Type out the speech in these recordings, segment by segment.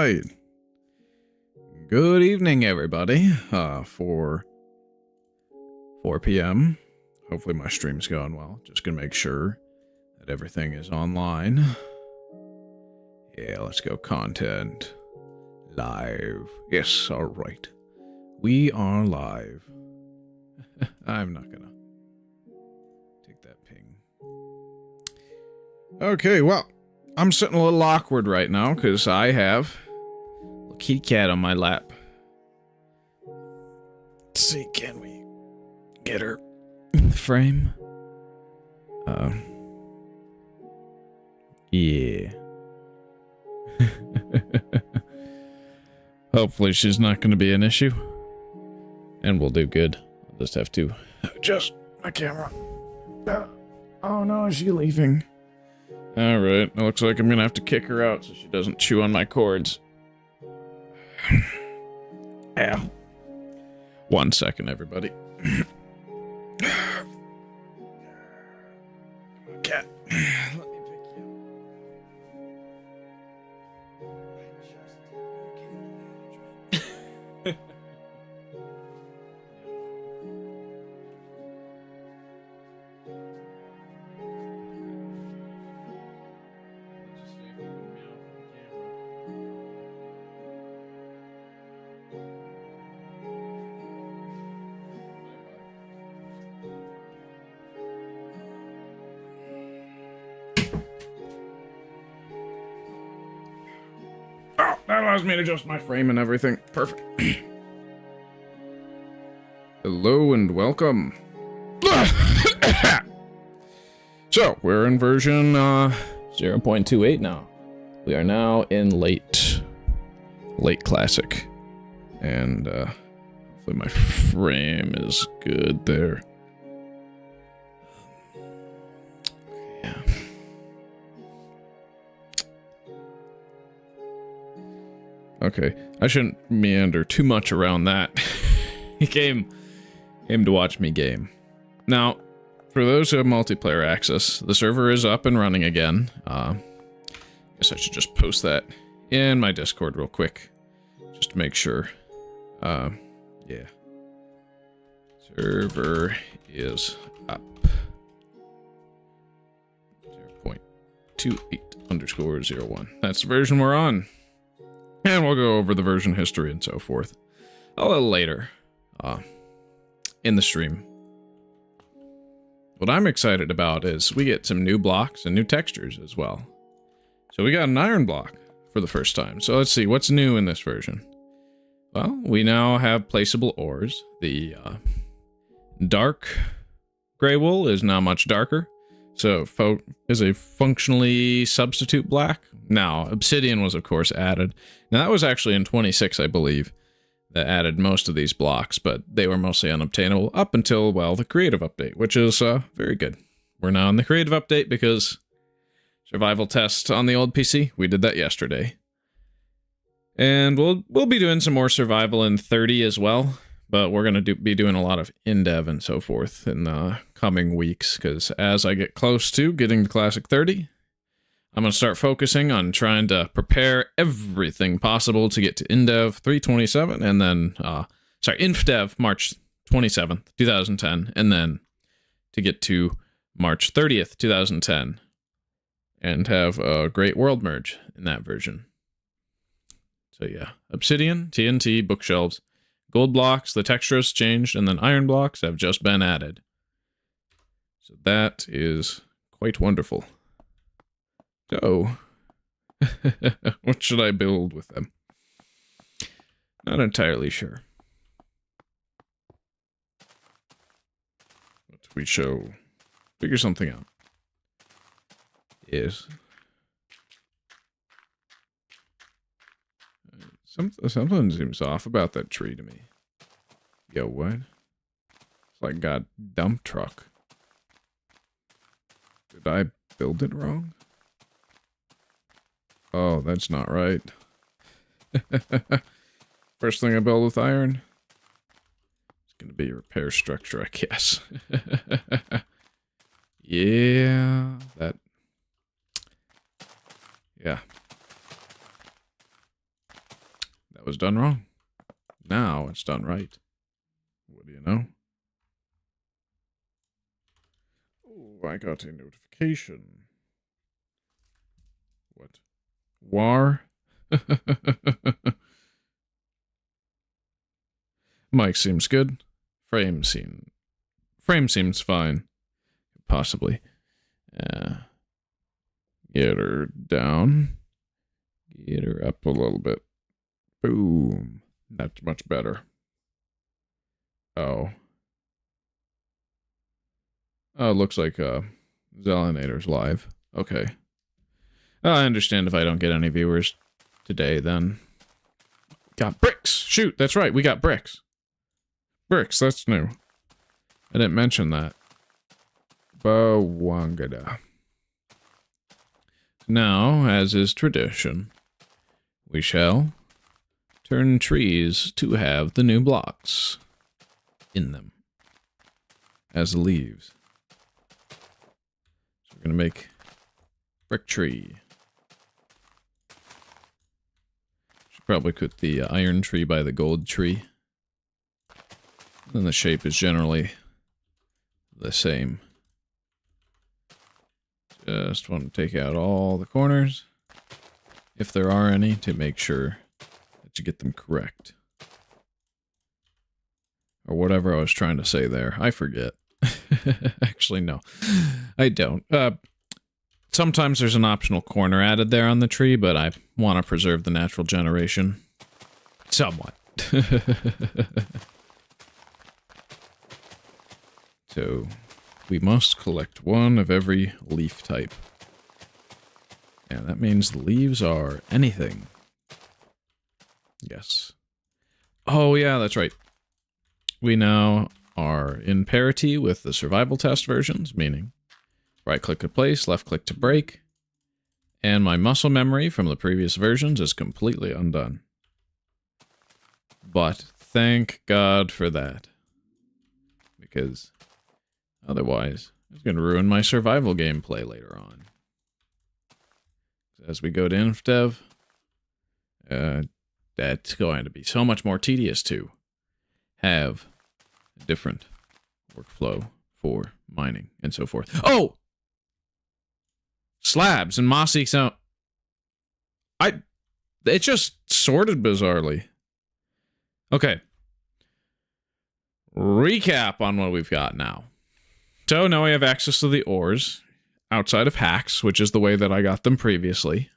right. Good evening, everybody. For 4 p.m. Hopefully my stream's going well. Just gonna make sure that everything is online. Yeah, let's go content. Live. Yes, alright. We are live. I'm not gonna take that ping. Okay, well, I'm sitting a little awkward right now because I have a little kitty cat on my lap. Let's see, can we get her in the frame? Yeah. Hopefully she's not going to be an issue. And we'll do good. I'll just have to adjust my camera. Oh no, is she leaving? Alright, it looks like I'm going to have to kick her out so she doesn't chew on my cords. Ow. 1 second, everybody. Cat, let me pick you up. Oh, that allows me to adjust my frame and everything. Perfect. Hello and welcome. So, we're in version 0.28 now. We are now in late classic. And hopefully my frame is good there. Yeah. Okay, I shouldn't meander too much around that. He came to watch me game. Now, for those who have multiplayer access, the server is up and running again. Guess I should just post that in my Discord real quick, just to make sure. Yeah. Server is up. 0.28_01. That's the version we're on. And we'll go over the version history and so forth a little later in the stream. What I'm excited about is we get some new blocks and new textures as well. So we got an iron block for the first time. So let's see, what's new in this version? Well, we now have placeable ores. The dark gray wool is now much darker. So is a functionally substitute black. Now, obsidian was of course added. Now that was actually in 26, I believe, that added most of these blocks, but they were mostly unobtainable up until, well, the creative update, which is very good. We're now in the creative update because survival test on the old PC, we did that yesterday. And we'll be doing some more survival in 30 as well, but we're going to be doing a lot of in-dev and so forth in the coming weeks, because as I get close to getting to Classic 30, I'm going to start focusing on trying to prepare everything possible to get to InDev 327, and then, InfDev March 27th, 2010, and then to get to March 30th, 2010, and have a great world merge in that version. So yeah, Obsidian, TNT, bookshelves, gold blocks, the texture has changed, and then iron blocks have just been added. So that is quite wonderful. So, what should I build with them? Not entirely sure. But we shall figure something out. Yes. Something seems off about that tree to me. Yo, what? It's like got dump truck. Did I build it wrong? Oh, that's not right. First thing I build with iron. It's gonna be a repair structure, I guess. Yeah, that... Yeah. That was done wrong. Now it's done right. What do you know? Oh, I got a notification. What? War? Mic seems good. Frame seems fine. Possibly. Get her down. Get her up a little bit. Boom. That's much better. Oh. Oh, it looks like Zelinator's live. Okay. I understand if I don't get any viewers today, then. Got bricks! Shoot, that's right, we got bricks. Bricks, that's new. I didn't mention that. Bawangada. Now, as is tradition, we shall turn trees to have the new blocks in them as leaves. So we're going to make brick tree. Should probably put the iron tree by the gold tree. And the shape is generally the same. Just want to take out all the corners, if there are any, to make sure that you get them correct. Or whatever I was trying to say there. I forget. Actually, no. I don't. Sometimes there's an optional corner added there on the tree, but I want to preserve the natural generation. Somewhat. So, we must collect one of every leaf type. And that means the leaves are anything. Yes. Oh, yeah, that's right. We now are in parity with the survival test versions, meaning right-click to place, left-click to break, and my muscle memory from the previous versions is completely undone. But thank God for that. Because otherwise, it's going to ruin my survival gameplay later on. As we go to InfDev, that's going to be so much more tedious to have a different workflow for mining and so forth. Oh! Slabs and mossy sound. It just sorted bizarrely. Okay. Recap on what we've got now. So now we have access to the ores outside of hacks, which is the way that I got them previously.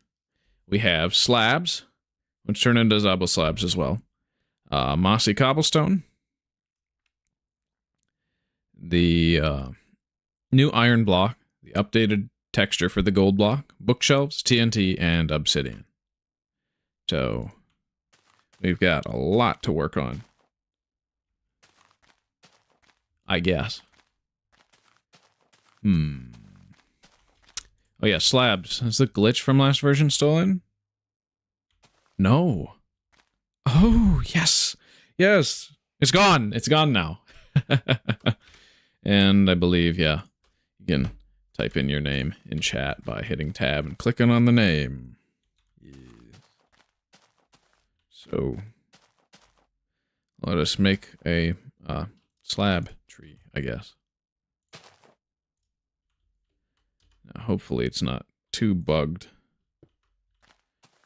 We have slabs, which turn into Zaba slabs as well. Mossy cobblestone. The new iron block, the updated texture for the gold block, bookshelves, TNT, and obsidian. So we've got a lot to work on, I guess. Oh yeah, slabs. Is the glitch from last version still in? No. Oh, yes. Yes. It's gone. It's gone now. And I believe, yeah, you can type in your name in chat by hitting tab and clicking on the name. Yes. So, let us make a slab tree, I guess. Now, hopefully it's not too bugged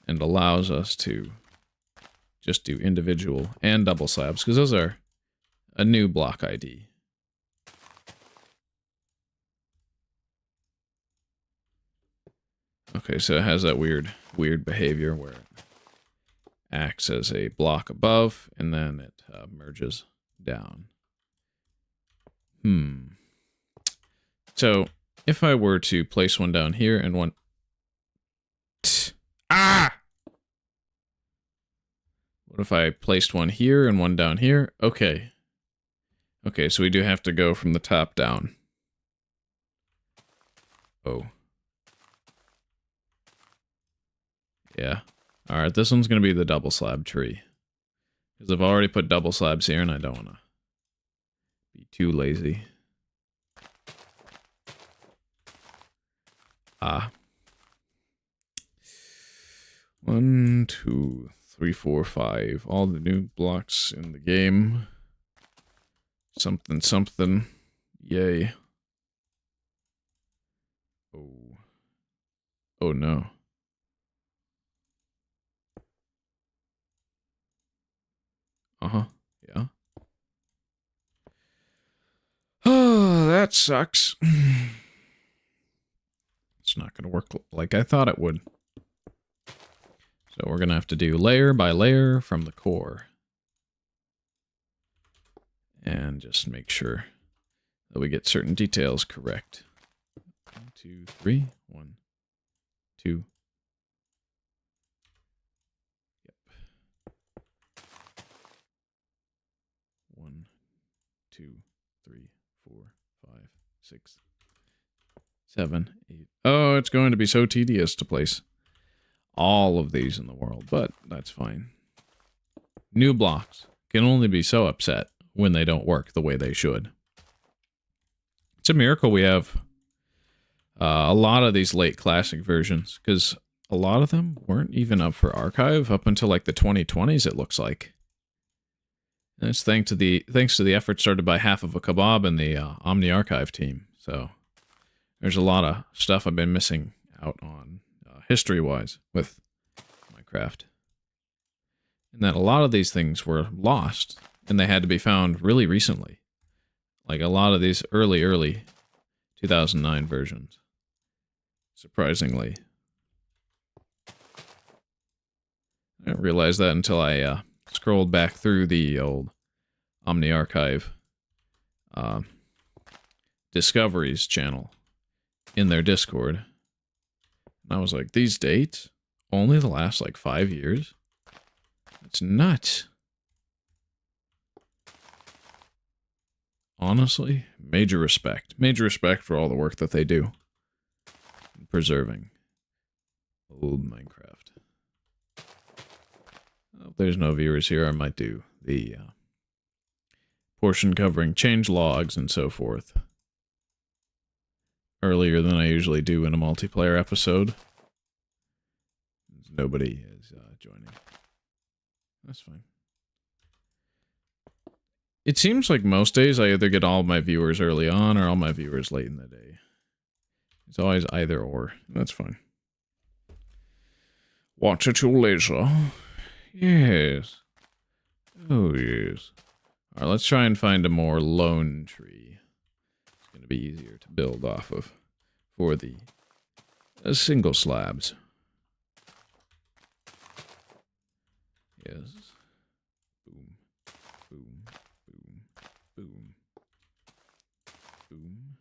and allows us to just do individual and double slabs, because those are a new block ID. Okay, so it has that weird behavior where it acts as a block above, and then it merges down. So, if I were to place one down here and one... Ah! What if I placed one here and one down here? Okay. Okay, so we do have to go from the top down. Oh. Yeah. Alright, this one's going to be the double slab tree. Because I've already put double slabs here and I don't want to be too lazy. Ah. 1, 2, 3, 4, 5. All the new blocks in the game. Something, something. Yay. Oh. Oh no. Uh-huh. Yeah. Oh, that sucks. It's not going to work like I thought it would. So we're going to have to do layer by layer from the core. And just make sure that we get certain details correct. 1, 2, 3. 1, 2. Yep. 1, 2, 3, 4, 5, 6, 7, 8. Oh, it's going to be so tedious to place all of these in the world, but that's fine. New blocks can only be so upset when they don't work the way they should. It's a miracle we have a lot of these late classic versions, because a lot of them weren't even up for archive up until like the 2020s, it looks like. And it's thanks to the effort started by Half of a Kebab and the Omni Archive team. So there's a lot of stuff I've been missing out on history-wise with Minecraft. And that a lot of these things were lost, and they had to be found really recently. Like a lot of these early 2009 versions. Surprisingly. I didn't realize that until I scrolled back through the old Omni Archive Discoveries channel in their Discord. And I was like, these dates? Only the last like 5 years? It's nuts. Honestly, major respect. Major respect for all the work that they do in preserving old Minecraft. If there's no viewers here, I might do the portion covering change logs and so forth earlier than I usually do in a multiplayer episode. Nobody is joining. That's fine. It seems like most days I either get all my viewers early on or all my viewers late in the day. It's always either or. That's fine. Watch at your leisure. Yes. Oh, yes. Alright, let's try and find a more lone tree. It's going to be easier to build off of for the single slabs. Yes. Boom. Boom. Boom. Boom.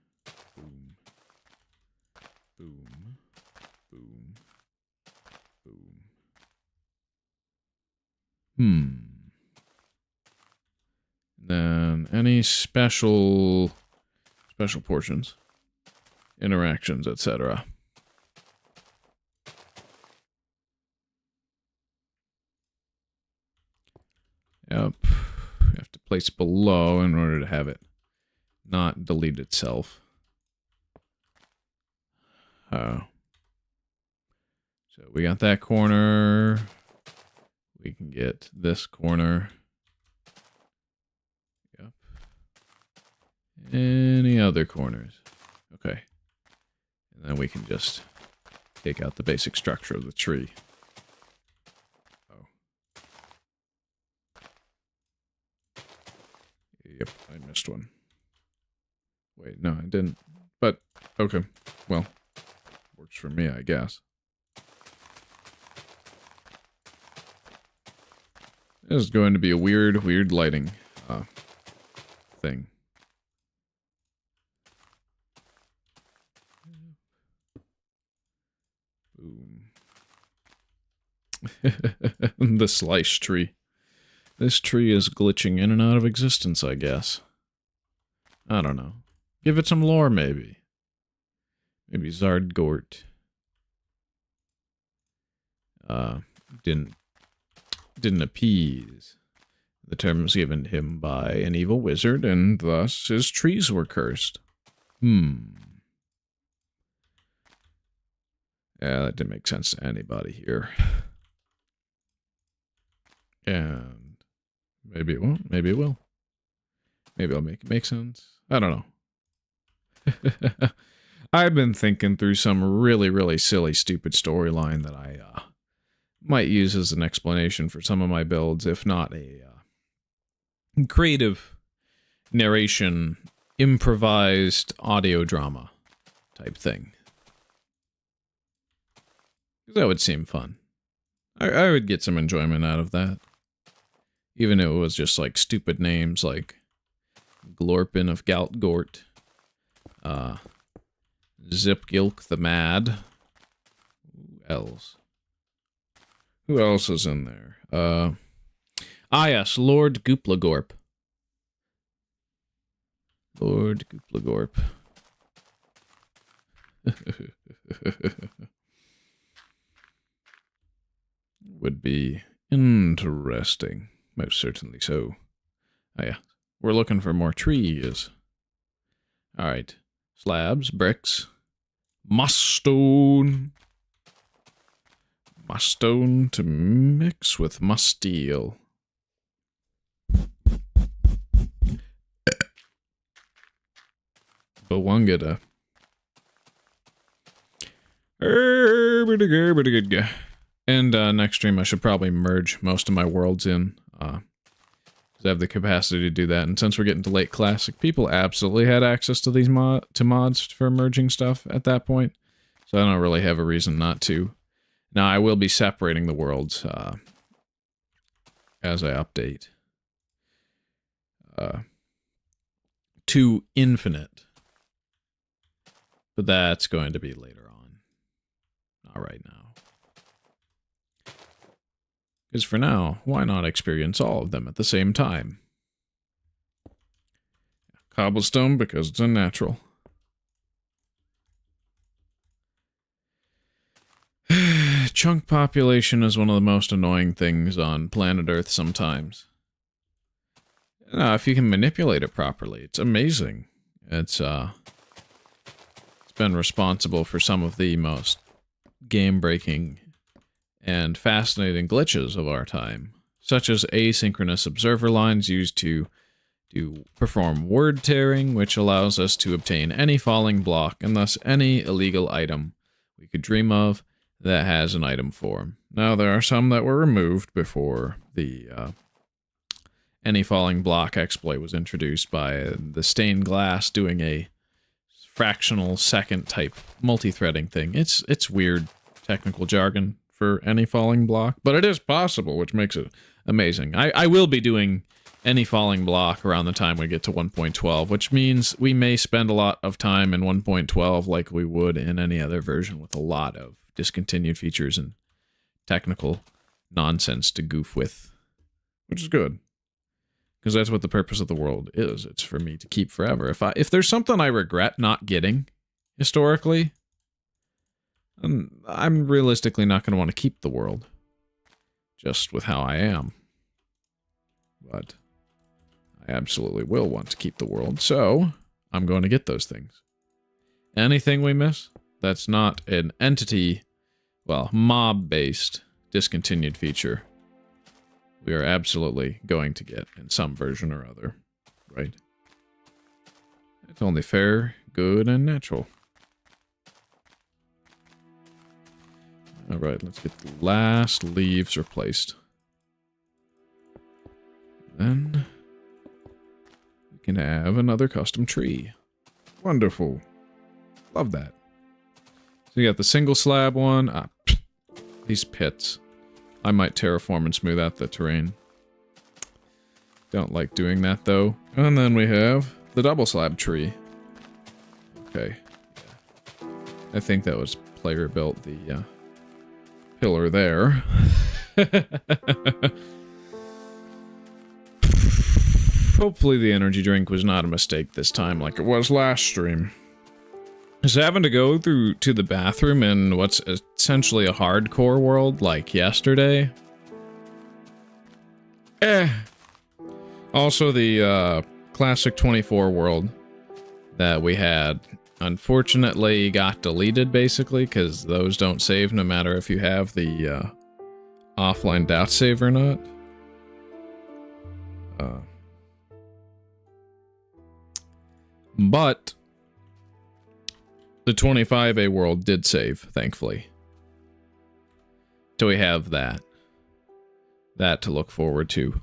Boom. Boom. Boom. Boom. Boom. Then any special portions, interactions, etc. Yep. We have to place below in order to have it not delete itself. Oh. So we got that corner. We can get this corner. Yep. Any other corners? Okay. And then we can just take out the basic structure of the tree. Oh. Yep, I missed one. Wait, no, I didn't. But, okay. Well, works for me, I guess. This is going to be a weird lighting thing. Boom. The slice tree. This tree is glitching in and out of existence, I guess. I don't know. Give it some lore, maybe. Maybe Zardgort didn't appease the terms given him by an evil wizard, and thus his trees were cursed. Yeah, that didn't make sense to anybody here. And maybe it won't. Maybe it will. Maybe I'll make it make sense. I don't know. I've been thinking through some really, really silly, stupid storyline that I might use as an explanation for some of my builds, if not a creative narration, improvised audio drama type thing. That would seem fun. I would get some enjoyment out of that. Even if it was just like stupid names like Glorpin of Galtgort, Zipgilk the Mad. Who else? Who else is in there? Yes, Lord Gooplagorp. Lord Gooplagorp. Would be interesting. Most certainly so. Oh yeah. We're looking for more trees. Alright. Slabs, bricks, moss stone. Moss stone to mix with moss steel. Bawangada. And next stream I should probably merge most of my worlds in. I have the capacity to do that, and since we're getting to late classic, people absolutely had access to these mods for merging stuff at that point, so I don't really have a reason not to. Now I will be separating the worlds as I update to infinite, but that's going to be later on, not right now. Because for now, why not experience all of them at the same time? Cobblestone, because it's unnatural. Chunk population is one of the most annoying things on planet Earth sometimes. If you can manipulate it properly, it's amazing. It's been responsible for some of the most game-breaking and fascinating glitches of our time, such as asynchronous observer lines used to perform word tearing, which allows us to obtain any falling block and thus any illegal item we could dream of that has an item form. Now, there are some that were removed before the any falling block exploit was introduced by the stained glass doing a fractional second type multi-threading thing. It's weird technical jargon for any falling block, but it is possible, which makes it amazing. I will be doing any falling block around the time we get to 1.12, which means we may spend a lot of time in 1.12 like we would in any other version with a lot of discontinued features and technical nonsense to goof with, which is good. Because that's what the purpose of the world is. It's for me to keep forever. If there's something I regret not getting historically, I'm realistically not going to want to keep the world, just with how I am. But I absolutely will want to keep the world, so I'm going to get those things. Anything we miss that's not an entity, well, mob-based discontinued feature, we are absolutely going to get in some version or other, right? It's only fair, good, and natural. Alright, let's get the last leaves replaced. Then we can have another custom tree. Wonderful. Love that. So you got the single slab one. These pits. I might terraform and smooth out the terrain. Don't like doing that though. And then we have the double slab tree. Okay. I think that was player built the pillar there. Hopefully the energy drink was not a mistake this time like it was last stream. Is having to go to the bathroom in what's essentially a hardcore world like yesterday? Also the classic 24 world that we had unfortunately got deleted basically because those don't save no matter if you have the offline doubt save or not. But the 25A world did save, thankfully. So we have that. That to look forward to.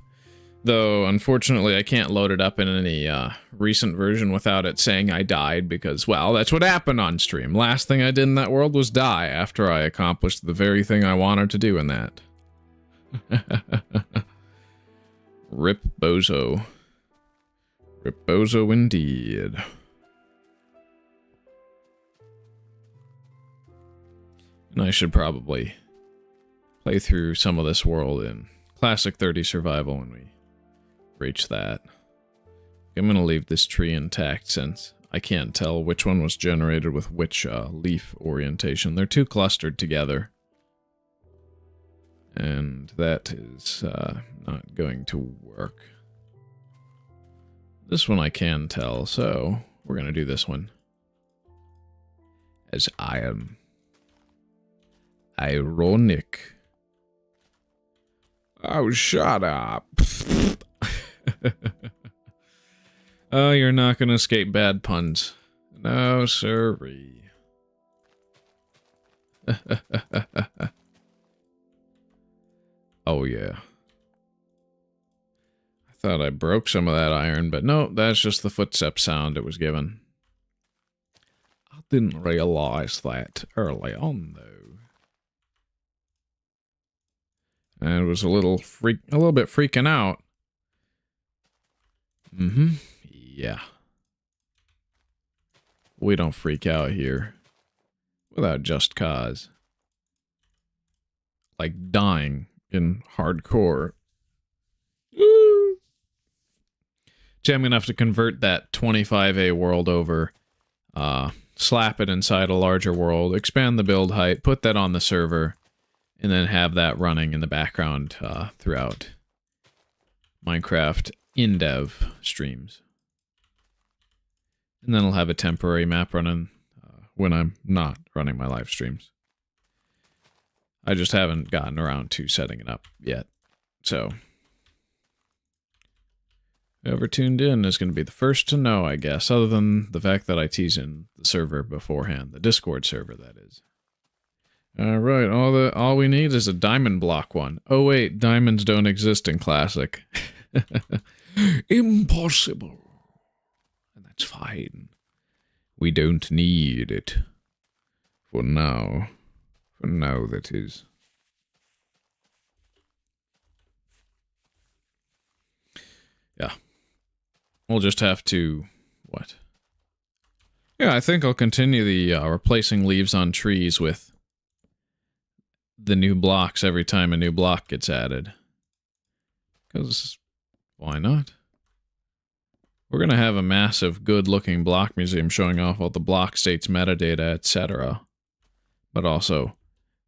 Though, unfortunately, I can't load it up in any recent version without it saying I died because, well, that's what happened on stream. Last thing I did in that world was die after I accomplished the very thing I wanted to do in that. Rip Bozo. Rip Bozo indeed. And I should probably play through some of this world in Classic 30 Survival when we reach that. I'm going to leave this tree intact since I can't tell which one was generated with which leaf orientation. They're too clustered together. And that is not going to work. This one I can tell, so we're going to do this one. As I am ironic. Oh, shut up. Oh, you're not going to escape bad puns. No, sirree. Oh, yeah. I thought I broke some of that iron, but no, that's just the footstep sound it was given. I didn't realize that early on, though. And it was a little bit freaking out. Mm-hmm. Yeah. We don't freak out here. Without just cause. Like dying in hardcore. Woo! See, I'm gonna have to convert that 25A world over. Slap it inside a larger world. Expand the build height. Put that on the server. And then have that running in the background throughout Minecraft in-dev streams. And then I'll have a temporary map running when I'm not running my live streams. I just haven't gotten around to setting it up yet. So, whoever tuned in is going to be the first to know, I guess, other than the fact that I tease in the server beforehand, the Discord server, that is. Alright, all we need is a diamond block one. Oh wait, diamonds don't exist in Classic. Impossible. And that's fine. We don't need it. For now. For now, that is. Yeah. We'll just have to... what? Yeah, I think I'll continue the replacing leaves on trees with the new blocks every time a new block gets added. Because, why not? We're going to have a massive, good-looking block museum showing off all the block states, metadata, etc. But also,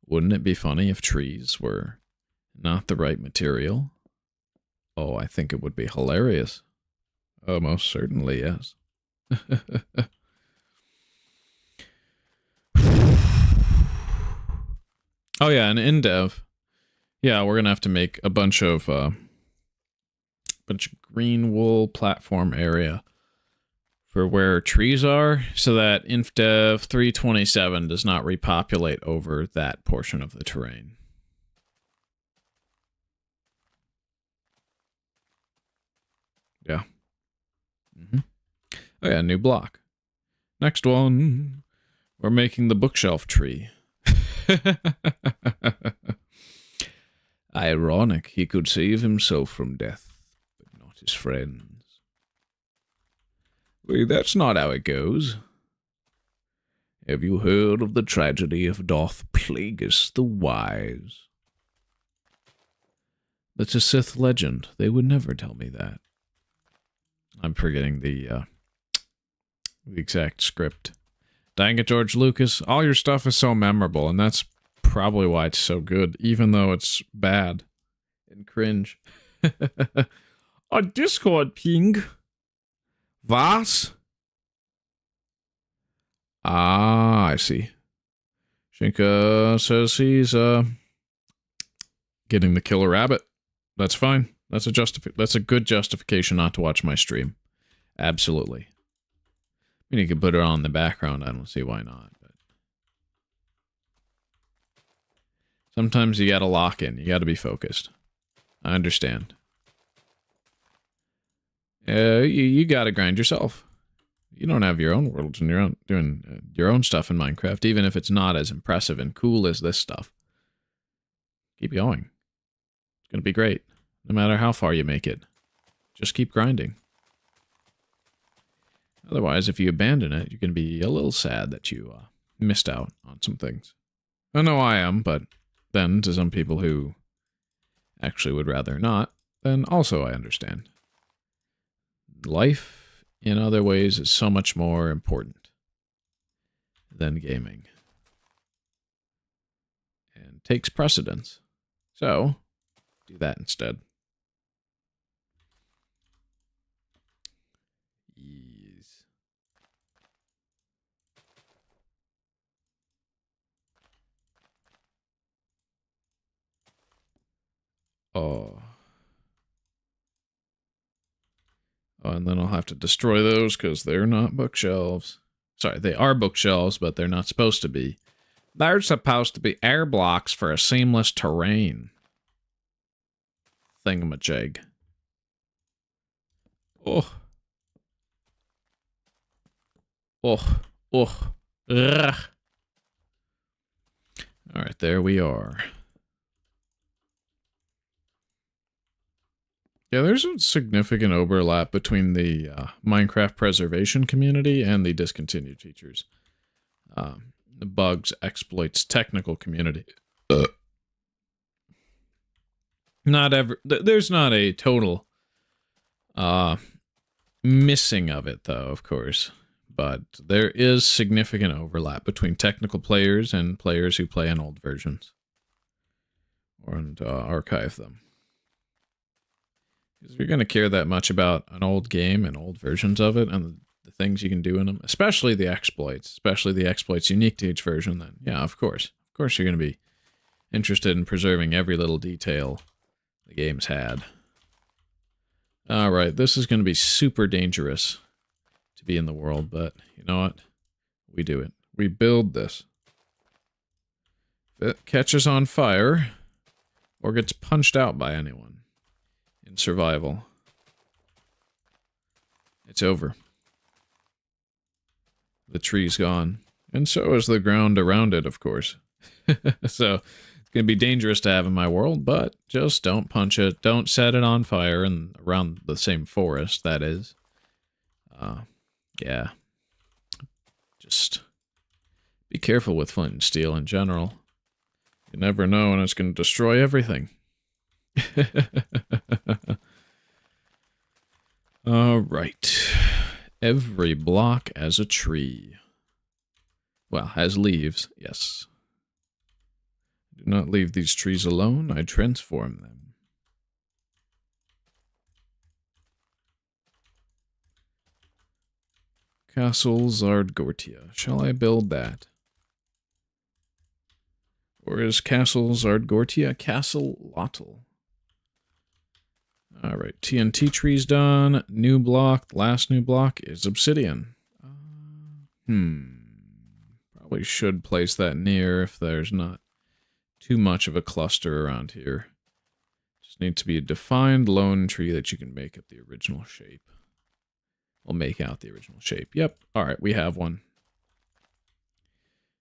wouldn't it be funny if trees were not the right material? Oh, I think it would be hilarious. Oh, most certainly, yes. Oh yeah, and in dev, yeah, we're gonna have to make a bunch of green wool platform area for where trees are, so that InfDev 327 does not repopulate over that portion of the terrain. Yeah. Oh yeah, new block. Next one, we're making the bookshelf tree. Ironic, he could save himself from death, but not his friends. Wait, that's not how it goes. Have you heard of the tragedy of Darth Plagueis the Wise? That's a Sith legend. They would never tell me that. I'm forgetting the exact script. Dang it, George Lucas. All your stuff is so memorable, and that's probably why it's so good, even though it's bad and cringe. A Discord ping. Was? Ah, I see. Shinka says he's getting the killer rabbit. That's fine. That's a good justification not to watch my stream. Absolutely. I mean, you could put it on in the background. I don't see why not. But sometimes you gotta lock in. You gotta be focused. I understand. You gotta grind yourself. You don't have your own worlds and you're doing your own stuff in Minecraft, even if it's not as impressive and cool as this stuff. Keep going. It's gonna be great. No matter how far you make it. Just keep grinding. Otherwise, if you abandon it, you're going to be a little sad that you missed out on some things. I know I am, but then to some people who actually would rather not, then also I understand. Life, in other ways, is so much more important than gaming. And takes precedence. So, do that instead. Oh. Oh, and then I'll have to destroy those because they're not bookshelves. Sorry, they are bookshelves, but they're not supposed to be. They're supposed to be air blocks for a seamless terrain. Thingamajig. Oh. Oh. Oh. Ugh. Alright, there we are. Yeah, there's a significant overlap between the Minecraft preservation community and the discontinued features. The bugs, exploits, technical community. There's not a total missing of it, though, of course. But there is significant overlap between technical players and players who play in old versions. And archive them. Because if you're going to care that much about an old game and old versions of it and the things you can do in them, especially the exploits unique to each version, then yeah, of course. Of course you're going to be interested in preserving every little detail the game's had. Alright, this is going to be super dangerous to be in the world, but you know what? We do it. We build this. If it catches on fire or gets punched out by anyone in survival, it's over. The tree's gone. And so is the ground around it, of course. So, it's going to be dangerous to have in my world, but just don't punch it. Don't set it on fire and around the same forest, that is. Yeah. Just be careful with flint and steel in general. You never know, and it's going to destroy everything. Alright. Every block as a tree. Well, has leaves, yes. Do not leave these trees alone, I transform them. Castle Zardgortia. Shall I build that? Or is Castle Zardgortia Castle Lotl? Alright, TNT tree's done. New block. Last new block is obsidian. Probably should place that near if there's not too much of a cluster around here. Just needs to be a defined lone tree that you can make up the original shape. We'll make out the original shape. Yep. Alright, we have one.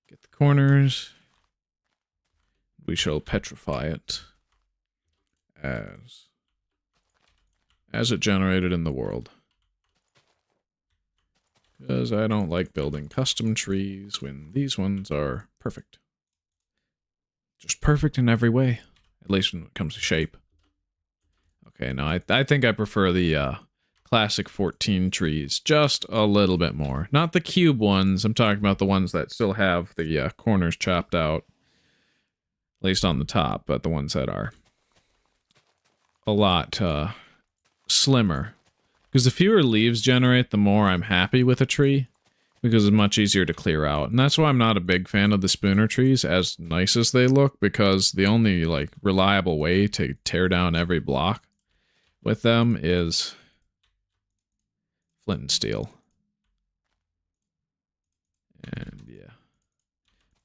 Get the corners. We shall petrify it as it generated in the world. Because I don't like building custom trees when these ones are perfect. Just perfect in every way. At least when it comes to shape. Okay, no, I think I prefer the classic 14 trees just a little bit more. Not the cube ones. I'm talking about the ones that still have the corners chopped out. At least on the top, but the ones that are a lot slimmer. Because the fewer leaves generate, the more I'm happy with a tree. Because it's much easier to clear out. And that's why I'm not a big fan of the spooner trees, as nice as they look. Because the only, like, reliable way to tear down every block with them is flint and steel. And yeah.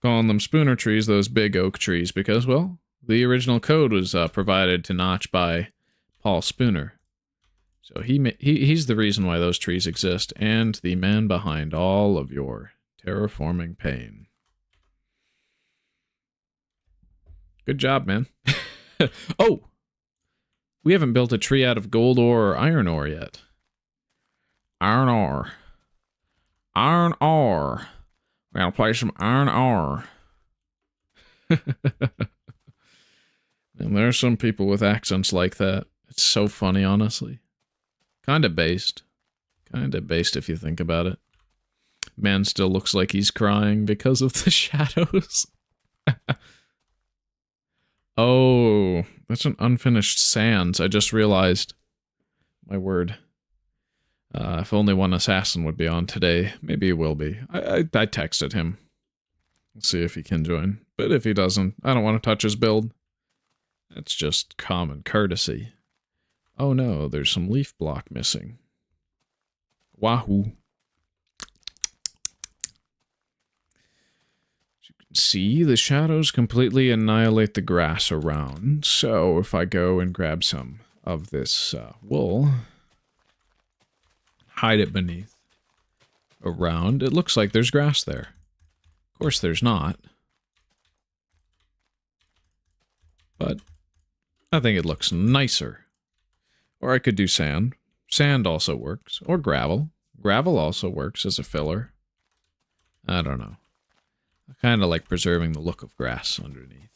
Calling them spooner trees, those big oak trees, because, well, the original code was provided to Notch by Paul Spooner. So he's the reason why those trees exist, and the man behind all of your terraforming pain. Good job, man. Oh! We haven't built a tree out of gold ore or iron ore yet. Iron ore. Iron ore. We gotta play some iron ore. And there are some people with accents like that. It's so funny, honestly. Kinda based. Kinda based if you think about it. Man still looks like he's crying because of the shadows. Oh, that's an unfinished Sands. I just realized. My word. If only one assassin would be on today. Maybe he will be. I texted him. Let's see if he can join. But if he doesn't, I don't want to touch his build. That's just common courtesy. Oh no, there's some leaf block missing. Wahoo. As you can see, the shadows completely annihilate the grass around. So if I go and grab some of this wool, hide it beneath, around, it looks like there's grass there. Of course there's not. But I think it looks nicer. Or I could do sand. Sand also works. Or gravel. Gravel also works as a filler. I don't know. I kind of like preserving the look of grass underneath.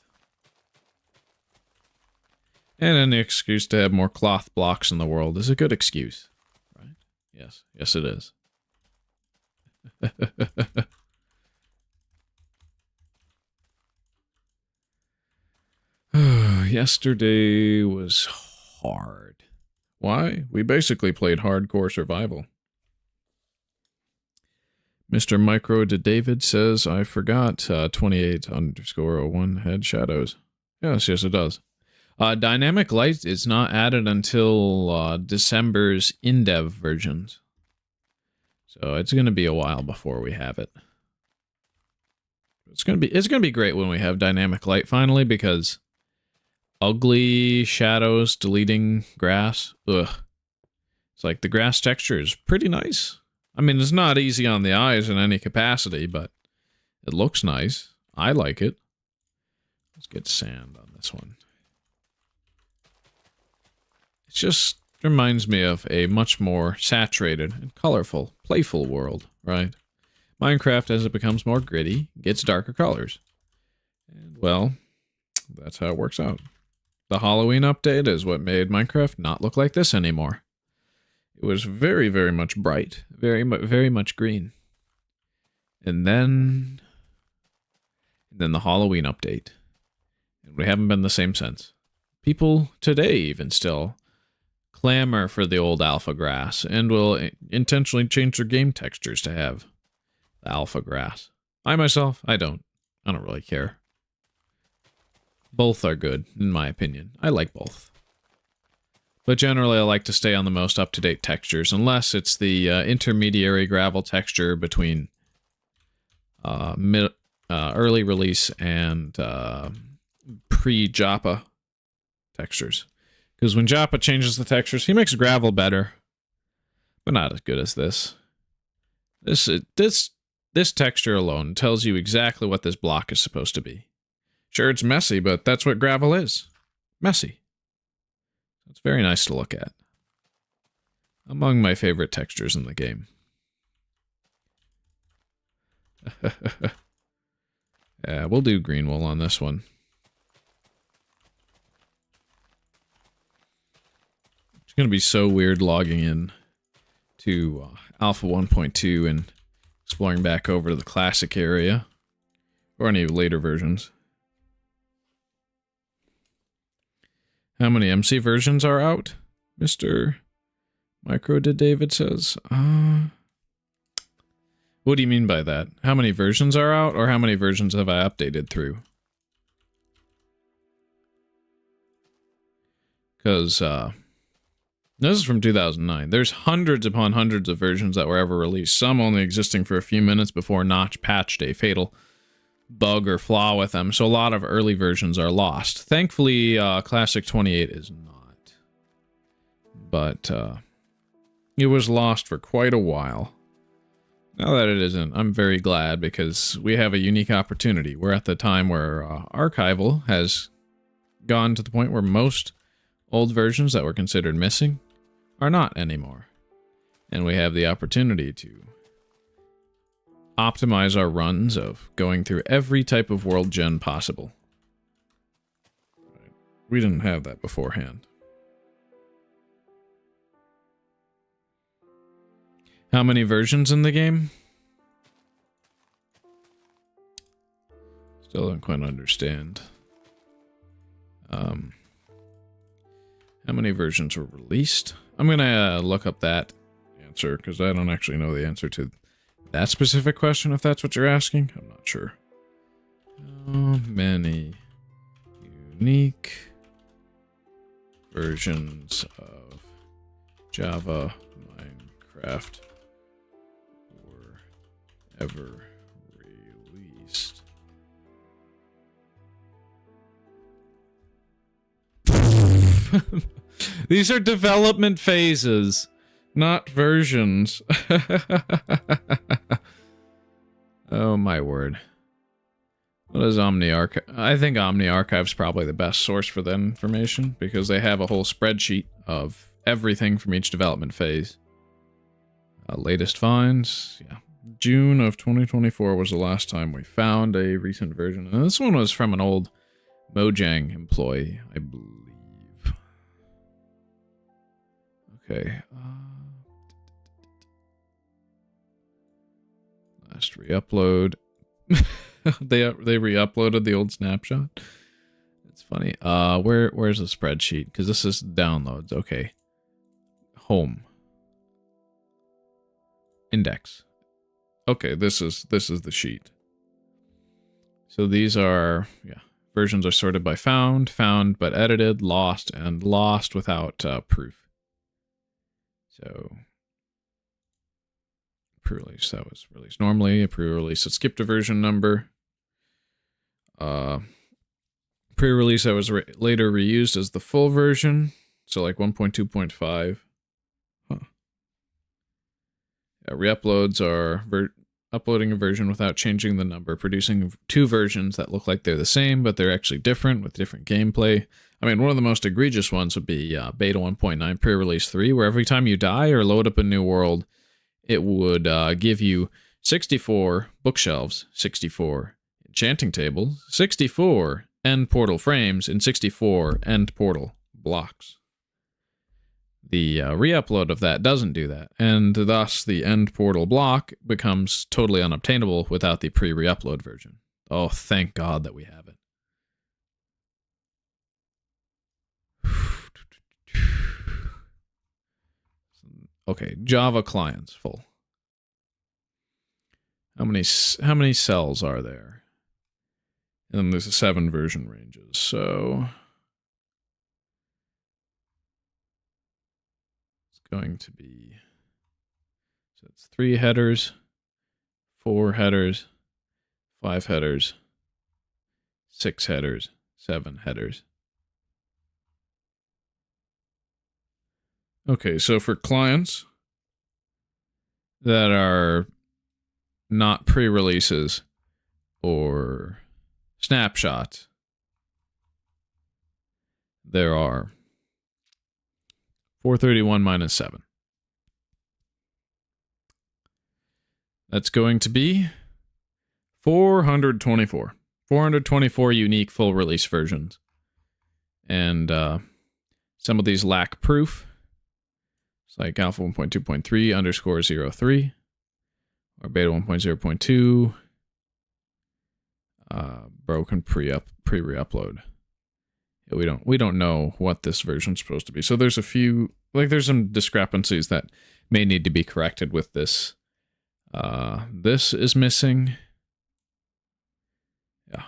And any excuse to have more cloth blocks in the world is a good excuse. Right? Yes. Yes, it is. Yesterday was hard. Why? We basically played hardcore survival. Mr. Micro to David says, I forgot 28_01 had shadows. Yes, yes it does. Dynamic light is not added until December's in-dev versions. So it's going to be a while before we have it. It's going to be great when we have dynamic light finally, because ugly shadows deleting grass, ugh. It's like the grass texture is pretty nice. I mean, it's not easy on the eyes in any capacity, but it looks nice. I like it. Let's get sand on this one. It just reminds me of a much more saturated and colorful, playful world, right? Minecraft, as it becomes more gritty, gets darker colors. And, well, that's how it works out. The Halloween update is what made Minecraft not look like this anymore. It was very, very much bright. Very much green. And then the Halloween update. And we haven't been the same since. People today even still clamor for the old alpha grass and will intentionally change their game textures to have the alpha grass. I myself, I don't really care. Both are good, in my opinion. I like both. But generally, I like to stay on the most up-to-date textures, unless it's the intermediary gravel texture between early release and pre-Joppa textures. Because when Joppa changes the textures, he makes gravel better, but not as good as this. This texture alone tells you exactly what this block is supposed to be. Sure, it's messy, but that's what gravel is. Messy. It's very nice to look at. Among my favorite textures in the game. Yeah, we'll do green wool on this one. It's going to be so weird logging in to Alpha 1.2 and exploring back over to the classic area. Or any later versions. How many MC versions are out? Mr. Micro did David says. What do you mean by that? How many versions are out, or how many versions have I updated through? Because, This is from 2009. There's hundreds upon hundreds of versions that were ever released, some only existing for a few minutes before Notch patched a fatal bug or flaw with them, so a lot of early versions are lost. Thankfully, Classic 28 is not. But it was lost for quite a while. Now that it isn't, I'm very glad because we have a unique opportunity. We're at the time where archival has gone to the point where most old versions that were considered missing are not anymore. And we have the opportunity to optimize our runs of going through every type of world gen possible. We didn't have that beforehand. How many versions in the game? Still don't quite understand. How many versions were released? I'm gonna look up that answer because I don't actually know the answer to that specific question, if that's what you're asking. I'm not sure. How many unique versions of Java Minecraft were ever released? These are development phases, not versions. Oh my word. What is OmniArchive? I think OmniArchive's probably the best source for that information because they have a whole spreadsheet of everything from each development phase. Latest finds, yeah. June of 2024 was the last time we found a recent version. And this one was from an old Mojang employee, I believe. Okay. Last re-upload. they re-uploaded the old snapshot. It's funny. Where's the spreadsheet? Because this is downloads. Okay. Home. Index. Okay, this is the sheet. So these are, yeah, versions are sorted by found but edited, lost, and lost without proof. So pre-release, that was released normally. A pre-release that skipped a version number. Pre-release that was later reused as the full version. So like 1.2.5. Huh. Yeah, re-uploads are uploading a version without changing the number, producing two versions that look like they're the same, but they're actually different with different gameplay. I mean, one of the most egregious ones would be Beta 1.9 Pre-Release 3, where every time you die or load up a new world, it would give you 64 bookshelves, 64 enchanting tables, 64 end portal frames, and 64 end portal blocks. The re-upload of that doesn't do that, and thus the end portal block becomes totally unobtainable without the pre-re-upload version. Oh, thank God that we have it. Okay, Java clients full. How many cells are there? And then there's 7 version ranges. So it's going to be, so it's 3 headers, 4 headers, 5 headers, 6 headers, 7 headers. Okay, so for clients that are not pre-releases or snapshots, there are 431 minus 7. That's going to be 424. 424 unique full release versions. And some of these lack proof. It's like alpha 1.2.3 underscore 03 or beta 1.0.2 broken pre-re-upload. We don't know what this version's supposed to be. So there's a few, like there's some discrepancies that may need to be corrected with this. This is missing. Yeah.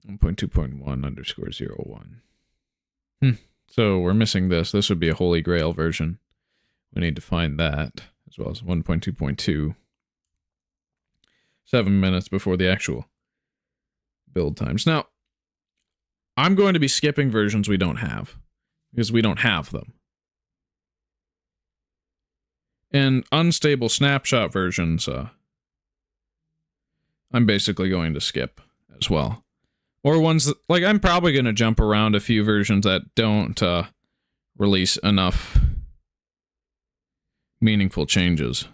1.2.1 underscore 01. So we're missing this. This would be a Holy Grail version. We need to find that, as well as 1.2.2. 7 minutes before the actual build times. Now, I'm going to be skipping versions we don't have, because we don't have them. And unstable snapshot versions, I'm basically going to skip as well. Or ones that, like, I'm probably going to jump around a few versions that don't release enough meaningful changes.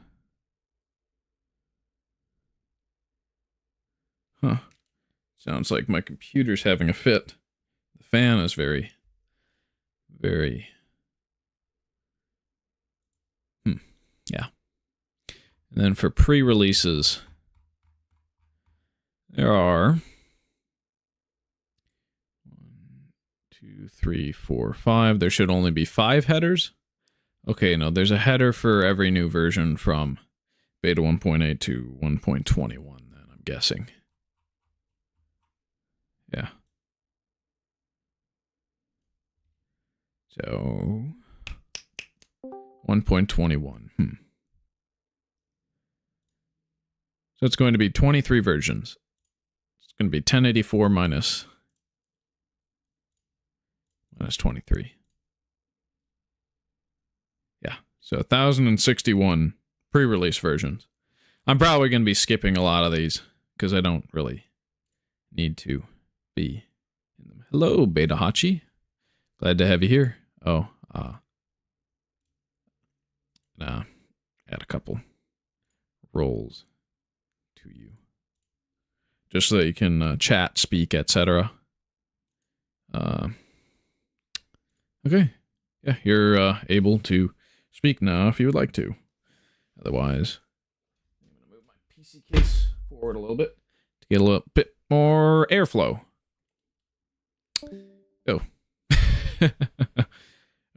Huh. Sounds like my computer's having a fit. The fan is very... Yeah. And then for pre-releases, there are 1, 2, 3, 4, 5. There should only be 5 headers. Okay, no, there's a header for every new version from beta 1.8 to 1.21, then I'm guessing. Yeah. So 1.21. So it's going to be 23 versions. It's going to be 1084 minus 23. Yeah, so 1,061 pre-release versions. I'm probably going to be skipping a lot of these because I don't really need to be in them. Hello, Beta Hachi. Glad to have you here. Oh, add a couple roles to you, just so that you can chat, speak, etc. Okay, yeah, you're able to speak now if you would like to. Otherwise, I'm going to move my PC case forward a little bit to get a little bit more airflow. Oh.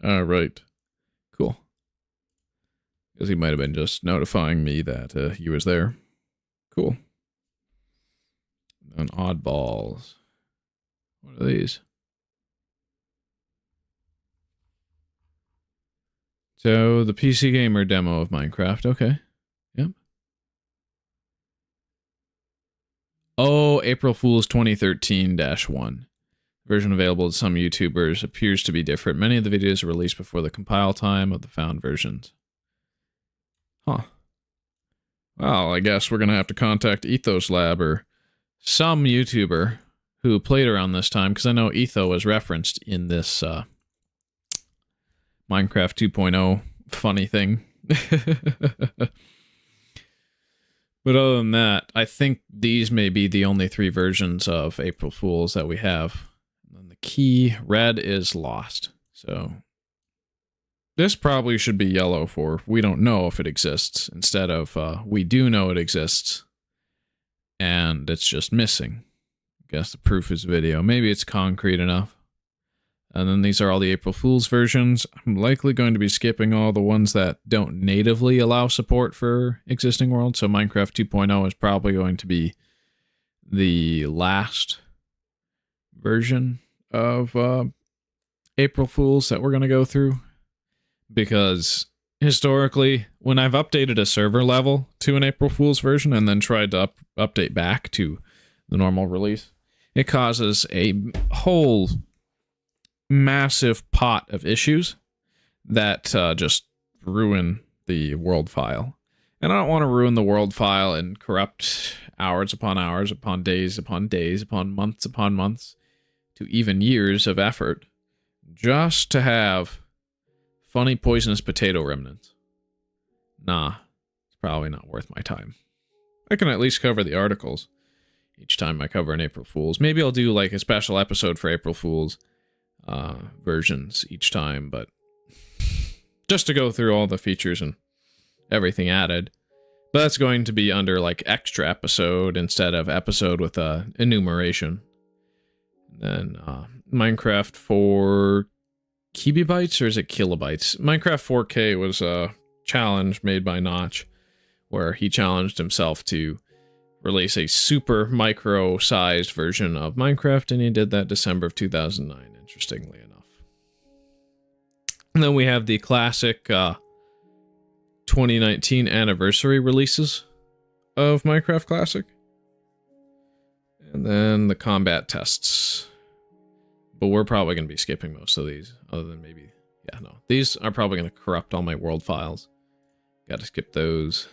All right. Cool. Because he might have been just notifying me that he was there. Cool. And oddballs. What are these? So, the PC Gamer demo of Minecraft. Okay. Yep. Oh, April Fool's 2013-1. Version available to some YouTubers appears to be different. Many of the videos are released before the compile time of the found versions. Huh. Well, I guess we're going to have to contact Ethos Lab or some YouTuber who played around this time, because I know Etho was referenced in this Minecraft 2.0 funny thing. But other than that, I think these may be the only 3 versions of April Fools that we have. And the key red is lost. So this probably should be yellow for we don't know if it exists, instead of we do know it exists and it's just missing. I guess the proof is video. Maybe it's concrete enough. And then these are all the April Fool's versions. I'm likely going to be skipping all the ones that don't natively allow support for existing worlds. So Minecraft 2.0 is probably going to be the last version of April Fool's that we're going to go through. Because historically, when I've updated a server level to an April Fool's version and then tried to update back to the normal release, it causes a whole massive pot of issues that just ruin the world file. And I don't want to ruin the world file and corrupt hours upon days upon months to even years of effort just to have funny poisonous potato remnants. Nah, it's probably not worth my time. I can at least cover the articles each time I cover an April Fool's. Maybe I'll do like a special episode for April Fool's versions each time, but just to go through all the features and everything added. But that's going to be under like extra episode instead of episode with a enumeration. Then Minecraft 4 kibibytes, or is it kilobytes? Minecraft 4K was a challenge made by Notch where he challenged himself to release a super micro sized version of Minecraft, and he did that December of 2009, interestingly enough. And then we have the classic 2019 anniversary releases of Minecraft Classic. And then the combat tests. But we're probably going to be skipping most of these, other than maybe... Yeah, no. These are probably going to corrupt all my world files. Got to skip those.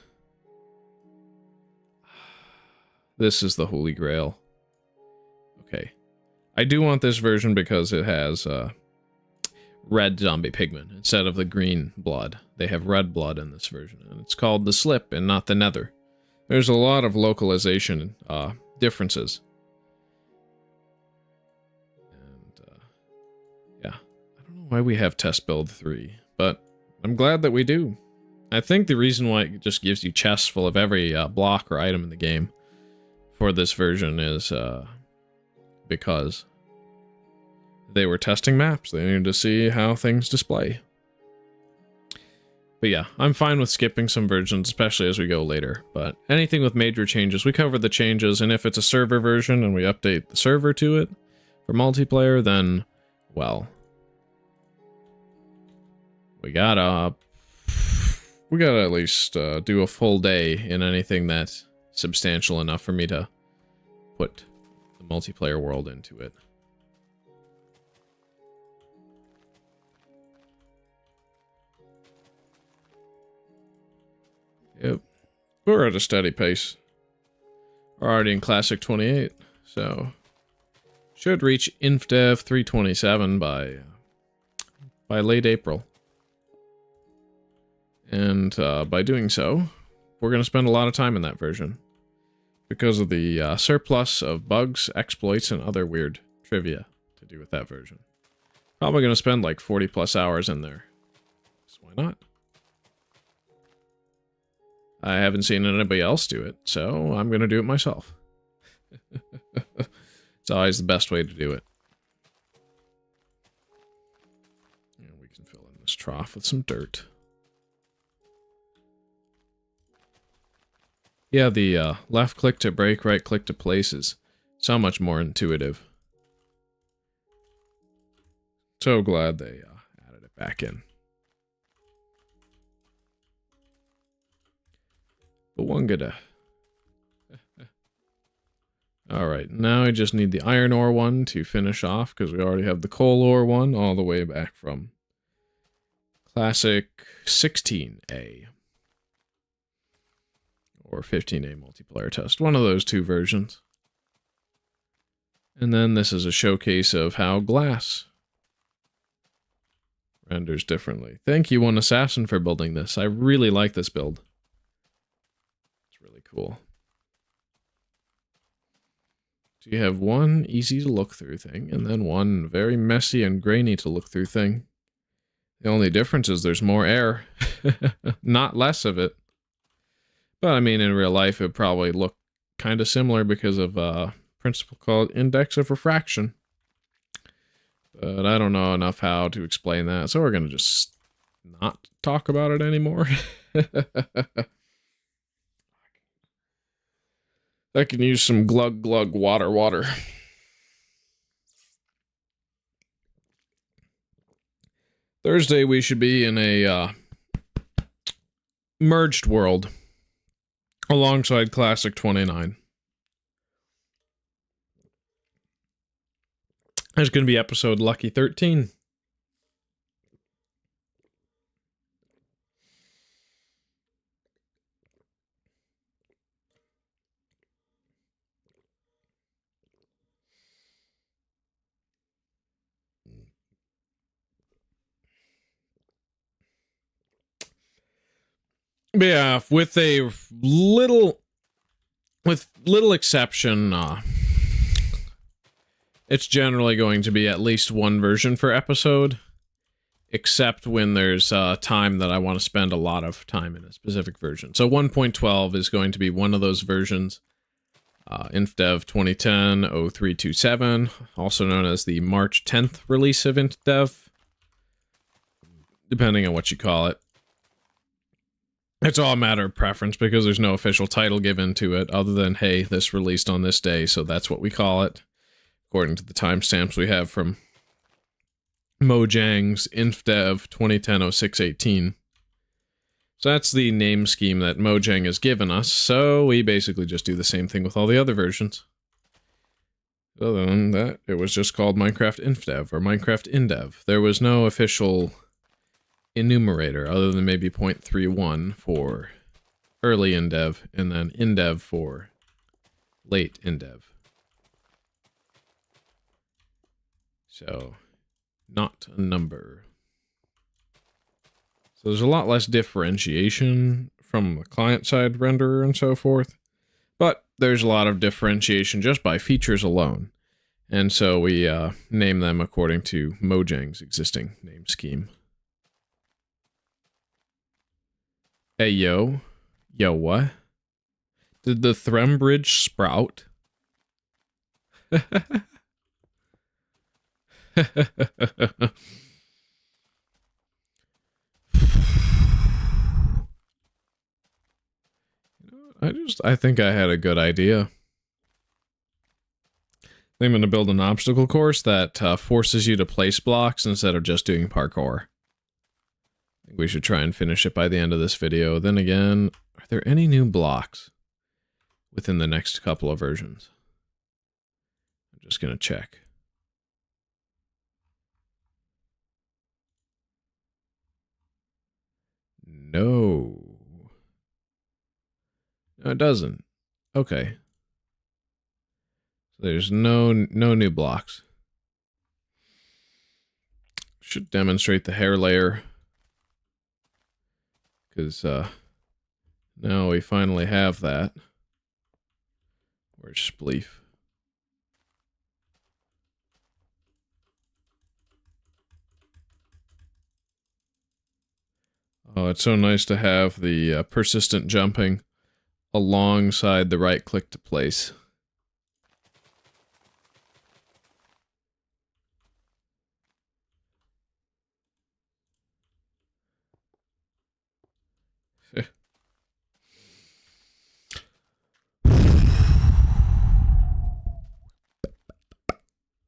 This is the Holy Grail. Okay. I do want this version because it has red zombie pigment instead of the green blood. They have red blood in this version, and it's called the Slip and not the Nether. There's a lot of localization differences. Yeah, I don't know why we have test build 3, but I'm glad that we do. I think the reason why it just gives you chests full of every block or item in the game for this version is because they were testing maps. They needed to see how things display. But yeah, I'm fine with skipping some versions, especially as we go later. But anything with major changes, we cover the changes, and if it's a server version and we update the server to it for multiplayer, then, well, we gotta at least do a full day in anything that's substantial enough for me to put the multiplayer world into it. Yep. We're at a steady pace. We're already in Classic 28, so should reach InfDev 327 by late April. And by doing so, we're going to spend a lot of time in that version because of the surplus of bugs, exploits, and other weird trivia to do with that version. Probably going to spend like 40 plus hours in there. So why not? I haven't seen anybody else do it, so I'm going to do it myself. It's always the best way to do it. And we can fill in this trough with some dirt. Yeah, the left click to break, right click to place is so much more intuitive. So glad they added it back in. But one good. Alright, now I just need the iron ore one to finish off, because we already have the coal ore one all the way back from Classic 16A. Or 15A multiplayer test. One of those two versions. And then this is a showcase of how glass renders differently. Thank you, One Assassin, for building this. I really like this build. Cool. So you have one easy to look through thing, and then one very messy and grainy to look through thing. The only difference is there's more air, not less of it. But I mean, in real life, it would probably look kind of similar because of a principle called index of refraction. But I don't know enough how to explain that, so we're going to just not talk about it anymore. I can use some glug glug water. Thursday we should be in a merged world alongside Classic 29. There's going to be episode Lucky 13. Yeah, with little exception, it's generally going to be at least one version per episode, except when there's time that I want to spend a lot of time in a specific version. So 1.12 is going to be one of those versions. InfDev 2010-0327, also known as the March 10th release of InfDev, depending on what you call it. It's all a matter of preference because there's no official title given to it other than, hey, this released on this day, so that's what we call it, according to the timestamps we have from Mojang's InfDev 2010-0618. So that's the name scheme that Mojang has given us, so we basically just do the same thing with all the other versions. Other than that, it was just called Minecraft InfDev or Minecraft InDev. There was no official enumerator other than maybe 0.31 for early InDev and then InDev for late InDev. So, not a number. So there's a lot less differentiation from the client-side renderer and so forth, but there's a lot of differentiation just by features alone. And so we name them according to Mojang's existing name scheme. Hey, yo. Yo, what? Did the Threm Bridge sprout? I think I had a good idea. I'm going to build an obstacle course that forces you to place blocks instead of just doing parkour. I think we should try and finish it by the end of this video. Then again, are there any new blocks within the next couple of versions? I'm just going to check. No. No, it doesn't. Okay. So there's no new blocks. Should demonstrate the hair layer. Because now we finally have that. Where's Spleef? Oh, it's so nice to have the persistent jumping alongside the right click to place.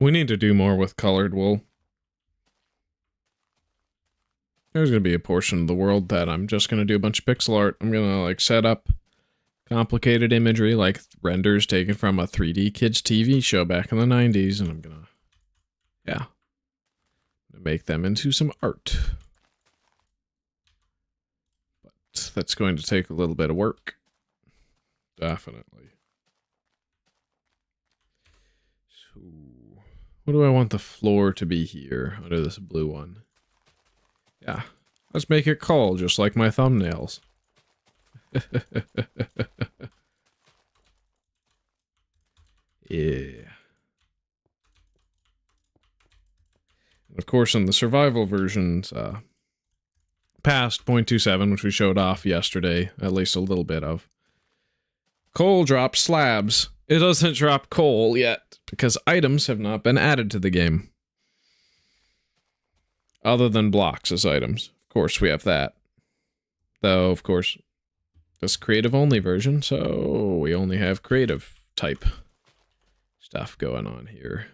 We need to do more with colored wool. There's going to be a portion of the world that I'm just going to do a bunch of pixel art. I'm going to like set up complicated imagery like renders taken from a 3D kids TV show back in the 90s, and I'm going to, yeah, make them into some art. But that's going to take a little bit of work. Definitely. So, what do I want the floor to be here under this blue one? Yeah, let's make it cool, just like my thumbnails. Yeah. Of course, in the survival versions, past 0.27, which we showed off yesterday, at least a little bit of, coal drops slabs. It doesn't drop coal yet, because items have not been added to the game. Other than blocks as items. Of course, we have that. Though, of course, this creative-only version, so we only have creative-type stuff going on here.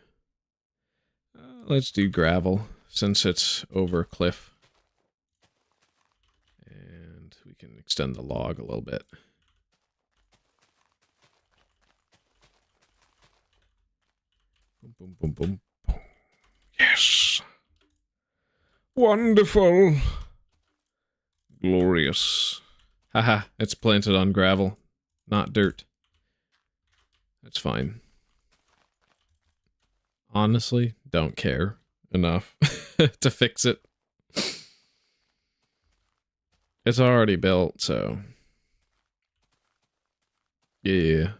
Let's do gravel, since it's over a cliff. And we can extend the log a little bit. Boom, boom, boom, boom. Yes! Wonderful! Glorious. Haha, it's planted on gravel, not dirt. That's fine. Honestly, don't care enough to fix it. It's already built, so... yeah.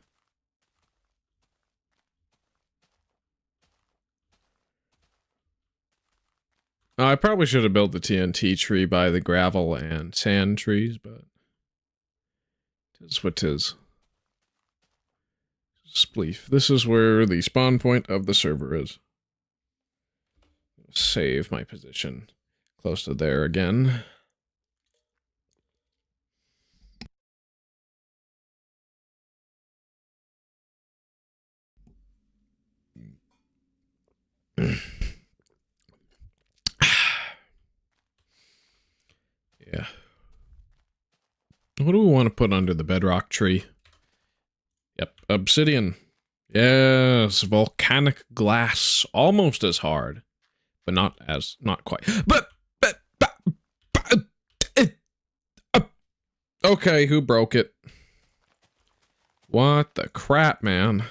I probably should have built the TNT tree by the gravel and sand trees, but... 'tis what 'tis. Spleef. This is where the spawn point of the server is. Save my position close to there again. What do we want to put under the bedrock tree? Yep, obsidian. Yes, volcanic glass. Almost as hard, but not quite. Okay, who broke it? What the crap, man?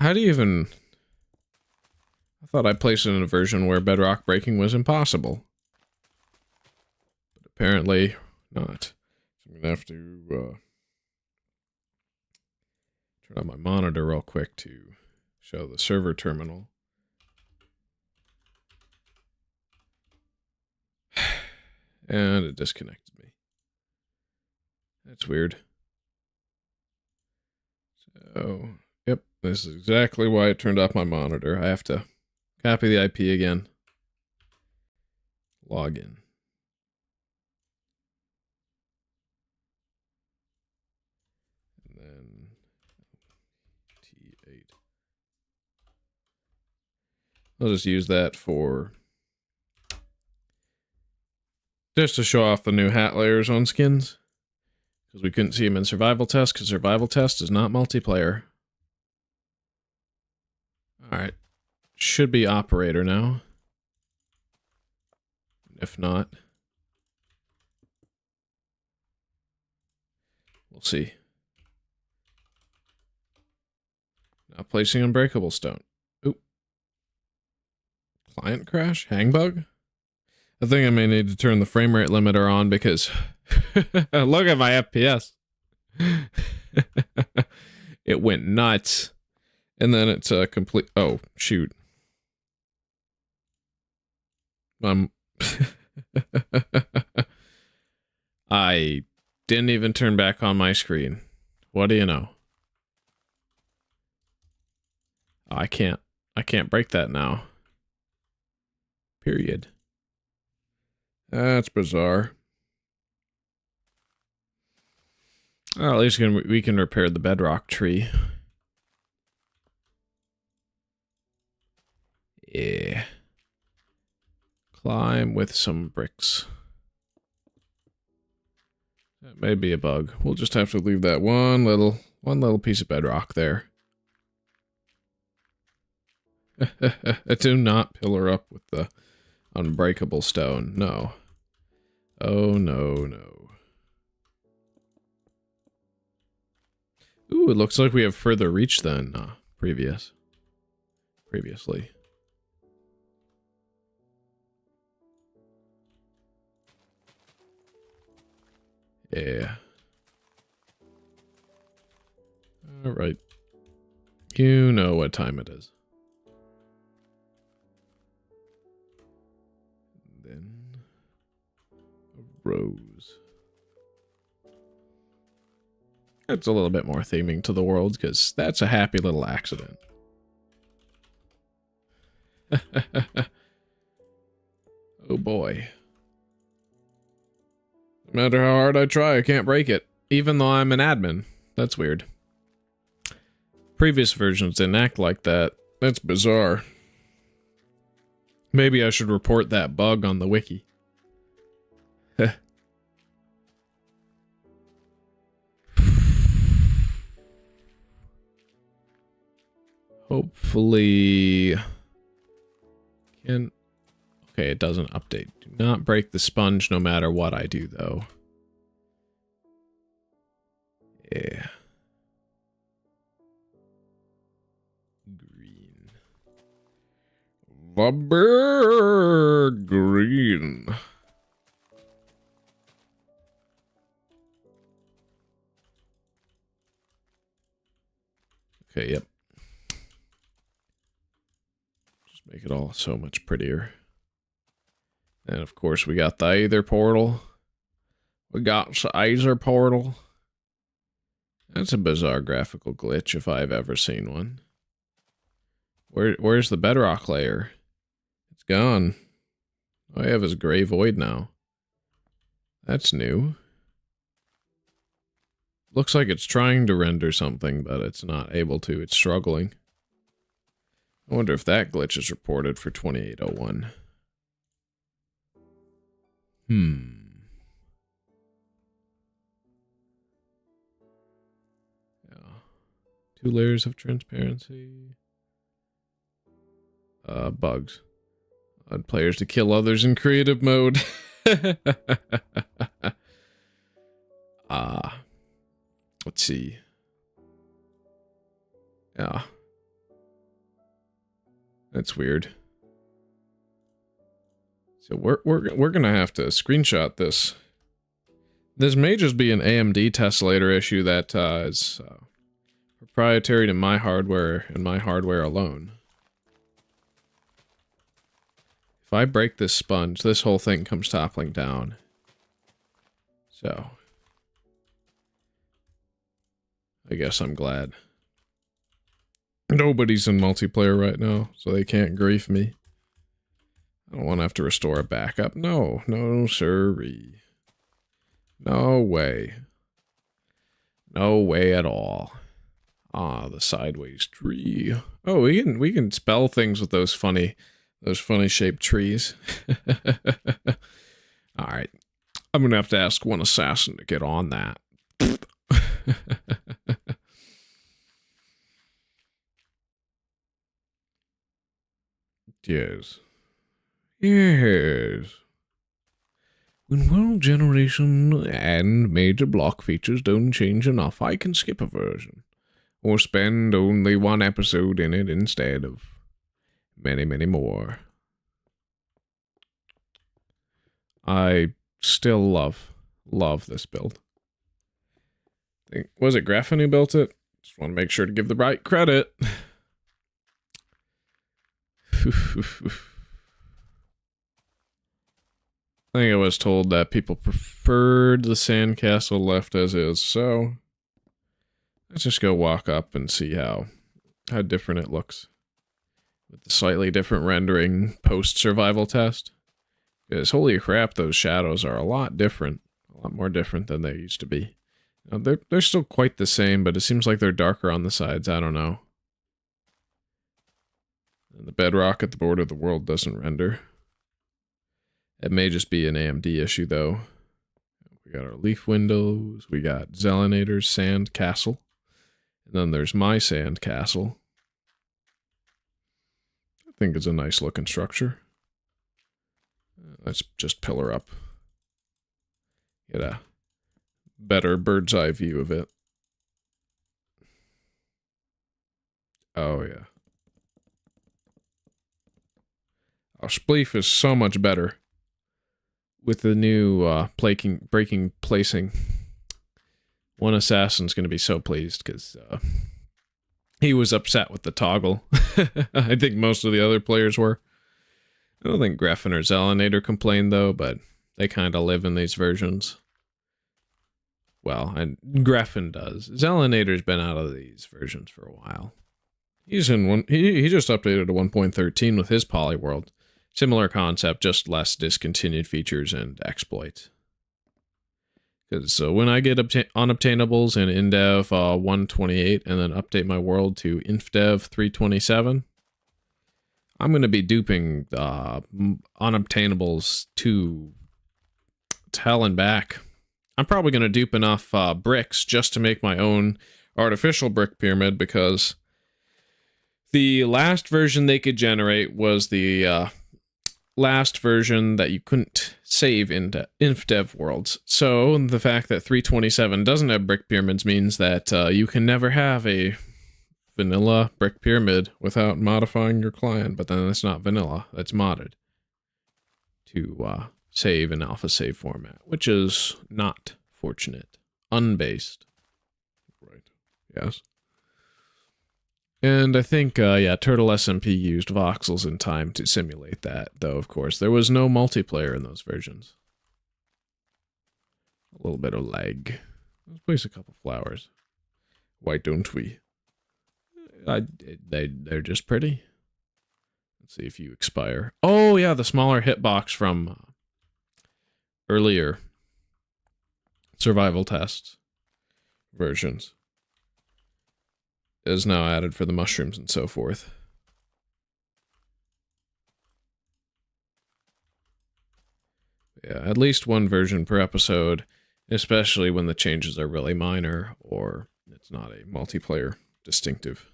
How do you even... I thought I placed it in a version where bedrock breaking was impossible. But apparently not. So I'm gonna have to turn on my monitor real quick to show the server terminal. And it disconnected me. That's weird. So, yep, this is exactly why it turned off my monitor. I have to copy the IP again. Log in. And then T8. I'll just use that for... just to show off the new hat layers on skins. Because we couldn't see them in survival test, because survival test is not multiplayer. Alright. Should be operator now. If not, we'll see. Now placing unbreakable stone. Oop. Client crash? Hang bug? I think I may need to turn the frame rate limiter on because look at my FPS. It went nuts. And then it's a complete... oh, shoot. I didn't even turn back on my screen. What do you know? I can't break that now. Period. That's bizarre. Well, at least we can repair the bedrock tree. Yeah. Climb with some bricks. That may be a bug. We'll just have to leave that one little piece of bedrock there. Do not pillar up with the unbreakable stone. No. Oh, no, no. Ooh, it looks like we have further reach than previously. Yeah. Alright. You know what time it is. Then a rose. It's a little bit more theming to the world, because that's a happy little accident. Oh boy. No matter how hard I try, I can't break it. Even though I'm an admin. That's weird. Previous versions didn't act like that. That's bizarre. Maybe I should report that bug on the wiki. Hopefully... okay, it doesn't update. Do not break the sponge no matter what I do, though. Yeah. Green. Lumber green. Okay, yep. Just make it all so much prettier. And of course we got the Aether portal. We got the Aether portal. That's a bizarre graphical glitch if I've ever seen one. Where's the bedrock layer? It's gone. All I have is gray void now. That's new. Looks like it's trying to render something, but it's not able to. It's struggling. I wonder if that glitch is reported for 2801. Yeah. 2 layers of transparency. Bugs. Allowed players to kill others in creative mode. Let's see. Yeah. That's weird. So we're gonna have to screenshot this. This may just be an AMD tessellator issue that is proprietary to my hardware and my hardware alone. If I break this sponge, this whole thing comes toppling down. So, I guess I'm glad. Nobody's in multiplayer right now, so they can't grief me. I don't want to have to restore a backup. No, no sirree. No way. No way at all. Ah, the sideways tree. Oh, we can spell things with those funny shaped trees. All right. I'm going to have to ask one assassin to get on that. Yes. Yes. When world generation and major block features don't change enough, I can skip a version. Or spend only one episode in it instead of many, many more. I still love this build. Was it Graffin who built it? Just want to make sure to give the right credit. I think I was told that people preferred the sandcastle left as is, so let's just go walk up and see how different it looks with the slightly different rendering post-survival test. Because holy crap, those shadows are a lot different, a lot more different than they used to be. They're still quite the same, but it seems like they're darker on the sides. I don't know. And the bedrock at the border of the world doesn't render. It may just be an AMD issue, though. We got our leaf windows. We got Zelinator's sand castle. And then there's my sand castle. I think it's a nice looking structure. Let's just pillar up. Get a better bird's eye view of it. Oh, yeah. Our spleef is so much better with the new breaking placing. One assassin's going to be so pleased because he was upset with the toggle. I think most of the other players were. I don't think Graffin or Zelinator complained, though, but they kind of live in these versions. Well, and Graffin does. Zelinator's been out of these versions for a while. He's in one. He just updated to 1.13 with his Polyworld. Similar concept, just less discontinued features and exploits. Because when I get unobtainables in InDev 128 and then update my world to InfDev 327, I'm going to be duping unobtainables to hell and back. I'm probably going to dupe enough bricks just to make my own artificial brick pyramid, because the last version they could generate was the last version that you couldn't save into InfDev worlds. So the fact that 327 doesn't have brick pyramids means that you can never have a vanilla brick pyramid without modifying your client, but then it's not vanilla, that's modded to save in alpha save format, which is not fortunate. Unbased. Right. Yes. And I think, yeah, Turtle SMP used voxels in time to simulate that, though, of course. There was no multiplayer in those versions. A little bit of lag. Let's place a couple flowers. Why don't we? They're just pretty. Let's see if you expire. Oh, yeah, the smaller hitbox from earlier survival tests versions is now added for the mushrooms and so forth. Yeah, at least one version per episode, especially when the changes are really minor or it's not a multiplayer distinctive.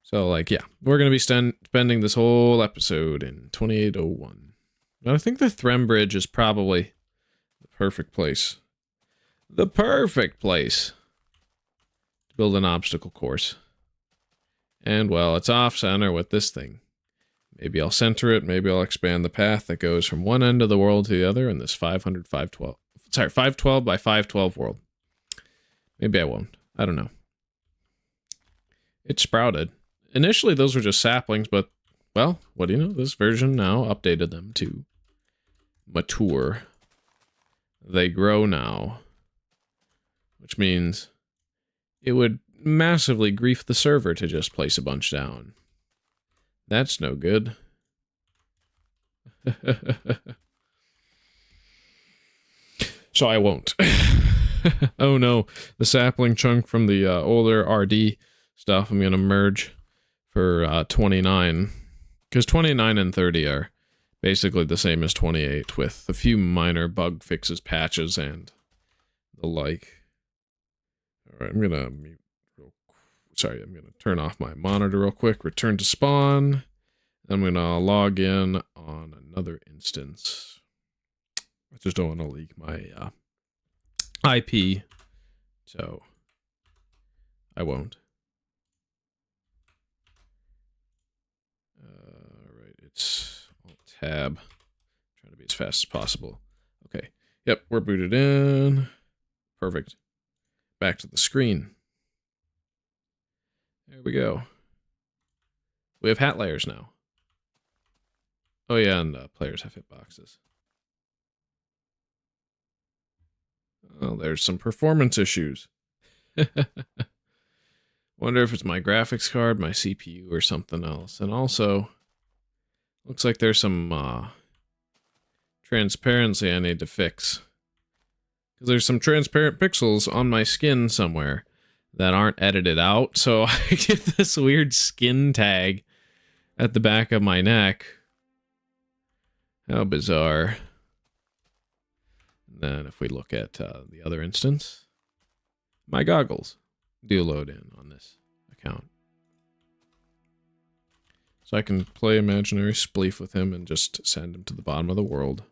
So, like, yeah, we're going to be spending this whole episode in 2801. And I think the Threm Bridge is probably the perfect place. The perfect place to build an obstacle course. And, well, it's off-center with this thing. Maybe I'll center it, maybe I'll expand the path that goes from one end of the world to the other in this 512 by 512 world. Maybe I won't. I don't know. It sprouted. Initially, those were just saplings, but, well, what do you know? This version now updated them to mature. They grow now. Which means it would massively grief the server to just place a bunch down. That's no good. So I won't. Oh no, the sapling chunk from the older RD stuff I'm going to merge for 29. Because 29 and 30 are basically the same as 28 with a few minor bug fixes, patches, and the like. Alright, I'm going to mute. Sorry, I'm going to turn off my monitor real quick, return to spawn. I'm going to log in on another instance. I just don't want to leak my IP, so I won't. Alright, it's Alt-Tab. Trying to be as fast as possible. Okay, yep, we're booted in. Perfect. Back to the screen. There we go. We have hat layers now. Oh yeah, and players have hitboxes. Oh, there's some performance issues. Wonder if it's my graphics card, my CPU, or something else. And also, looks like there's some transparency I need to fix. Because there's some transparent pixels on my skin somewhere that aren't edited out, so I get this weird skin tag at the back of my neck. How bizarre. And then if we look at the other instance, my goggles do load in on this account. So I can play imaginary spleef with him and just send him to the bottom of the world.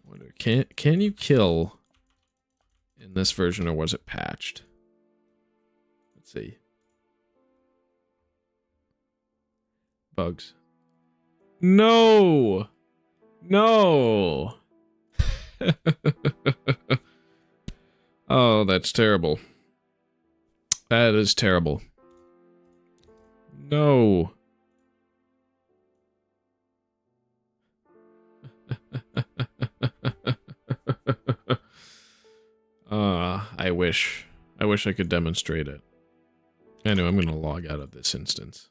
Wonder, can you kill in this version, or was it patched? Let's see. Bugs. No! No! Oh, that's terrible. That is terrible. No. I wish. I wish I could demonstrate it. Anyway, I'm going to log out of this instance.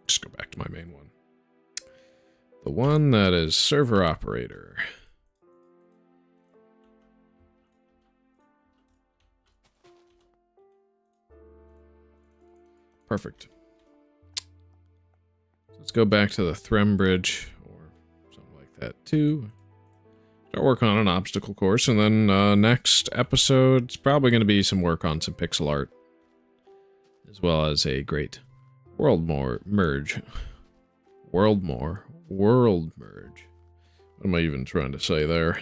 Just go back to my main one. The one that is server operator. Perfect. Let's go back to the Threm Bridge, or something like that too. Start working on an obstacle course, and then next episode, it's probably going to be some work on some pixel art. As well as a great world merge. World merge. What am I even trying to say there?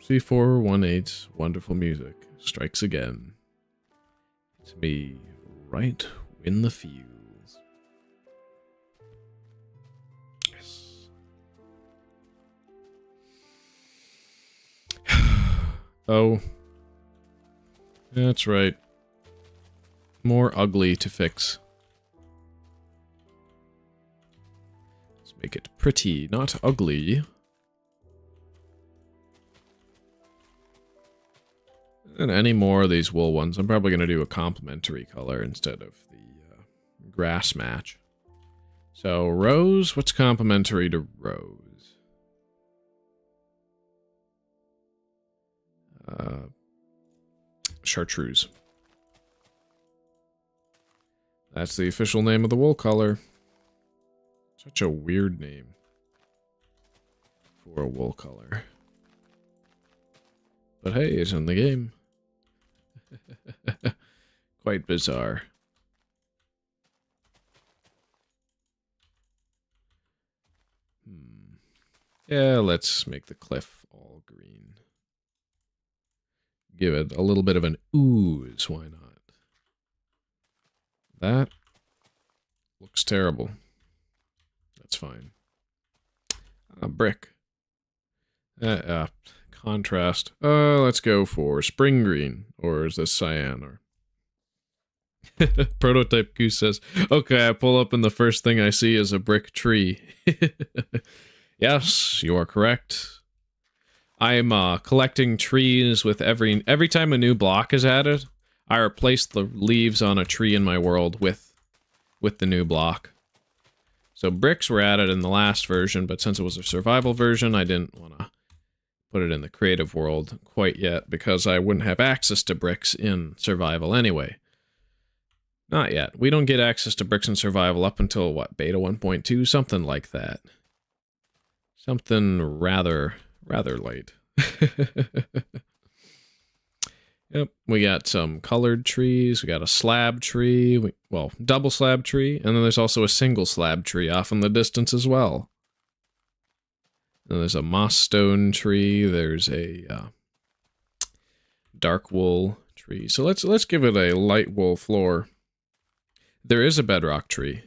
C418's wonderful music strikes again. It's me right in the fields. Yes. Oh. That's right. More ugly to fix. Let's make it pretty, not ugly. And any more of these wool ones, I'm probably going to do a complementary color instead of the grass match. So, rose, what's complementary to rose? Chartreuse. That's the official name of the wool color. Such a weird name for a wool color. But hey, it's in the game. Quite bizarre. Yeah, let's make the cliff all green. Give it a little bit of an ooze, why not? That looks terrible. That's fine. Brick. Contrast. Let's go for spring green. Or is this cyan? Or Prototype Goose says, okay, I pull up and the first thing I see is a brick tree. Yes, you are correct. I'm collecting trees with every time a new block is added, I replace the leaves on a tree in my world with the new block. So bricks were added in the last version, but since it was a survival version, I didn't want to put it in the creative world quite yet, because I wouldn't have access to bricks in survival anyway. Not yet. We don't get access to bricks in survival up until, what, beta 1.2? Something like that. Something rather late. Yep, we got some colored trees, we got a slab tree, well, double slab tree, and then there's also a single slab tree off in the distance as well. And there's a moss stone tree, there's a dark wool tree. So let's give it a light wool floor. There is a bedrock tree.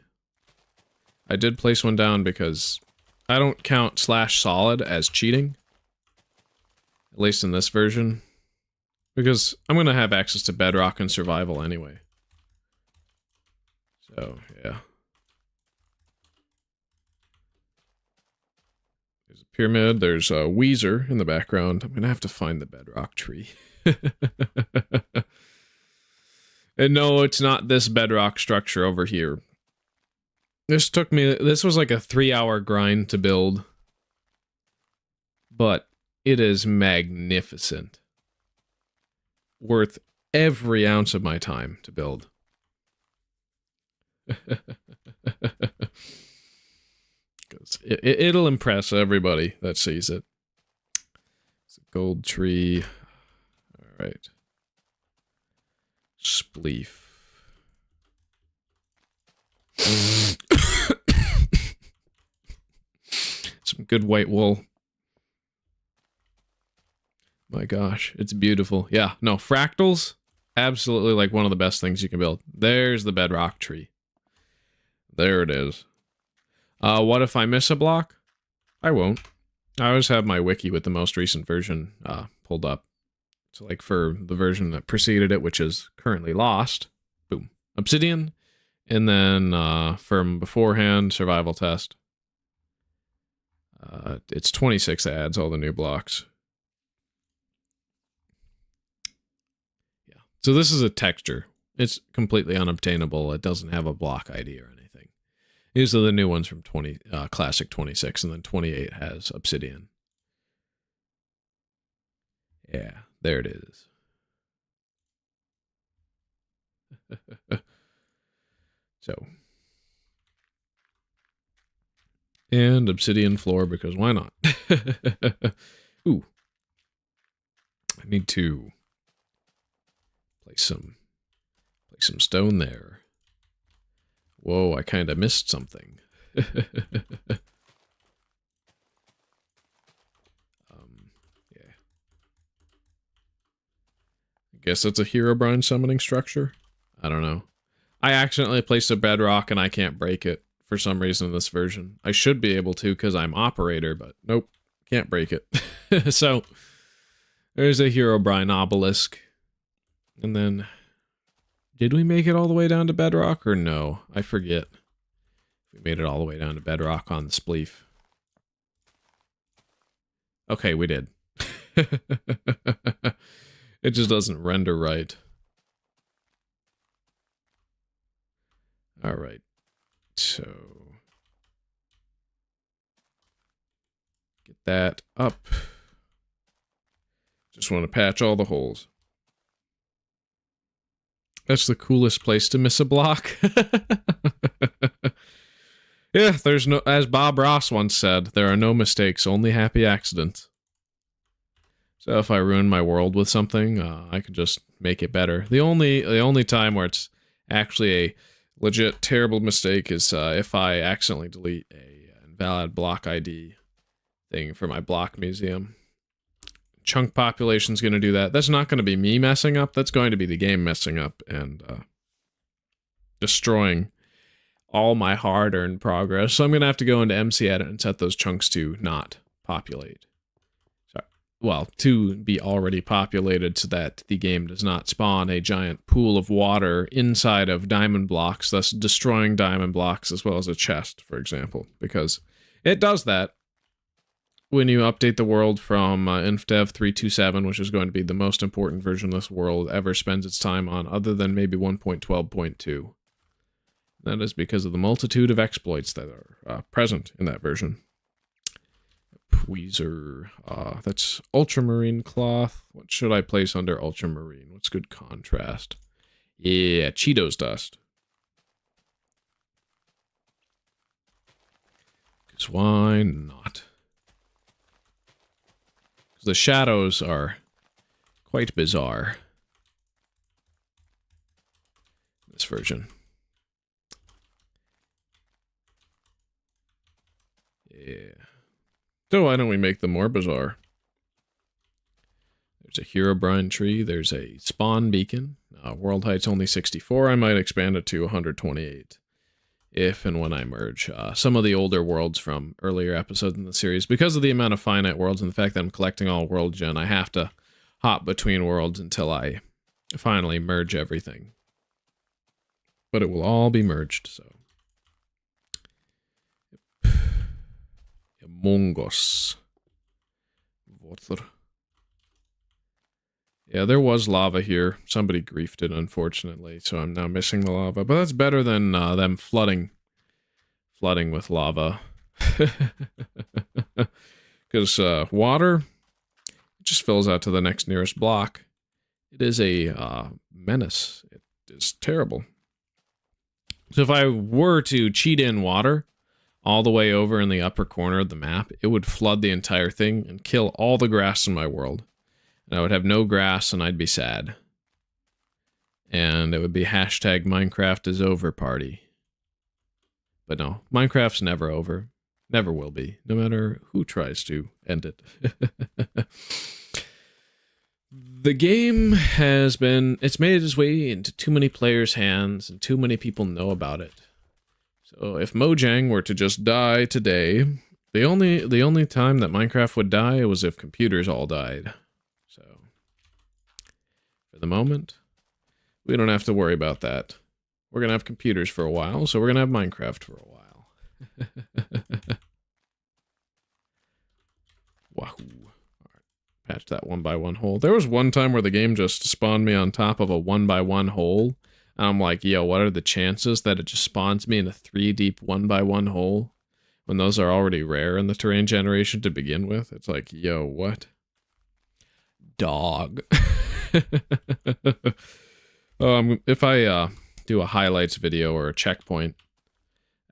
I did place one down because I don't count /solid as cheating. At least in this version. Because I'm going to have access to bedrock and survival anyway. So, yeah. There's a pyramid. There's a Weezer in the background. I'm going to have to find the bedrock tree. And no, it's not this bedrock structure over here. This was like a 3-hour grind to build. But it is magnificent. Worth every ounce of my time to build. Because it'll impress everybody that sees it. It's a gold tree. Alright. Spleef. Some good white wool. My gosh, it's beautiful. Yeah, no, fractals, absolutely like one of the best things you can build. There's the bedrock tree. There it is. What if I miss a block? I won't. I always have my wiki with the most recent version pulled up. So like for the version that preceded it, which is currently lost, boom, obsidian. And then from beforehand, survival test. It's 26 that adds all the new blocks. So this is a texture. It's completely unobtainable. It doesn't have a block ID or anything. These are the new ones from Classic 26, and then 28 has Obsidian. Yeah, there it is. So. And Obsidian floor, because why not? Ooh. I need to place some stone there. Whoa, I kind of missed something. Yeah. I guess that's a Herobrine summoning structure? I don't know. I accidentally placed a bedrock and I can't break it for some reason in this version. I should be able to because I'm operator, but nope, can't break it. So, there's a Herobrine obelisk. And then, did we make it all the way down to bedrock or no? I forget. We made it all the way down to bedrock on the spleef. Okay, we did. It just doesn't render right. Alright. So, get that up. Just want to patch all the holes. That's the coolest place to miss a block. Yeah, there's no, as Bob Ross once said, there are no mistakes, only happy accidents. So if I ruin my world with something, I can just make it better. The only time where it's actually a legit terrible mistake is if I accidentally delete a invalid block ID thing for my block museum. Chunk population's going to do that. That's not going to be me messing up. That's going to be the game messing up and destroying all my hard-earned progress. So I'm going to have to go into MC Edit and set those chunks to not populate. Well, to be already populated so that the game does not spawn a giant pool of water inside of diamond blocks, thus destroying diamond blocks as well as a chest, for example. Because it does that when you update the world from InfDev 3.27, which is going to be the most important version this world ever spends its time on, other than maybe 1.12.2. That is because of the multitude of exploits that are present in that version. Weezer, that's ultramarine cloth. What should I place under ultramarine? What's good contrast? Yeah, Cheetos dust. Because why not? Because the shadows are quite bizarre in this version. Yeah. So why don't we make them more bizarre? There's a Herobrine tree. There's a spawn beacon. World height's only 64. I might expand it to 128 if and when I merge some of the older worlds from earlier episodes in the series. Because of the amount of finite worlds and the fact that I'm collecting all world gen, I have to hop between worlds until I finally merge everything. But it will all be merged, so. Mongos. Water. Yeah, there was lava here. Somebody griefed it, unfortunately, so I'm now missing the lava. But that's better than them flooding with lava. Because water just fills out to the next nearest block. It is a menace. It is terrible. So if I were to cheat in water all the way over in the upper corner of the map, it would flood the entire thing and kill all the grass in my world. And I would have no grass and I'd be sad. And it would be hashtag Minecraft is over party. But no, Minecraft's never over. Never will be, no matter who tries to end it. The game it's made its way into too many players' hands and too many people know about it. So if Mojang were to just die today, the only time that Minecraft would die was if computers all died. So for the moment, we don't have to worry about that. We're going to have computers for a while, so we're going to have Minecraft for a while. Wahoo. Alright, patch that 1x1 hole. There was one time where the game just spawned me on top of a 1x1 hole. And I'm like, yo, what are the chances that it just spawns me in a 3-deep 1x1 hole? When those are already rare in the terrain generation to begin with? It's like, yo, what? Dog. If I do a highlights video or a checkpoint,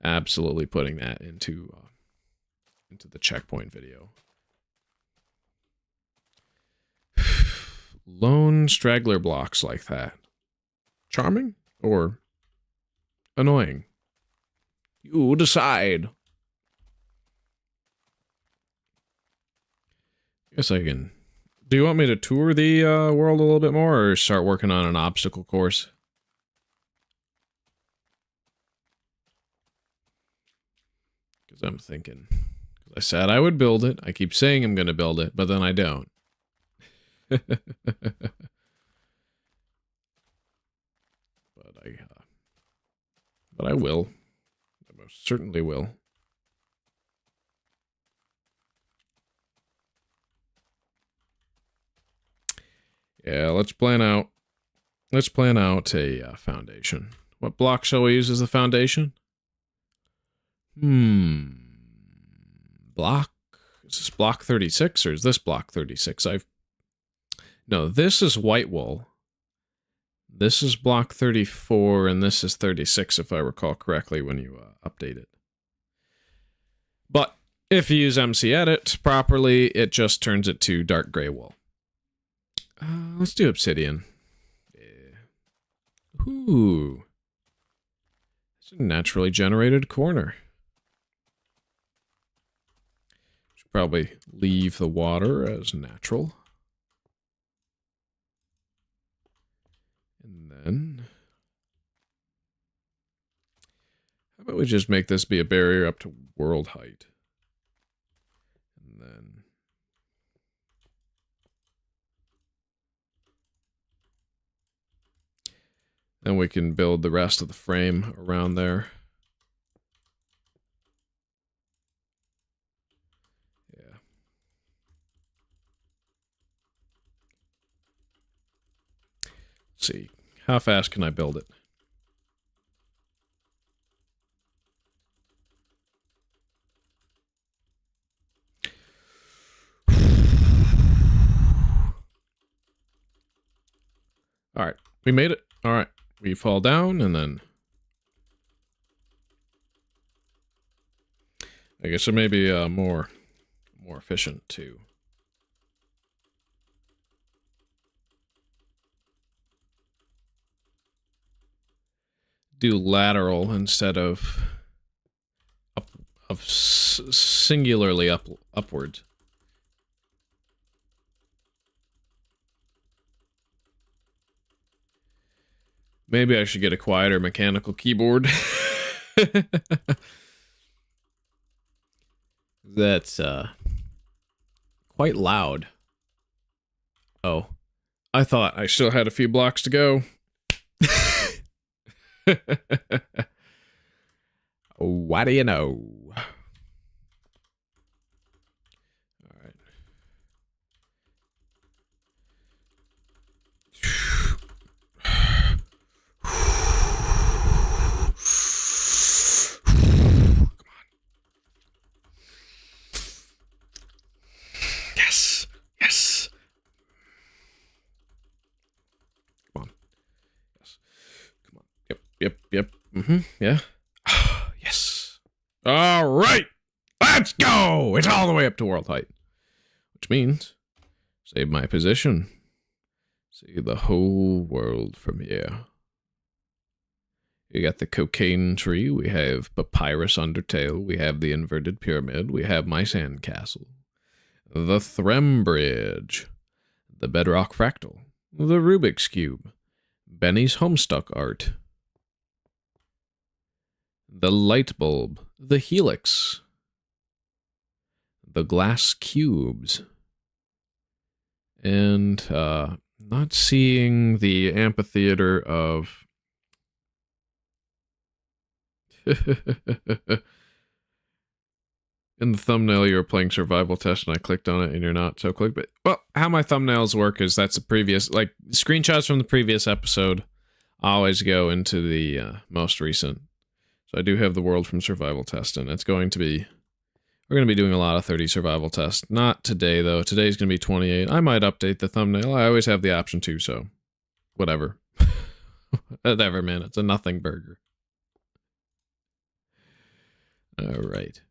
absolutely putting that into the checkpoint video. Lone straggler blocks like that. Charming or annoying? You decide. Guess I can. Do you want me to tour the world a little bit more or start working on an obstacle course? Because I'm thinking. Because I said I would build it. I keep saying I'm going to build it, but then I don't. But I will. I most certainly will. Yeah, let's plan out a foundation. What block shall we use as the foundation? Block? Is this block 36 or is this block 36? No, this is white wool. This is block 34, and this is 36, if I recall correctly, when you update it. But if you use MC Edit properly, it just turns it to dark gray wool. Let's do obsidian. Yeah. Ooh. It's a naturally generated corner. Should probably leave the water as natural. And then... how about we just make this be a barrier up to world height? And then... then we can build the rest of the frame around there. Yeah. Let's see. How fast can I build it? All right. We made it. All right. We fall down, and then... I guess it may be more efficient to... do lateral instead of... singularly upwards. Maybe I should get a quieter mechanical keyboard. That's quite loud. Oh, I thought I still had a few blocks to go. What do you know? All right. Yes. Yes. Come on. Yes. Come on. Yep. Yeah. Yes. All right. Let's go. It's all the way up to world height. Which means save my position. See the whole world from here. You got the cocaine tree. We have Papyrus Undertale. We have the inverted pyramid. We have my sandcastle. The Threm Bridge. The Bedrock Fractal. The Rubik's Cube. Benny's Homestuck art. The light bulb. The helix. The glass cubes. And, not seeing the amphitheater of... In the thumbnail, you were playing survival test, and I clicked on it, and you're not, so click. But, well, how my thumbnails work is that's the previous, like, screenshots from the previous episode always go into the most recent. So I do have the world from survival test, and it's going to be, we're going to be doing a lot of 30 survival tests. Not today, though. Today's going to be 28. I might update the thumbnail. I always have the option to, so whatever. Whatever, man. It's a nothing burger. All right.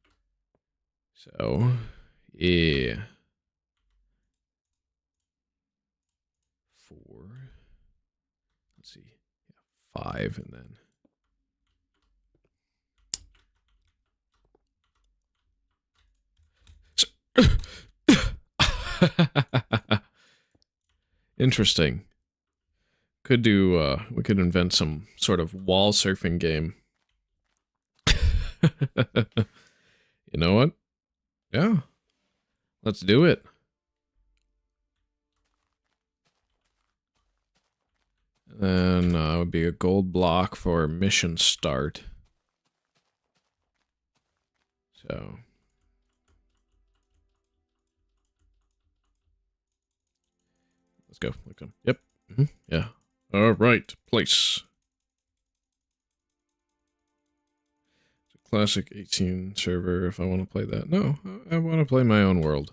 So, yeah. 4. Let's see. 5, and then... Interesting. Could do, we could invent some sort of wall surfing game. You know what? Yeah. Let's do it. Then it would be a gold block for mission start. So. Let's go. Look them. Yep. Yeah. All right. Place. Classic 18 server if I want to play that. No, I want to play my own world.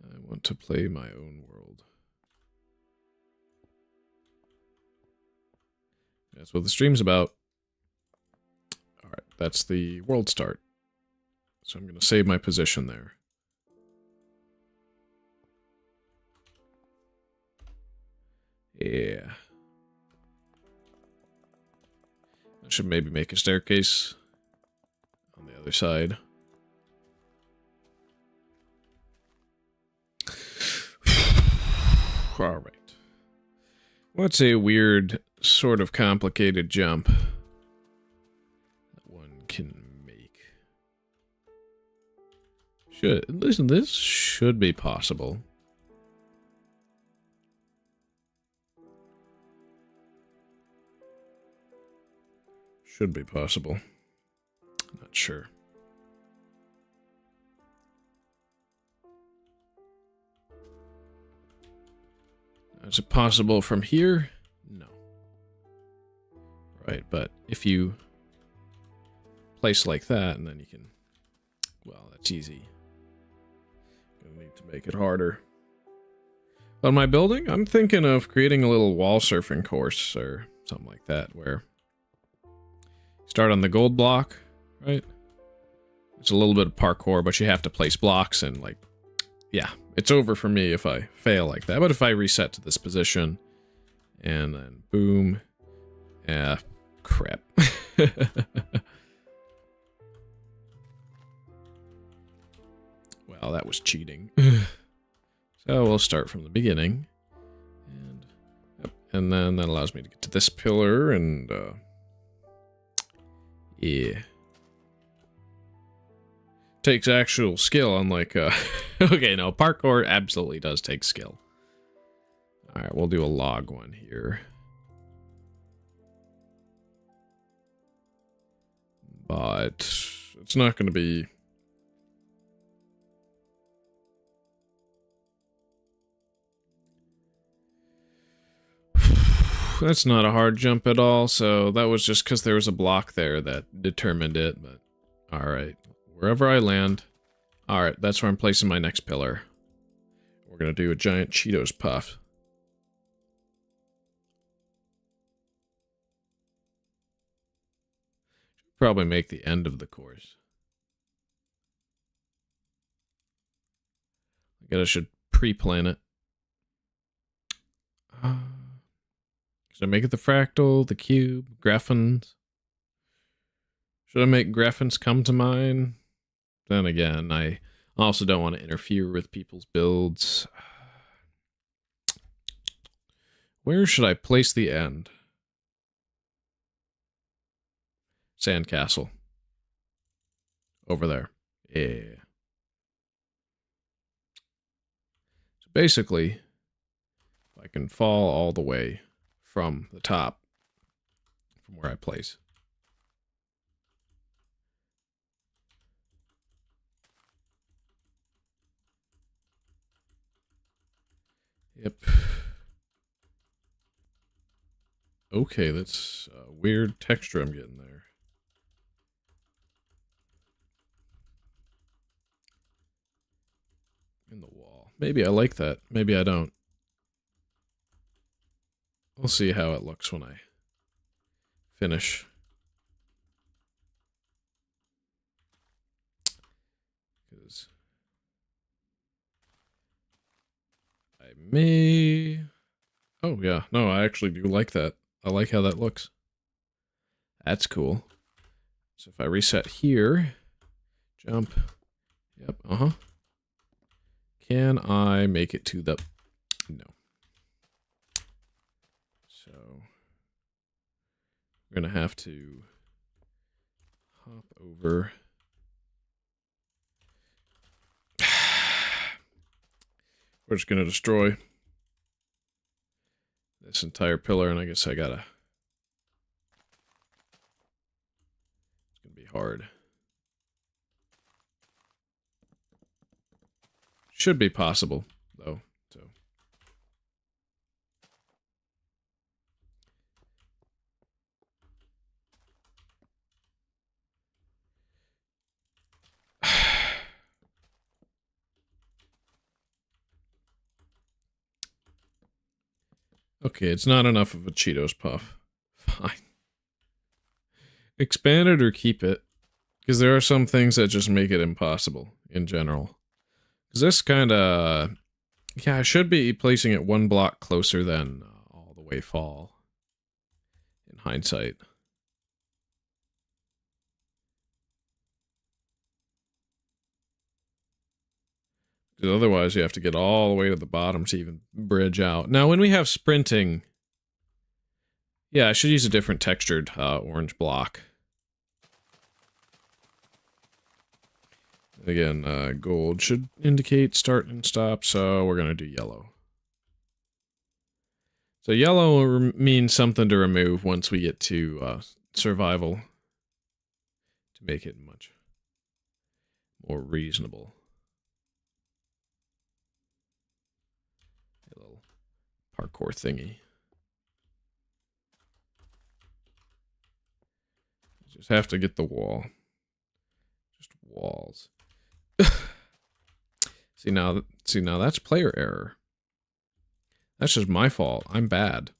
I want to play my own world. That's what the stream's about. Alright, that's the world start. So I'm going to save my position there. Yeah. I should maybe make a staircase on the other side. Alright. What's a weird, sort of complicated jump that one can make? Listen, this should be possible. Should be possible. Not sure. Is it possible from here? No. Right, but if you place like that, and then you can... Well, that's easy. Gonna need to make it harder. On my building, I'm thinking of creating a little wall surfing course, or something like that, where... Start on the gold block, right? It's a little bit of parkour, but you have to place blocks and, like... Yeah, it's over for me if I fail like that. But if I reset to this position, and then boom... crap. Well, that was cheating. So we'll start from the beginning. And then that allows me to get to this pillar, and... yeah. Takes actual skill, unlike, okay, no, parkour absolutely does take skill. Alright, we'll do a log one here. But it's not going to be... That's not a hard jump at all, so that was just because there was a block there that determined it, but... Alright, wherever I land... Alright, that's where I'm placing my next pillar. We're gonna do a giant Cheetos puff. Probably make the end of the course. I guess I should pre-plan it. Should I make it the fractal, the cube, graphons? Should I make graphons come to mind? Then again, I also don't want to interfere with people's builds. Where should I place the end? Sandcastle. Over there. Yeah. So basically, if I can fall all the way from the top, from where I place. Yep. Okay, that's a weird texture I'm getting there. In the wall. Maybe I like that. Maybe I don't. We'll see how it looks when I finish. Because I may... Oh, yeah. No, I actually do like that. I like how that looks. That's cool. So if I reset here, jump. Yep, uh-huh. Can I make it to the... No. So we're going to have to hop over. We're just going to destroy this entire pillar, and I guess I gotta... It's going to be hard. Should be possible, though, so... Okay, it's not enough of a Cheetos puff. Fine. Expand it or keep it. Because there are some things that just make it impossible in general. Because this kind of... Yeah, I should be placing it one block closer than all the way fall. In hindsight. Because otherwise you have to get all the way to the bottom to even bridge out. Now, when we have sprinting... Yeah, I should use a different textured orange block. Again, gold should indicate start and stop, so we're going to do yellow. So yellow means something to remove once we get to survival. To make it much more reasonable. A little parkour thingy. Just have to get the wall. Just walls. See now that's player error. That's just my fault. I'm bad.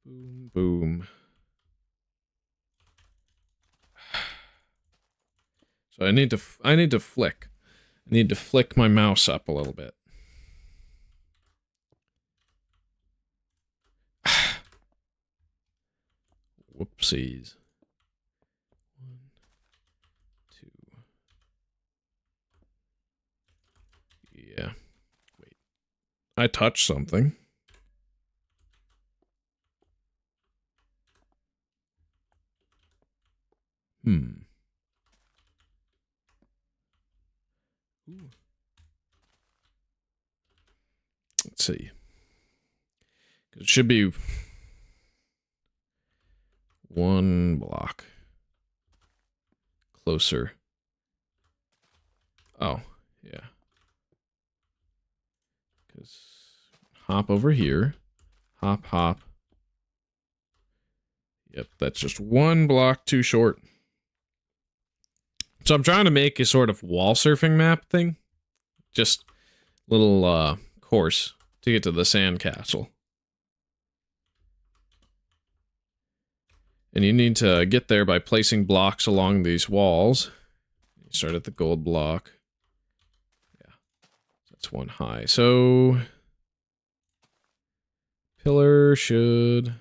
Boom, boom. So I need to flick. I need to flick my mouse up a little bit. Whoopsies. 1, 2. Yeah. Wait. I touched something. Ooh. Let's see. It should be one block closer. Oh, yeah. Because hop over here. Hop, hop. Yep, that's just one block too short. So I'm trying to make a sort of wall surfing map thing. Just little course to get to the sandcastle. And you need to get there by placing blocks along these walls. You start at the gold block. Yeah, that's one high. So pillar should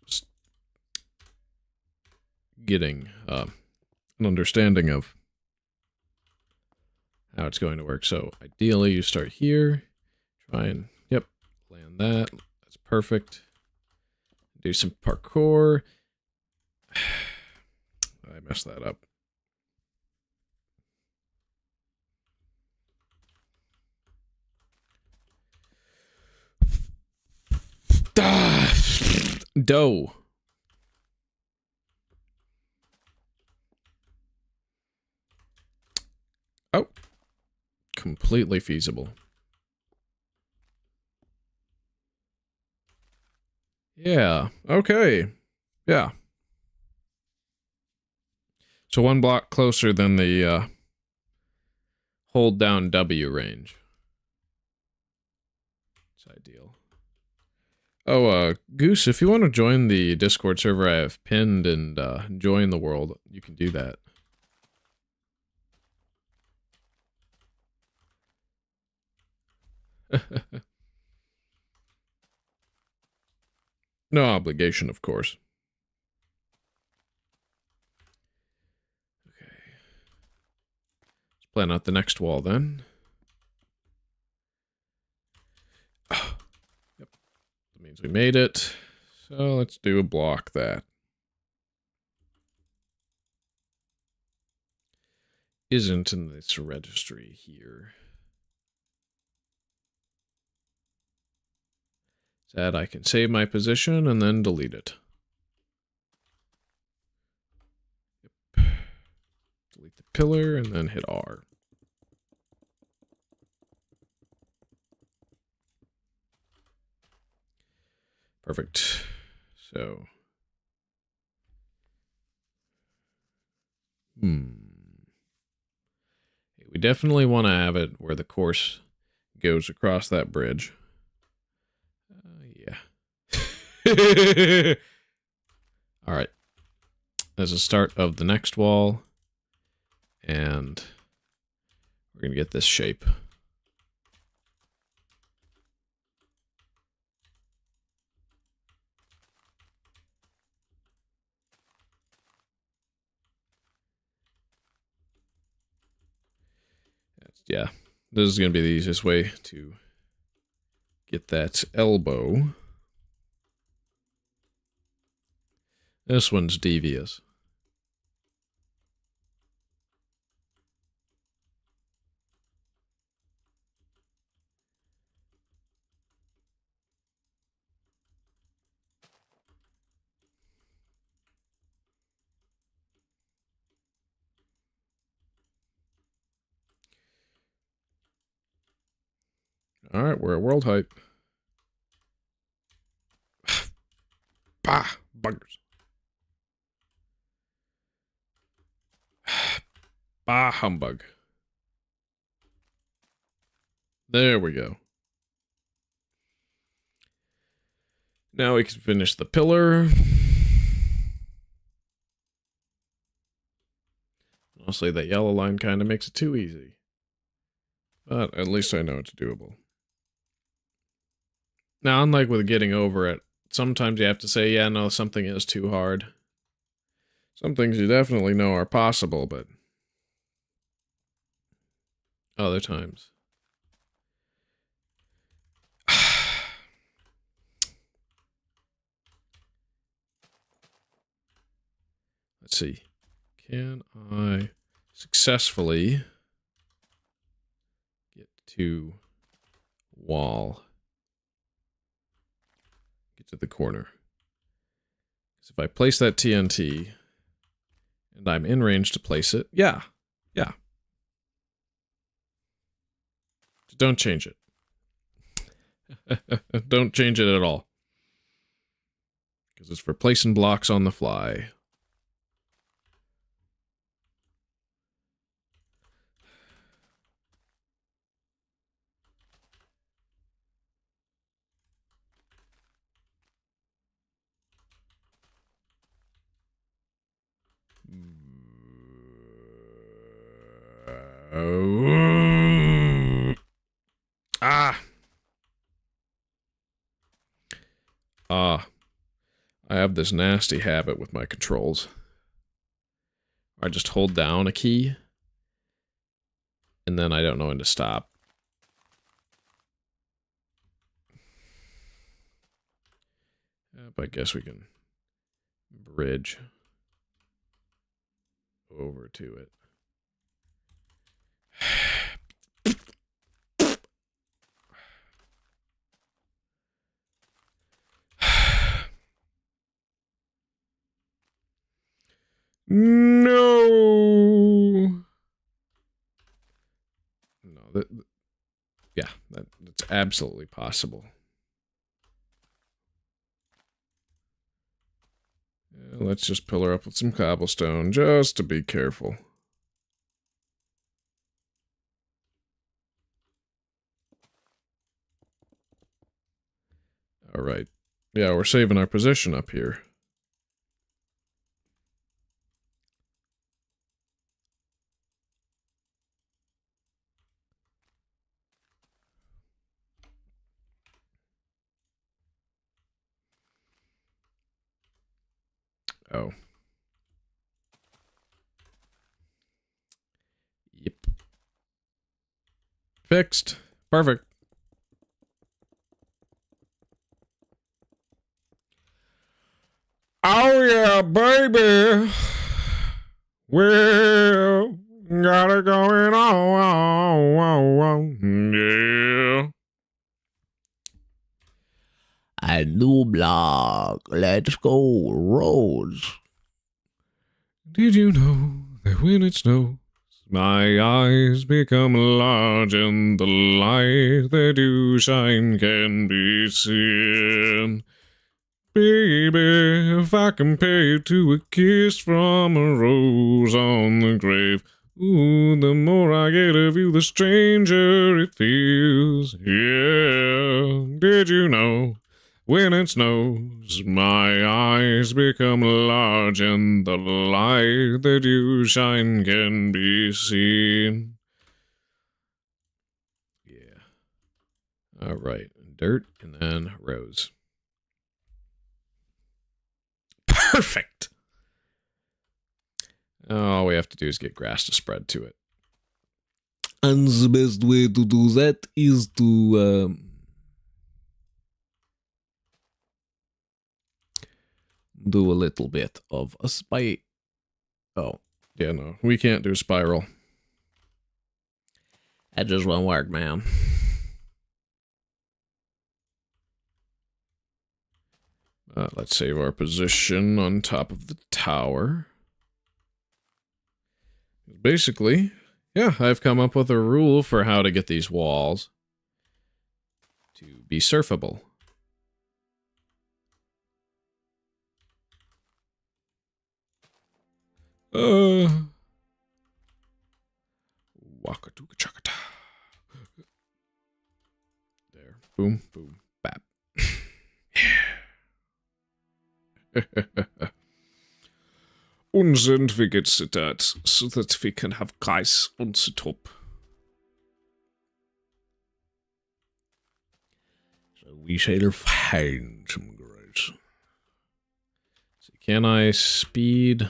just getting an understanding of how it's going to work. So ideally you start here, try and, yep, land that. That's perfect. Do some parkour. I messed that up. Dough. Oh. Completely feasible. Yeah, okay. Yeah. So one block closer than the hold down W range. It's ideal. Oh, Goose, if you want to join the Discord server I have pinned and join the world, you can do that. No obligation, of course. Okay. Let's plan out the next wall then. Oh, yep. That means we made it. So let's do a block that. Isn't in this registry here. That I can save my position and then delete it. Yep. Delete the pillar and then hit R. Perfect. So We definitely want to have it where the course goes across that bridge. Yeah. All right. As a start of the next wall. And we're going to get this shape. Yeah, this is going to be the easiest way to get that elbow. This one's devious. All right, we're at world height. Bah, buggers. Bah, humbug. There we go. Now we can finish the pillar. Honestly, that yellow line kind of makes it too easy. But at least I know it's doable. Now, unlike with getting over it, sometimes you have to say, yeah, no, something is too hard. Some things you definitely know are possible, but other times. Let's see. Can I successfully get to wall? Get to the corner. Because if I place that TNT and I'm in range to place it, yeah. Don't change it. Don't change it at all. Because it's for placing blocks on the fly. I have this nasty habit with my controls. I just hold down a key, and then I don't know when to stop. But I guess we can bridge over to it. No. No, that's absolutely possible. Let's just pillar up with some cobblestone, just to be careful. All right. Yeah, we're saving our position up here. Oh. Yep. Fixed. Perfect. Oh yeah, baby. Well, got it going on. Yeah. A new block. Let's go, Rose. Did you know that when it snows, my eyes become large and the light they do shine can be seen? Baby, if I compare you to a kiss from a rose on the grave, ooh, the more I get of you, the stranger it feels. Yeah, did you know? When it snows, my eyes become large and the light that you shine can be seen. Yeah. All right. Dirt and then rose. Perfect. All we have to do is get grass to spread to it. And the best way to do that is to do a little bit of a spy. Oh, yeah, no, we can't do spiral. That just won't work, man. Let's save our position on top of the tower. Basically, yeah, I've come up with a rule for how to get these walls to be surfable. Waka-tuka-chaka-ta. There. Boom, boom, bap. Uns entwickelt that so that we can have guys on the top. So we shall find some grace. So can I speed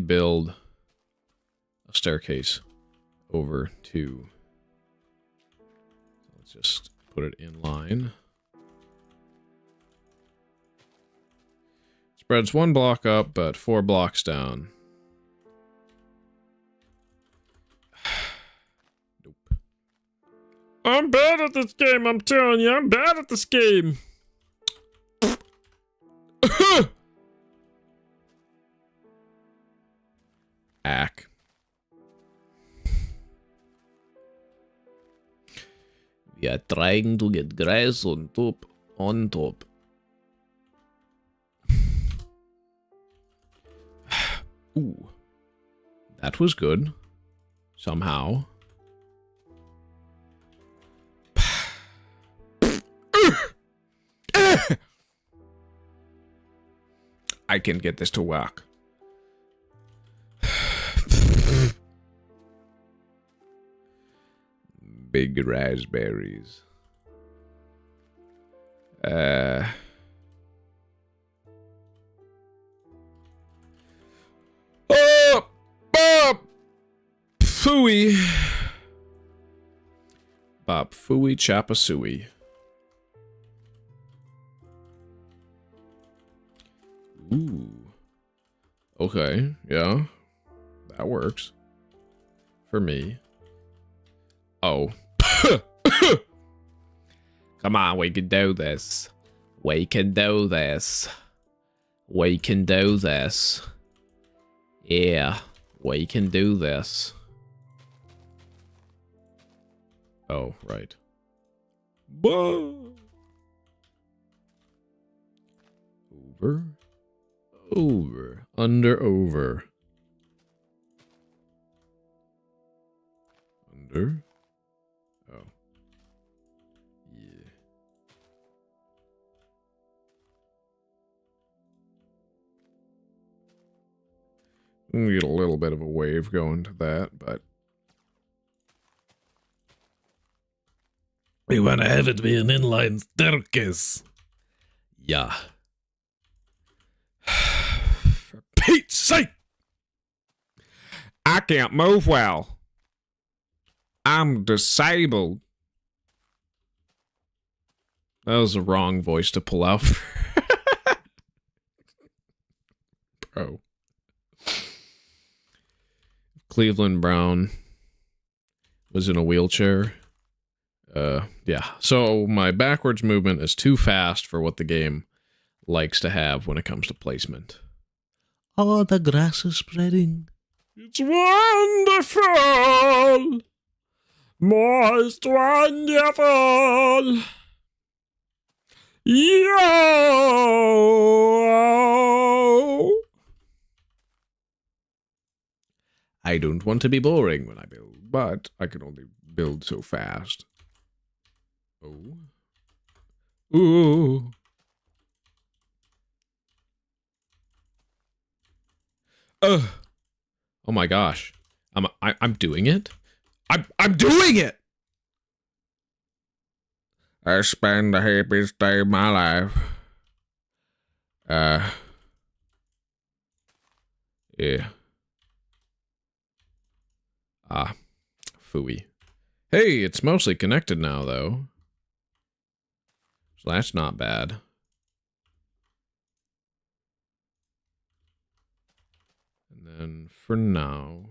build a staircase over to? Let's just put it in line. Spreads 1 block up, but 4 blocks down. Nope. I'm bad at this game, I'm telling you, I'm bad at this game. Ack. We are trying to get grass on top. Ooh. That was good. Somehow. I can get this to work. Big raspberries. Oh! Bob! Phooey. Bob Phooey Chapasooey. Ooh. Okay, yeah. That works. For me. Oh. Come on, we can do this. We can do this. We can do this. Yeah, we can do this. Oh, right. Whoa. Over. Over. Under, over. Under. Oh. Yeah. We get a little bit of a wave going to that, but we want to have it be an inline staircase. yeah. For Pete's sake! I can't move well. I'm disabled. That was the wrong voice to pull out. Bro. Cleveland Brown was in a wheelchair. Yeah. So my backwards movement is too fast for what the game likes to have when it comes to placement. Oh, the grass is spreading. It's wonderful! Most wonderful! Yo! I don't want to be boring when I build, but I can only build so fast. Oh. Ooh. Oh my gosh. I'm doing it. I'm doing it. I spend the happiest day of my life. Yeah. Phooey. Hey, it's mostly connected now, though. So that's not bad. And then for now,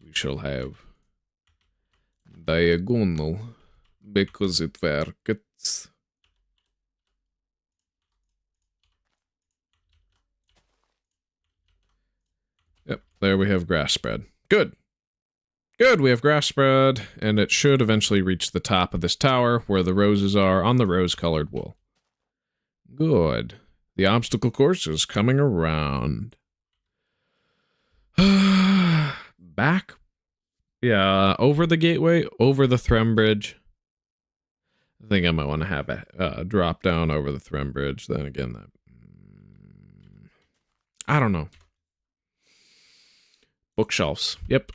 we shall have diagonal because it works. Yep, there we have grass spread. Good. Good, we have grass spread, and it should eventually reach the top of this tower where the roses are on the rose-colored wool. Good. The obstacle course is coming around. Back. Yeah, over the gateway, over the Threm Bridge. I think I might want to have a drop down over the Threm Bridge. Then again, that... I don't know. Bookshelves. Yep.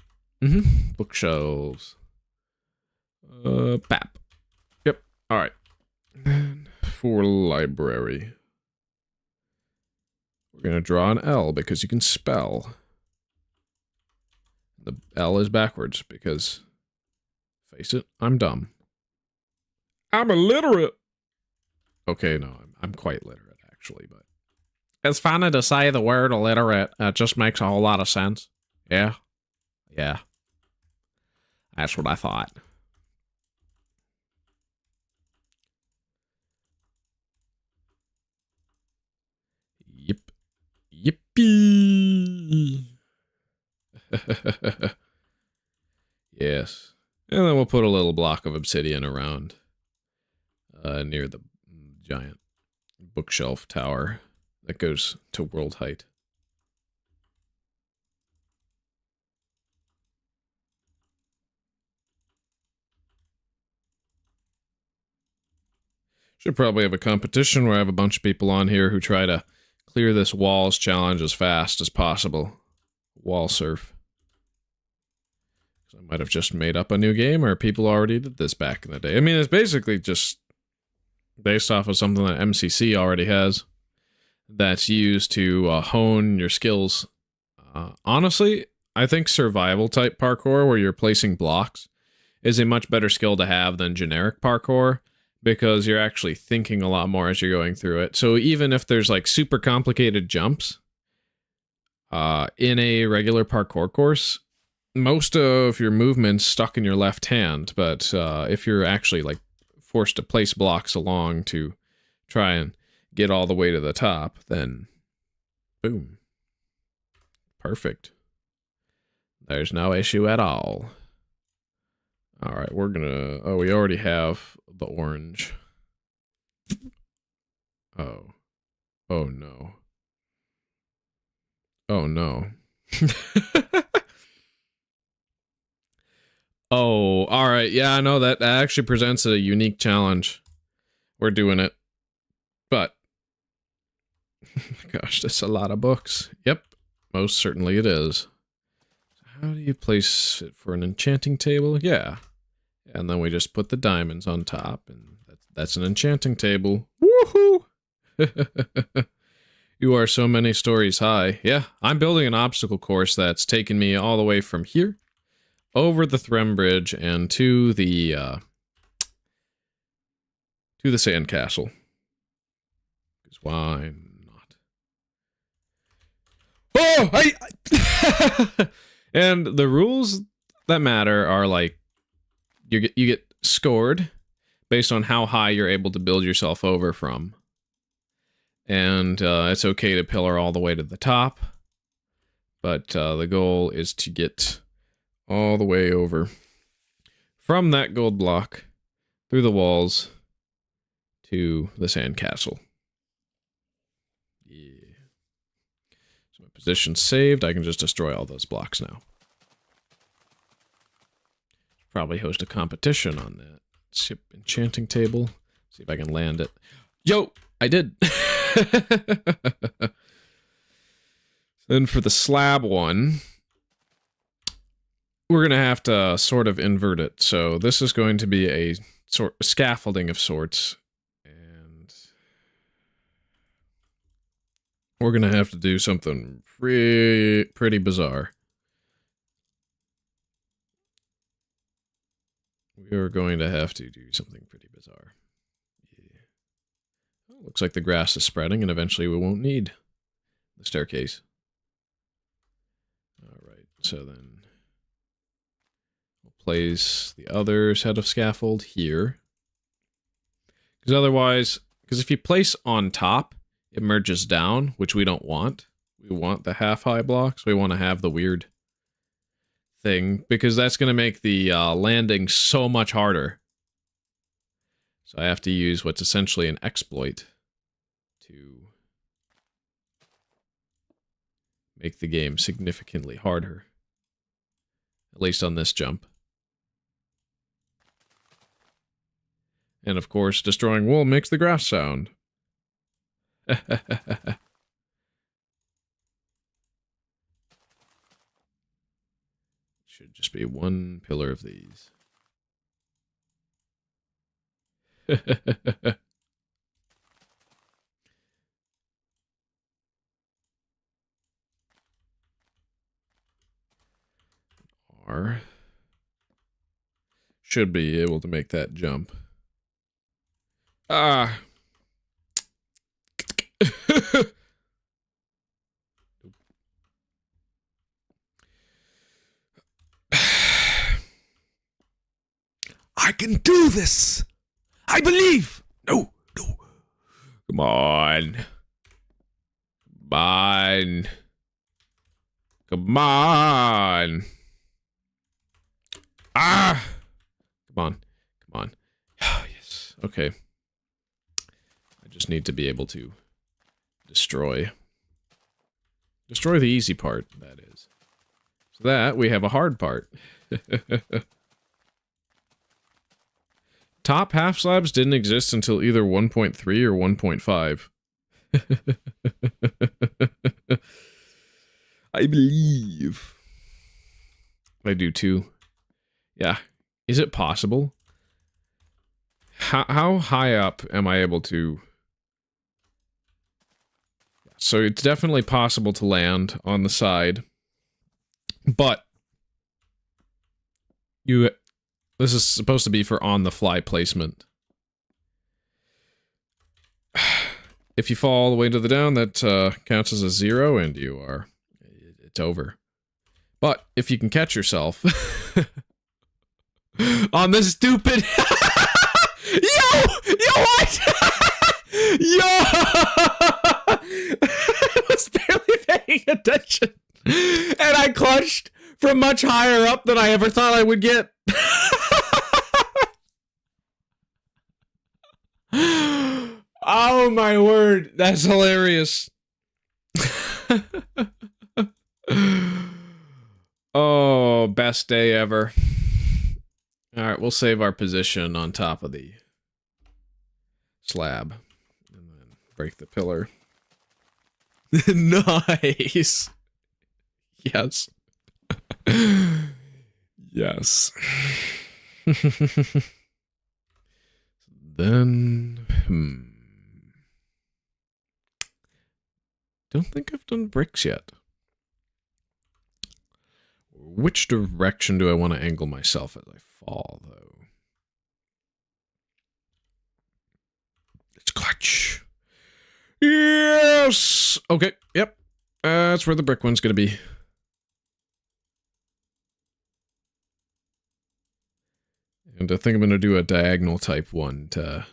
Bookshelves. Pap. Yep. All right. And for library, we're going to draw an L because you can spell. The L is backwards because, face it, I'm dumb. I'm illiterate. Okay, no, I'm quite literate, actually, but... It's funny to say the word illiterate. It just makes a whole lot of sense. Yeah. Yeah. That's what I thought. Yep. Yippee. Yes. And then we'll put a little block of obsidian around near the giant bookshelf tower that goes to world height. Should probably have a competition where I have a bunch of people on here who try to clear this walls challenge as fast as possible. Wall surf. I might have just made up a new game, or people already did this back in the day. I mean, it's basically just based off of something that MCC already has that's used to hone your skills. Honestly, I think survival type parkour, where you're placing blocks, is a much better skill to have than generic parkour, because you're actually thinking a lot more as you're going through it. So even if there's like super complicated jumps in a regular parkour course, most of your movement's stuck in your left hand, but if you're actually like forced to place blocks along to try and get all the way to the top, then boom. Perfect. There's no issue at all. All right, we're gonna... Oh, we already have the orange. Oh. Oh, no. Oh, no. Oh, all right. Yeah, I know that actually presents a unique challenge. We're doing it. But... Gosh, that's a lot of books. Yep, most certainly it is. How do you place it for an enchanting table? Yeah. And then we just put the diamonds on top, and that's an enchanting table. Woohoo! You are so many stories high. Yeah, I'm building an obstacle course that's taken me all the way from here, over the Threm Bridge, and to the sandcastle. Because why not? Oh! And the rules that matter are like, you get scored based on how high you're able to build yourself over from. And it's okay to pillar all the way to the top, but the goal is to get all the way over from that gold block through the walls to the sandcastle. Yeah. So my position's saved. I can just destroy all those blocks now. Probably host a competition on that ship enchanting table. See if I can land it. Yo, I did. Then for the slab one, we're going to have to sort of invert it. So this is going to be a sort of scaffolding of sorts. And we're going to have to do something pretty bizarre. We are going to have to do something pretty bizarre. Yeah. Oh, looks like the grass is spreading, and eventually we won't need the staircase. Alright, so then we'll place the other set of scaffold here. Because otherwise, if you place on top, it merges down, which we don't want. We want the half-high blocks. We want to have the weird thing, because that's going to make the landing so much harder. So I have to use what's essentially an exploit to make the game significantly harder. At least on this jump. And of course, destroying wool makes the grass sound. Should just be one pillar of these. R. Should be able to make that jump. Ah. I can do this! I believe! No, no. Come on. Come on. Come on. Ah! Come on. Come on. Yes. Okay. I just need to be able to destroy. Destroy the easy part, that is. So that, we have a hard part. Top half slabs didn't exist until either 1.3 or 1.5. I believe. I do too. Yeah. Is it possible? How high up am I able to... So it's definitely possible to land on the side. But... This is supposed to be for on-the-fly placement. If you fall all the way to the down, that counts as a 0, and you are... It's over. But, if you can catch yourself... on this stupid... Yo! Yo, what? Yo! I was barely paying attention. And I clutched from much higher up than I ever thought I would get. Oh my word, that's hilarious. Oh, best day ever. Alright, we'll save our position on top of the slab. And then break the pillar. Nice. Yes. Yes. Then, don't think I've done bricks yet. Which direction do I want to angle myself as I fall, though? Let's clutch. Yes! Okay, yep. That's where the brick one's gonna be. And I think I'm gonna do a diagonal type one to...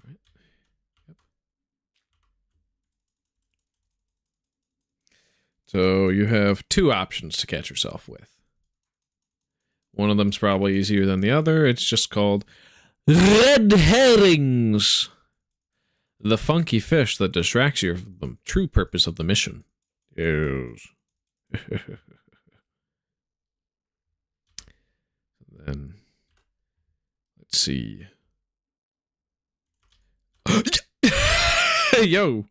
Alright. Yep. So you have two options to catch yourself with. One of them's probably easier than the other. It's just called red herrings. The funky fish that distracts you from the true purpose of the mission. Yes. Then, let's see. Yo!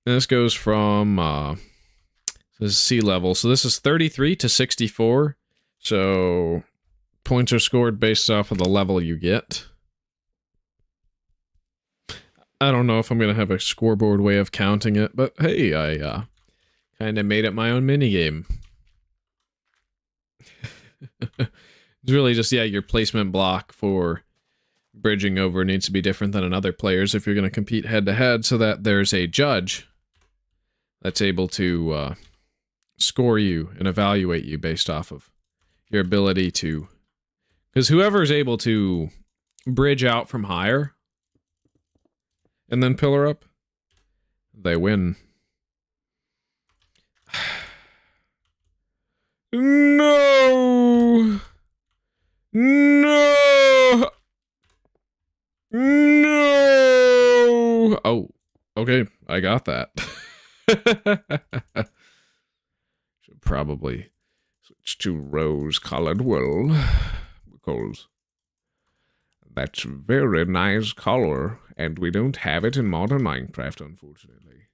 And this goes from, this is sea level. So this is 33 to 64. So, points are scored based off of the level you get. I don't know if I'm going to have a scoreboard way of counting it, but hey, I kind of made it my own minigame. It's really just, yeah, your placement block for bridging over needs to be different than another player's if you're going to compete head-to-head, so that there's a judge that's able to score you and evaluate you based off of your ability to... Because whoever is able to bridge out from higher and then pillar up, they win. No! No! No! Oh, okay, I got that. Should probably switch to rose-colored wool, because that's a very nice color, and we don't have it in modern Minecraft, unfortunately.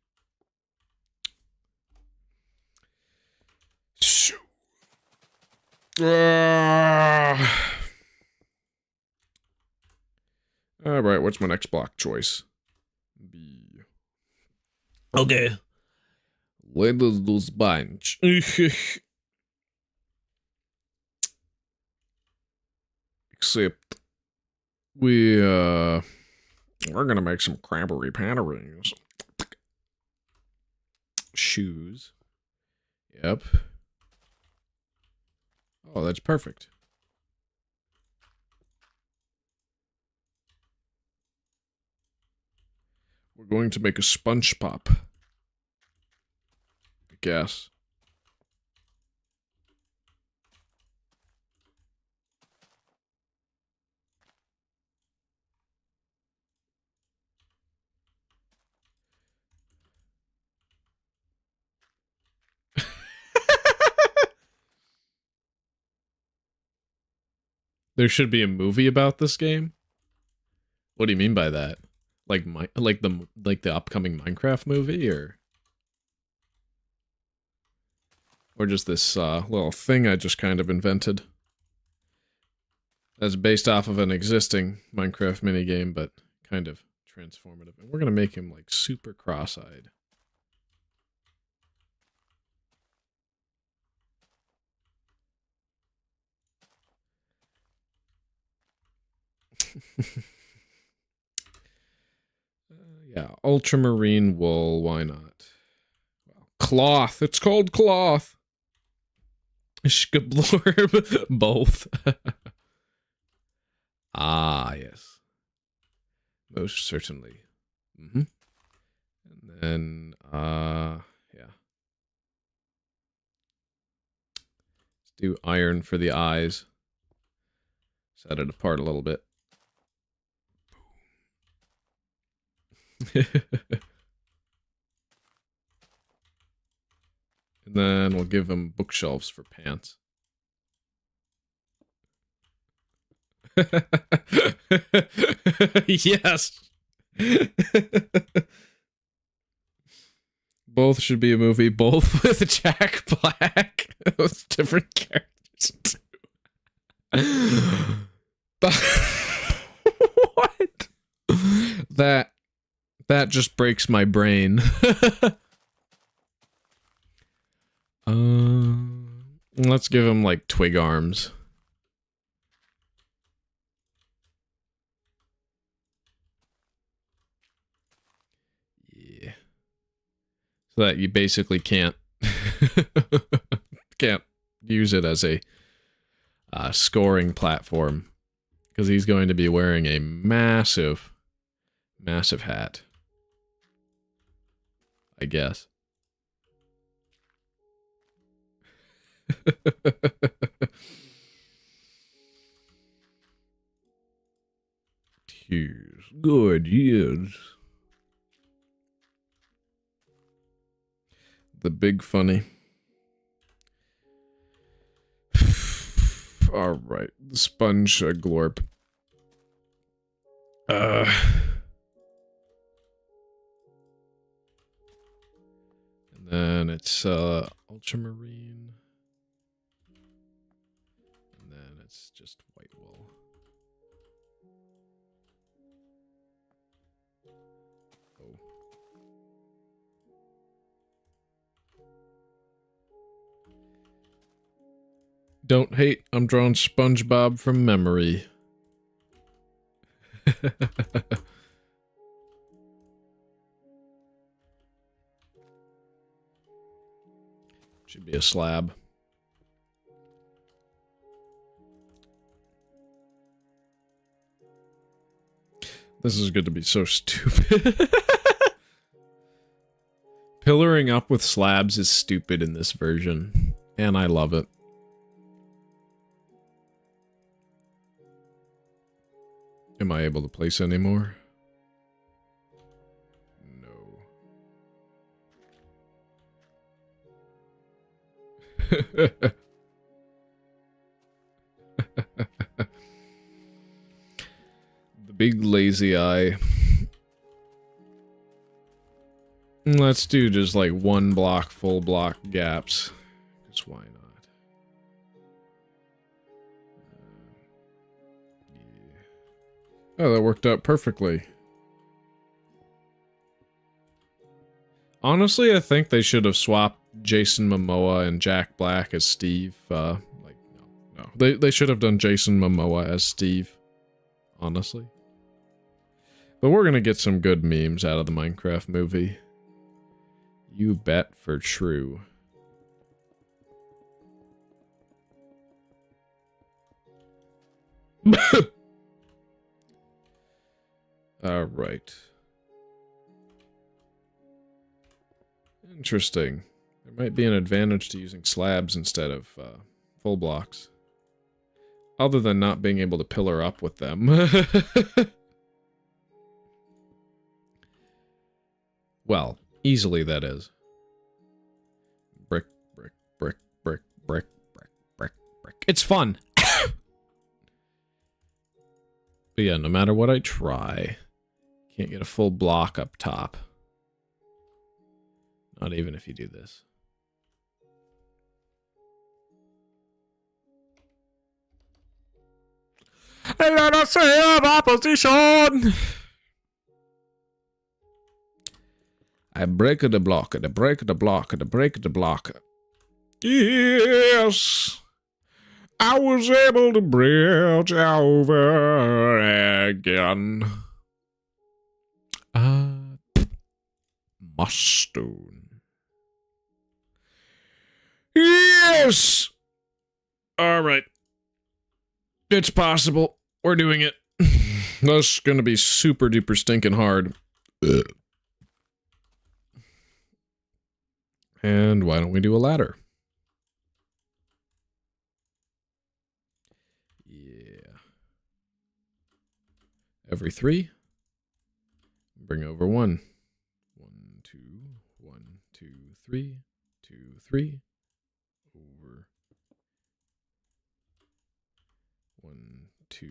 So... Alright, what's my next block choice? B. Okay. Where does this bunch? Except we're gonna make some cranberry patterns. Shoes. Yep. Oh, that's perfect. We're going to make a sponge pop. I guess. There should be a movie about this game? What do you mean by that? Like the upcoming Minecraft movie, or just this little thing I just kind of invented that's based off of an existing Minecraft minigame, but kind of transformative. And we're gonna make him like super cross-eyed. Yeah, ultramarine wool, why not? Well, cloth, it's called cloth. Shkablorb, both. Ah, yes. Most certainly. Mm-hmm. And then, yeah. Let's do iron for the eyes. Set it apart a little bit. And then we'll give him bookshelves for pants. Yes. Both should be a movie, both with Jack Black. Those different characters. What? That just breaks my brain. Let's give him like twig arms. Yeah. So that you basically can't use it as a scoring platform, because he's going to be wearing a massive hat, I guess. Yes, good, yes. The big funny. All right, the sponge glorp. And then it's ultramarine. And then it's just white wool. Oh. Don't hate, I'm drawing SpongeBob from memory. Should be a slab. This is good to be so stupid. Pillaring up with slabs is stupid in this version, and I love it. Am I able to place any more? No. The big lazy eye. Let's do just like one block, full block gaps. Because why not? Yeah. Oh, that worked out perfectly. Honestly, I think they should have swapped Jason Momoa and Jack Black as Steve. No. They should have done Jason Momoa as Steve. Honestly. But we're gonna get some good memes out of the Minecraft movie. You bet for true. Alright. Interesting. There might be an advantage to using slabs instead of full blocks. Other than not being able to pillar up with them. Well, easily that is. Brick, brick, brick, brick, brick, brick, brick, brick. It's fun! But yeah, no matter what I try, can't get a full block up top. Not even if you do this. And let us have opposition! I break the block, and I break the block, and I break the block. Yes! I was able to bridge over again. Mustone. Yes! Alright. It's possible. We're doing it. That's gonna be super duper stinking hard. And why don't we do a ladder? Yeah. Every 3. Bring over 1. 1, 2, 1, 2, 3, 2, 3. Over. 1, 2,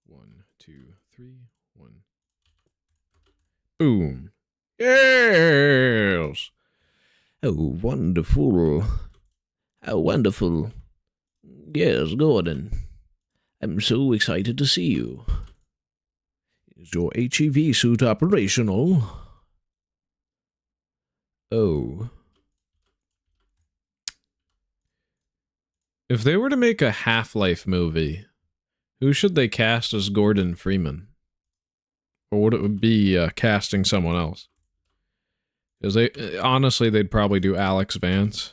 1, 2, 3, 1. Boom. Yes! Oh, wonderful. How wonderful. Yes, Gordon. I'm so excited to see you. Is your HEV suit operational? Oh. If they were to make a Half-Life movie, who should they cast as Gordon Freeman? Or would it be casting someone else? Because honestly, they'd probably do Alex Vance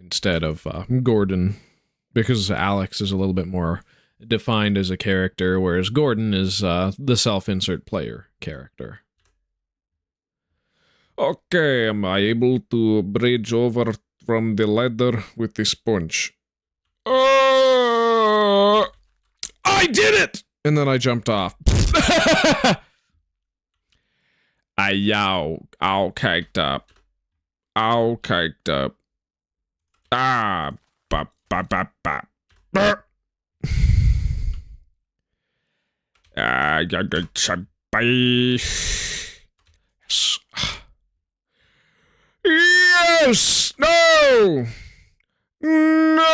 instead of Gordon, because Alex is a little bit more defined as a character, whereas Gordon is the self-insert player character. Okay, am I able to bridge over from the ladder with the sponge? I did it! And then I jumped off. All caked up. All caked up. Ah, ba ba ba ba. Yes. Yes! No! No!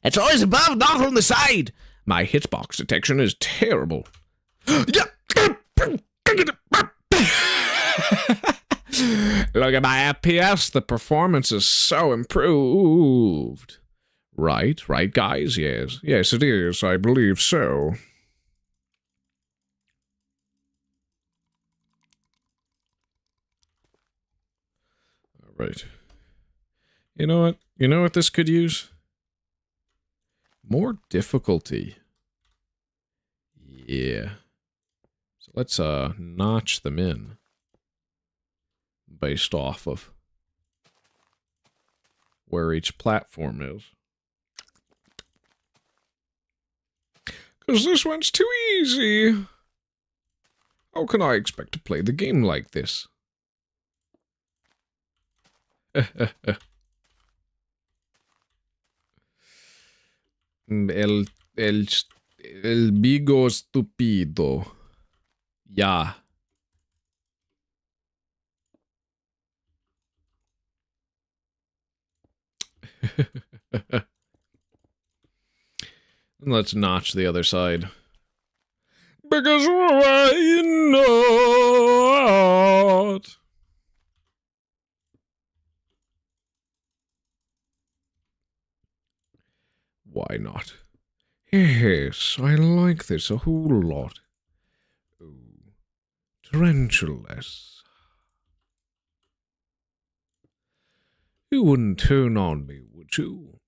It's always above, not on the side. My hitbox detection is terrible. Look at my FPS. The performance is so improved. Right, guys? Yes. Yes, it is. I believe so. All right. You know what? You know what this could use? More difficulty. Yeah. So let's notch them in based off of where each platform is. Because this one's too easy. How can I expect to play the game like this? El bigo stupido. Ya. Let's notch the other side. Because why not? Why not? Yes, I like this a whole lot. Oh, tarantulas. You wouldn't turn on me, would you?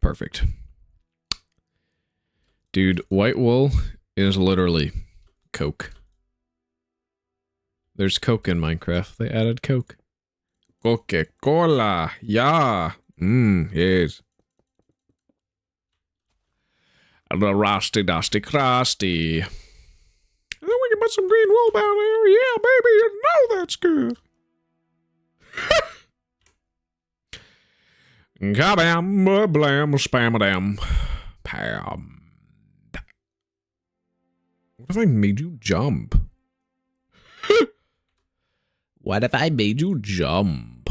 Perfect. Dude, white wool is literally Coke. There's Coke in Minecraft. They added Coke. Coca-Cola. Yeah. Yes. The rusty, dusty, crusty. And then we can put some green wool down there. Yeah, baby, you know that's good. Kabam, blam, spam-a-dam. Pam. What if I made you jump? What if I made you jump?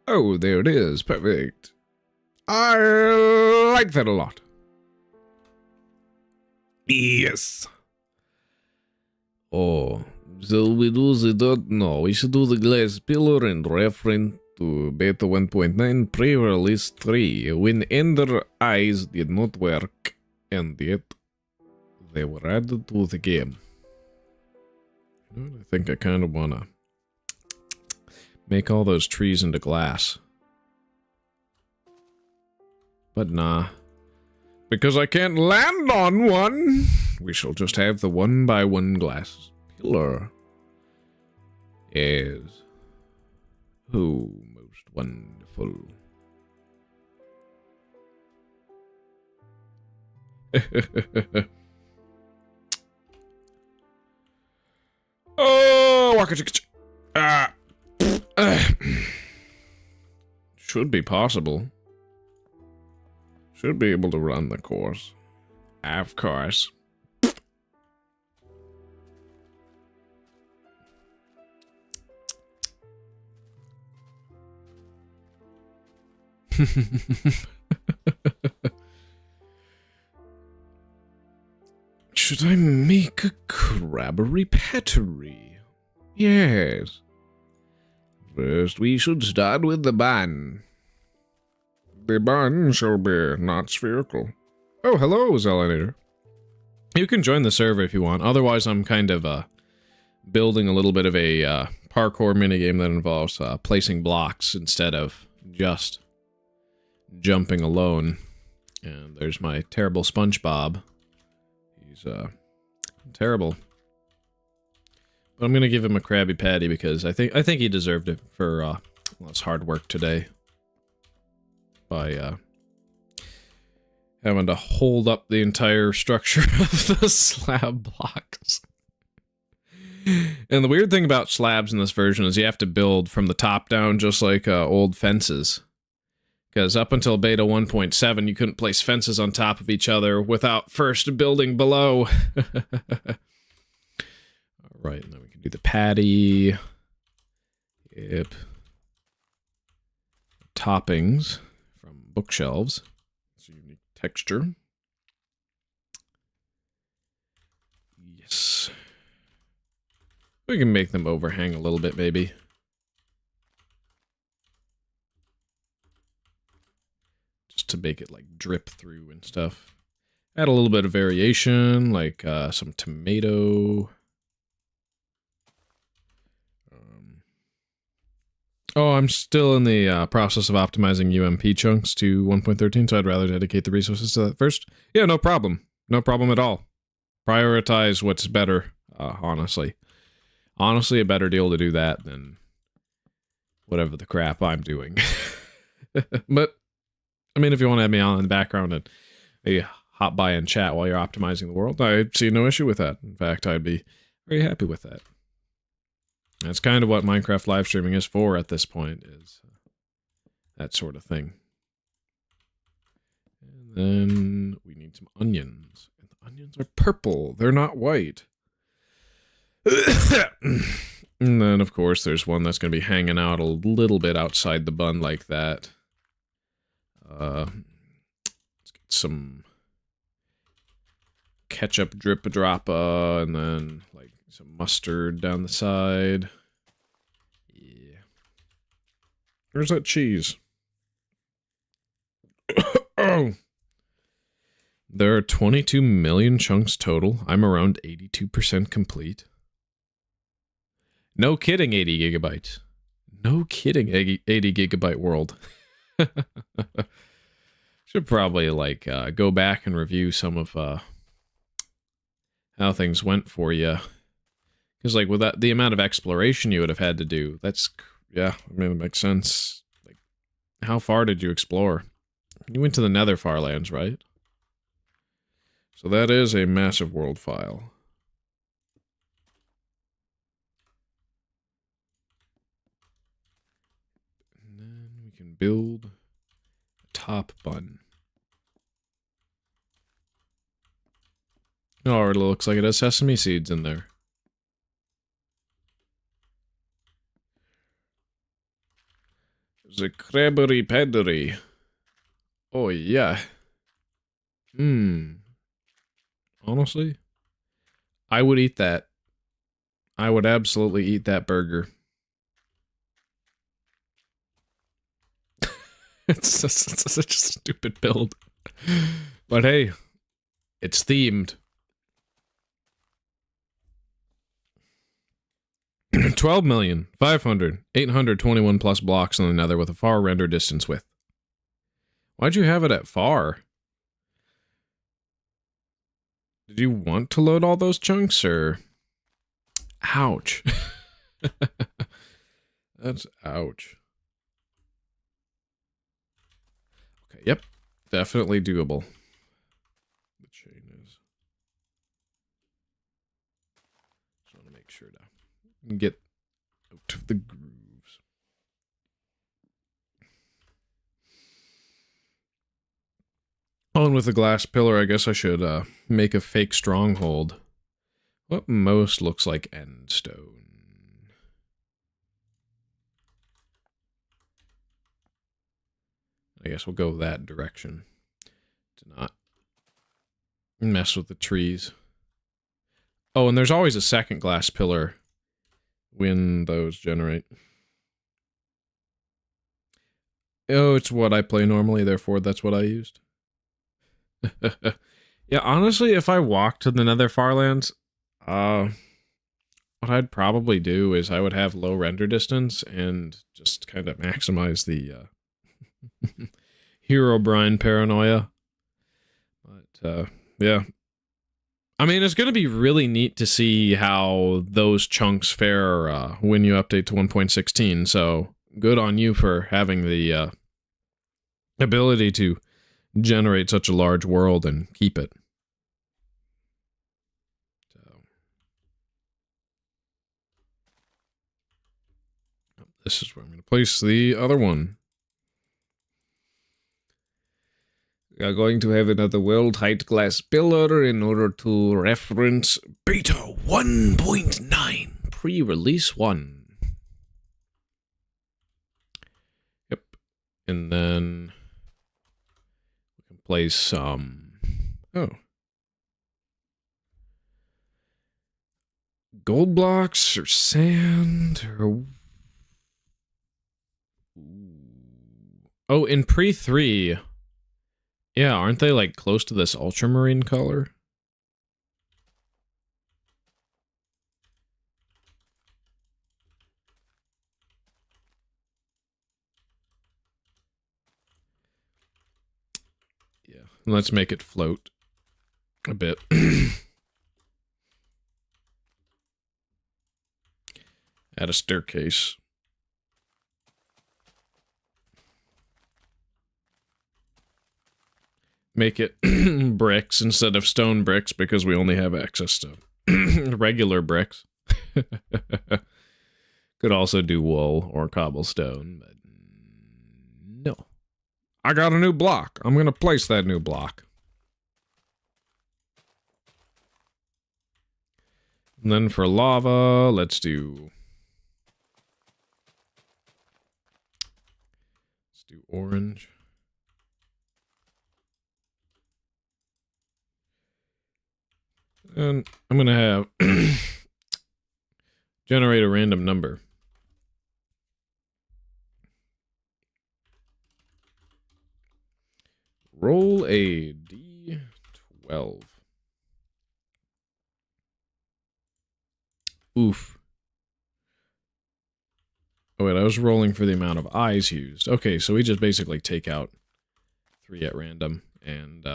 Oh, there it is. Perfect. I like that a lot. Yes. Oh, so we do the dot? No, we should do the glass pillar and reference to beta 1.9 pre-release 3 when Ender Eyes did not work and yet they were added to the game. You know what? I think I kind of want to make all those trees into glass. But nah. Because I can't land on one, we shall just have the 1x1 glass pillar. Yes. Oh, most wonderful. Oh, should be possible. Should be able to run the course. Of course. Should I make a crabbery pattery? Yes. First, we should start with the bun. The bun shall be not spherical. Oh, hello, Zelinator. You can join the server if you want. Otherwise, I'm kind of building a little bit of a parkour minigame that involves placing blocks instead of just jumping alone. And there's my terrible SpongeBob. He's terrible. But I'm gonna give him a Krabby Patty because I think he deserved it for all his hard work today. By having to hold up the entire structure of the slab blocks. And the weird thing about slabs in this version is you have to build from the top down just like old fences. Because up until beta 1.7 you couldn't place fences on top of each other without first building below. Alright, and then we can do the patty. Yep. Toppings from bookshelves. It's a unique texture. Yes. We can make them overhang a little bit, maybe. Just to make it, like, drip through and stuff. Add a little bit of variation, like some tomato. Oh, I'm still in the process of optimizing UMP chunks to 1.13, so I'd rather dedicate the resources to that first. Yeah, no problem. No problem at all. Prioritize what's better, honestly. Honestly, a better deal to do that than whatever the crap I'm doing. But, I mean, if you want to have me on in the background and maybe hop by and chat while you're optimizing the world, I see no issue with that. In fact, I'd be very happy with that. That's kind of what Minecraft live streaming is for at this point, is that sort of thing. And then we need some onions. And the onions are purple. They're not white. And then, of course, there's one that's going to be hanging out a little bit outside the bun like that. Let's get some ketchup drip-a-drop-a, and then, like, some mustard down the side. Yeah. Where's that cheese? Oh! There are 22 million chunks total. I'm around 82% complete. No kidding, 80 gigabytes. No kidding, 80 gigabyte world. Should probably, like, go back and review some of, how things went for you. Because, like, with that, the amount of exploration you would have had to do, that's, yeah, I mean, it makes sense. Like, how far did you explore? You went to the Nether Farlands, right? So that is a massive world file. And then we can build a top bun. Oh, it looks like it has sesame seeds in there. The crabbery paddery. Oh, yeah. Honestly, I would eat that. I would absolutely eat that burger. It's such a stupid build. But hey, it's themed. 12,500,821 plus blocks on the Nether with a far render distance width. Why'd you have it at far? Did you want to load all those chunks, or? Ouch. That's ouch. Okay, yep. Definitely doable. The chain is. Just want to make sure to get out of the grooves. Oh, and with the glass pillar, I guess I should make a fake stronghold. What most looks like endstone. I guess we'll go that direction to not mess with the trees. Oh, and there's always a second glass pillar when those generate. Oh, it's what I play normally, therefore that's what I used. Yeah, honestly, if I walked to the Nether Farlands, what I'd probably do is I would have low render distance and just kind of maximize the Herobrine paranoia. But yeah. I mean, it's going to be really neat to see how those chunks fare when you update to 1.16, so good on you for having the ability to generate such a large world and keep it. So, this is where I'm going to place the other one. We are going to have another world-height glass pillar in order to reference Beta 1.9 pre-release 1. Yep. And then we can place some... gold blocks or sand or... Oh, in pre-3... Yeah, aren't they, like, close to this ultramarine color? Yeah, let's make it float a bit. Add a staircase. Make it bricks instead of stone bricks because we only have access to regular bricks. Could also do wool or cobblestone, but no. I got a new block. I'm going to place that new block. And then for lava, let's do orange. And I'm going to have generate a random number. Roll a D12. Oof. Oh wait, I was rolling for the amount of eyes used. Okay, so we just basically take out 3 at random and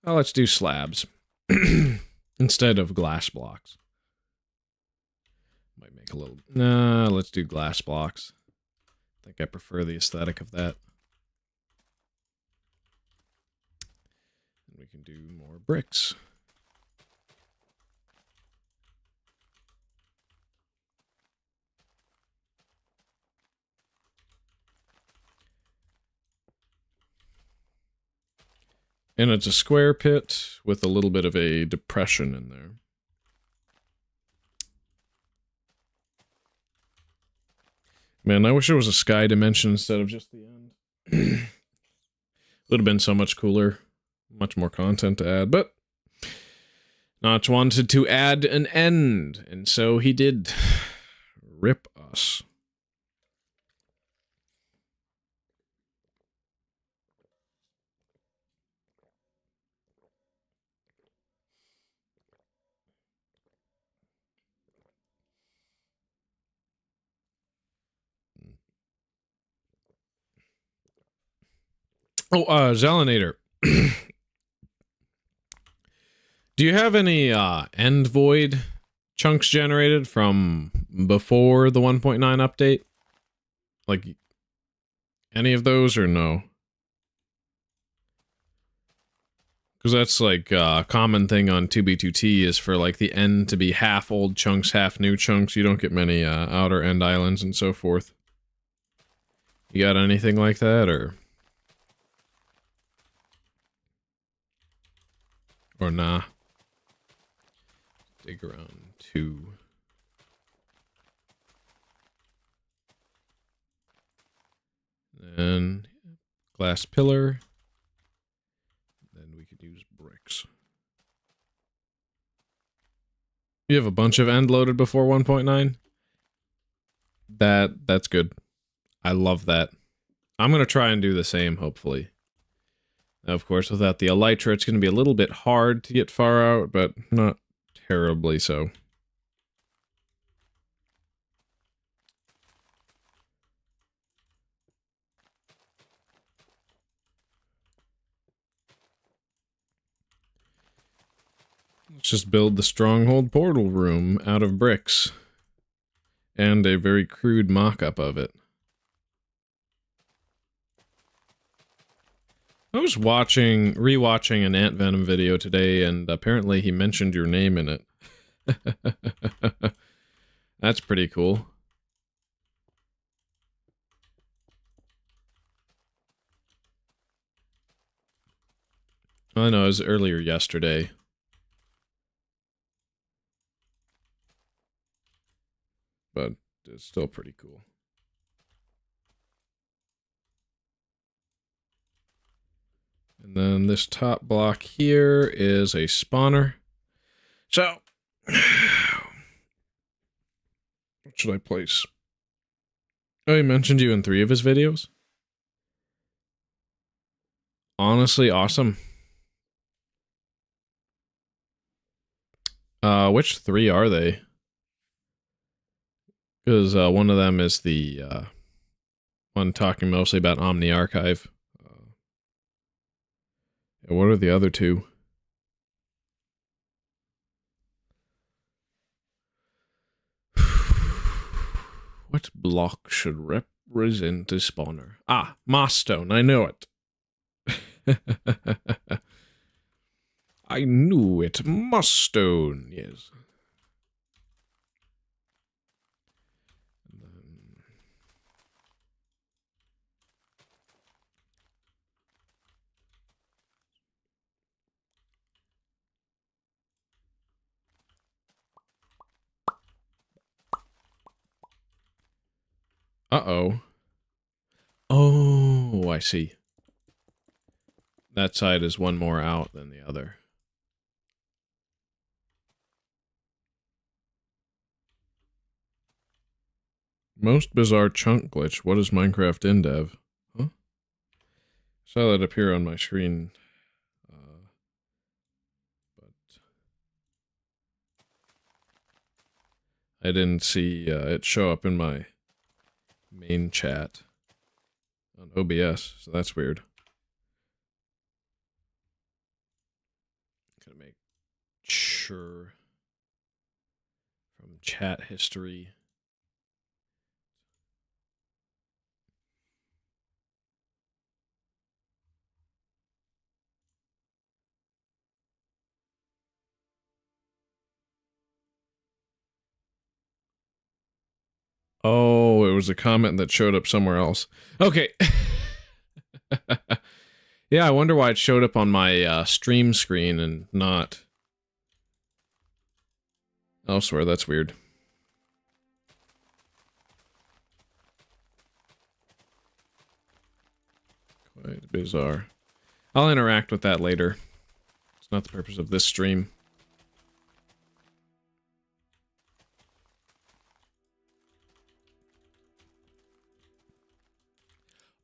well, let's do slabs instead of glass blocks. Might make a little... Nah, let's do glass blocks. I think I prefer the aesthetic of that. And we can do more bricks. And it's a square pit with a little bit of a depression in there. Man, I wish it was a sky dimension instead of just the end. Would have been so much cooler. Much more content to add, but Notch wanted to add an end, and so he did. Rip us. Oh, Zelinator. Do you have any end void chunks generated from before the 1.9 update? Like, any of those or no? Because that's like a common thing on 2B2T is for like the end to be half old chunks, half new chunks. You don't get many outer end islands and so forth. You got anything like that or nah? Dig around 2. Then glass pillar. Then we could use bricks. You have a bunch of end loaded before 1.9? That's good. I love that. I'm going to try and do the same, hopefully. Now, of course, without the elytra, it's going to be a little bit hard to get far out, but not terribly so. Let's just build the stronghold portal room out of bricks. And a very crude mock-up of it. I was rewatching an Ant Venom video today, and apparently he mentioned your name in it. That's pretty cool. I know, it was earlier yesterday. But it's still pretty cool. And then this top block here is a spawner. So, what should I place? Oh, he mentioned you in 3 of his videos? Honestly, awesome. Which 3 are they? Because one of them is the one talking mostly about Omni Archive. What are the other 2? What block should represent a spawner? Ah, Moss Stone, I know it. I knew it. Moss Stone, yes. Uh-oh. Oh, I see. That side is one more out than the other. Most bizarre chunk glitch. What is Minecraft InDev? Huh? Saw that appear on my screen. But I didn't see it show up in my main chat on OBS, so that's weird. Gotta make sure from chat history. Oh, it was a comment that showed up somewhere else. Okay. Yeah, I wonder why it showed up on my stream screen and not elsewhere. That's weird. Quite bizarre. I'll interact with that later. It's not the purpose of this stream.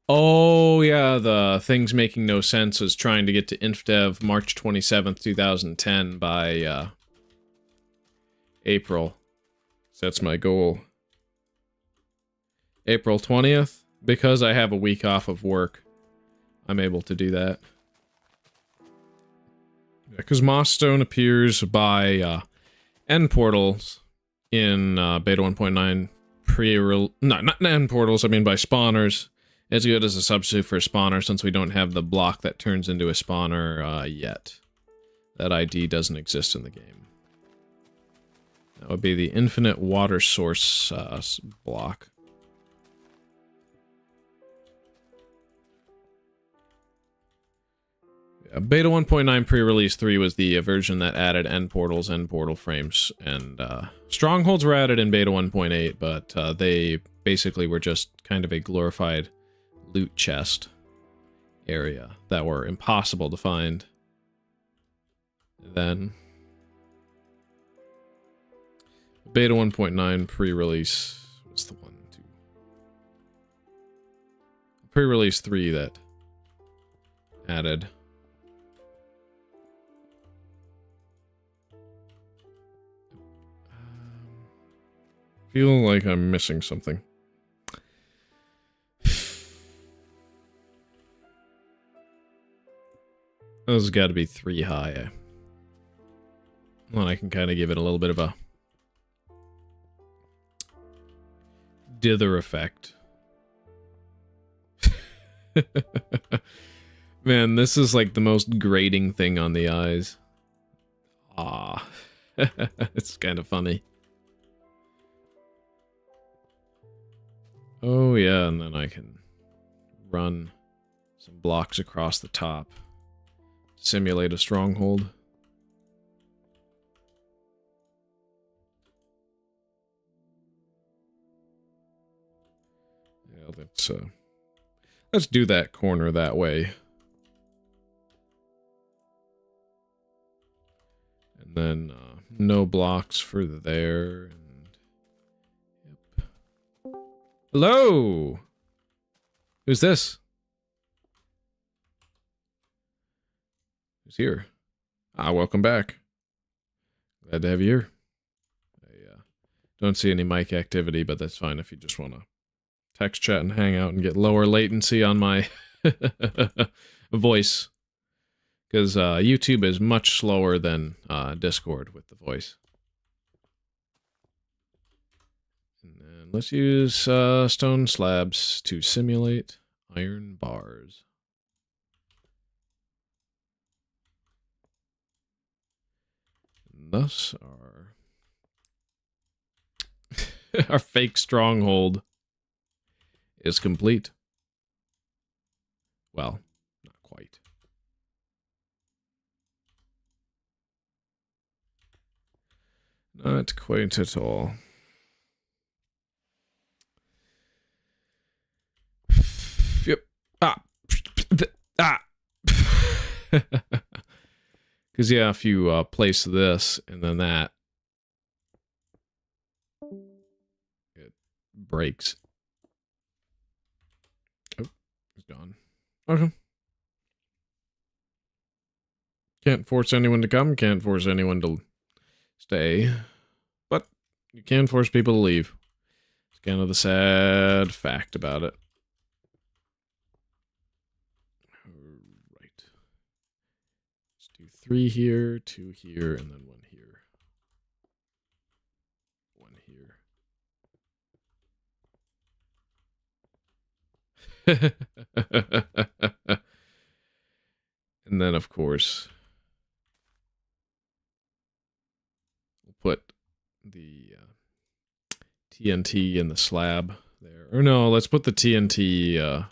Oh, yeah, the things making no sense is trying to get to InfDev March 27th, 2010 by April. So that's my goal. April 20th? Because I have a week off of work, I'm able to do that. Because Moss Stone appears by end portals in beta 1.9 pre-release. No, not end portals, I mean by spawners. As good as a substitute for a spawner, since we don't have the block that turns into a spawner yet. That ID doesn't exist in the game. That would be the infinite water source block. Yeah, beta 1.9 pre-release 3 was the version that added end portals and portal frames, and strongholds were added in beta 1.8, but they basically were just kind of a glorified loot chest area that were impossible to find. Then beta 1.9 pre-release was the one to pre-release 3 that added. Feel like I'm missing something. Those has got to be 3 high. Well, I can kind of give it a little bit of a dither effect. Man, this is like the most grating thing on the eyes. Ah, it's kind of funny. Oh yeah, and then I can run some blocks across the top. Simulate a stronghold. Yeah, let's do that corner that way. And then no blocks for there. And yep. Hello. Who's this? Who's here? Ah, welcome back. Glad to have you here. I don't see any mic activity, but that's fine if you just want to text chat and hang out and get lower latency on my voice. Because YouTube is much slower than Discord with the voice. And then let's use stone slabs to simulate iron bars. And thus our fake stronghold is complete. Well, not quite. Not quite at all. Yep. Ah. Ah. Because, yeah, if you place this and then that, it breaks. Oh, it's gone. Okay. Can't force anyone to come, can't force anyone to stay, but you can force people to leave. It's kind of the sad fact about it. Right. Let's do 3 here, 2 here, and then 1 here. 1 here. And then, of course, we'll put the TNT in the slab there. Or no, let's put the TNT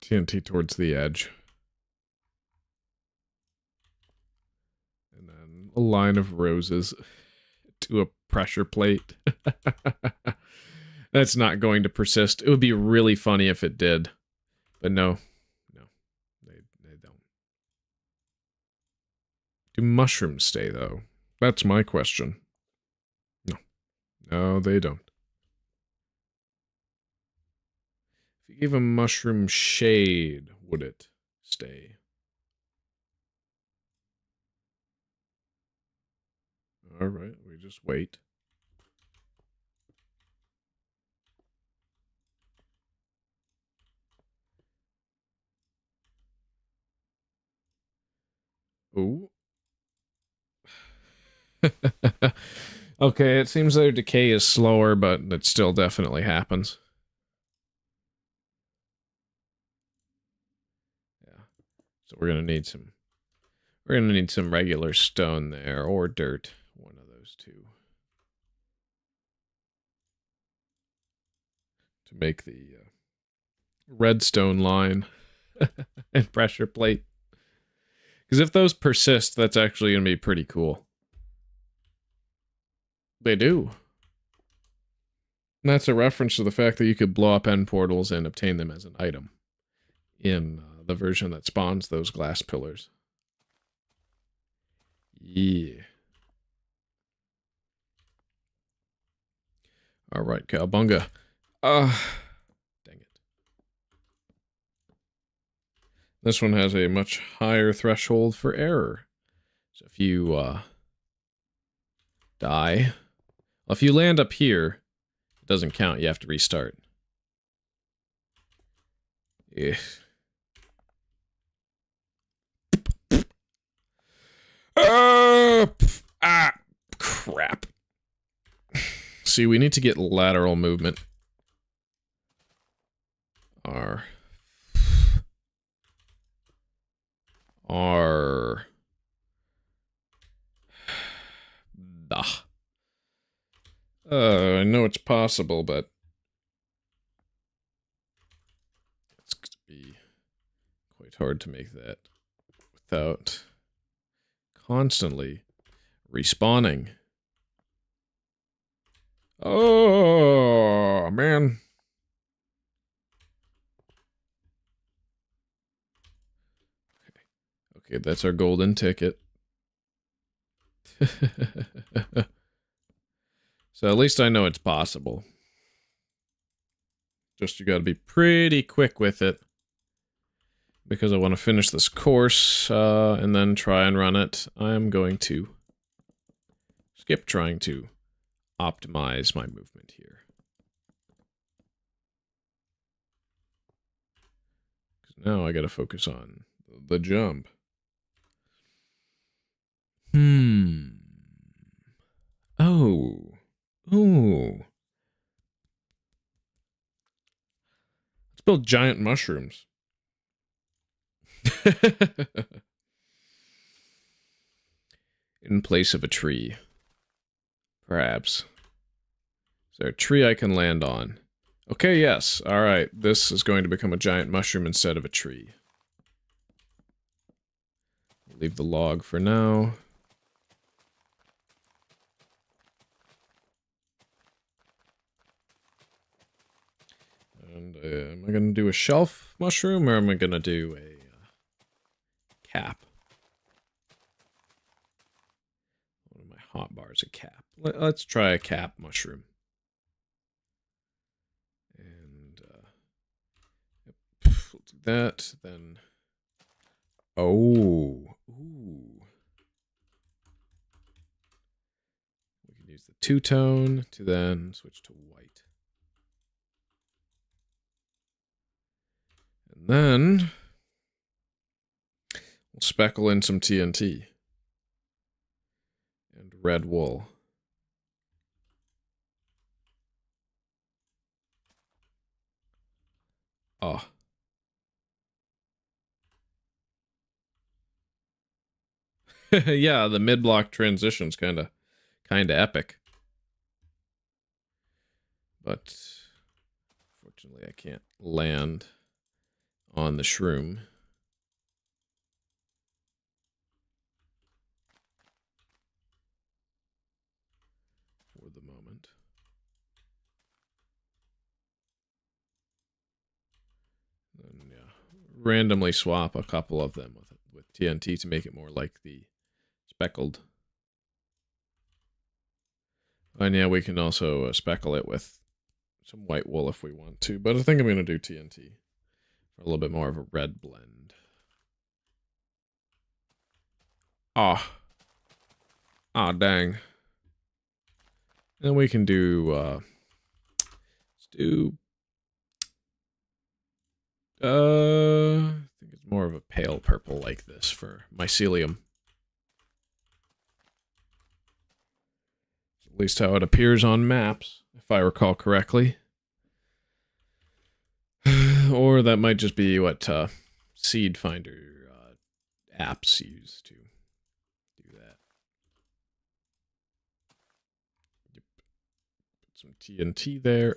TNT towards the edge. And then a line of roses to a pressure plate. That's not going to persist. It would be really funny if it did. But no. No. They don't. Do mushrooms stay, though? That's my question. No. No, they don't. If you gave a mushroom shade, would it stay? Alright, we just wait. Ooh. Okay, it seems their decay is slower, but it still definitely happens. Yeah. So we're gonna need some regular stone there, or dirt. One of those two. To make the redstone line and pressure plate. Because if those persist, that's actually going to be pretty cool. They do. And that's a reference to the fact that you could blow up end portals and obtain them as an item in the version that spawns those glass pillars. Yeah. Alright, cowbunga. Dang it. This one has a much higher threshold for error. So if you, die... Well, if you land up here, it doesn't count. You have to restart. Ugh. Crap. See, we need to get lateral movement. R. I know it's possible, but it's going to be quite hard to make that without constantly respawning. Oh, man. Okay, that's our golden ticket. So at least I know it's possible. Just you gotta be pretty quick with it. Because I want to finish this course, and then try and run it. I'm going to skip trying to optimize my movement here. Because now I gotta focus on the jump. Oh. Ooh. Let's build giant mushrooms. In place of a tree. Perhaps. Is there a tree I can land on? Okay, yes. Alright, this is going to become a giant mushroom instead of a tree. Leave the log for now. And am I going to do a shelf mushroom, or am I going to do a cap? One of my hotbars, a cap. Let's try a cap mushroom. And we'll do that, then... Oh. Ooh. We can use the two-tone to then switch to white. And then we'll speckle in some TNT and red wool. Oh. Yeah, the mid-block transition's kinda epic. But fortunately I can't land on the shroom. For the moment. And yeah, randomly swap a couple of them with TNT to make it more like the speckled. And yeah, we can also speckle it with some white wool if we want to, but I think I'm going to do TNT for a little bit more of a red blend. Ah. Ah, dang. And we can do, let's do, I think it's more of a pale purple like this for mycelium. At least how it appears on maps, if I recall correctly. Or that might just be what Seed Finder apps use to do that. Yep. Put some TNT there.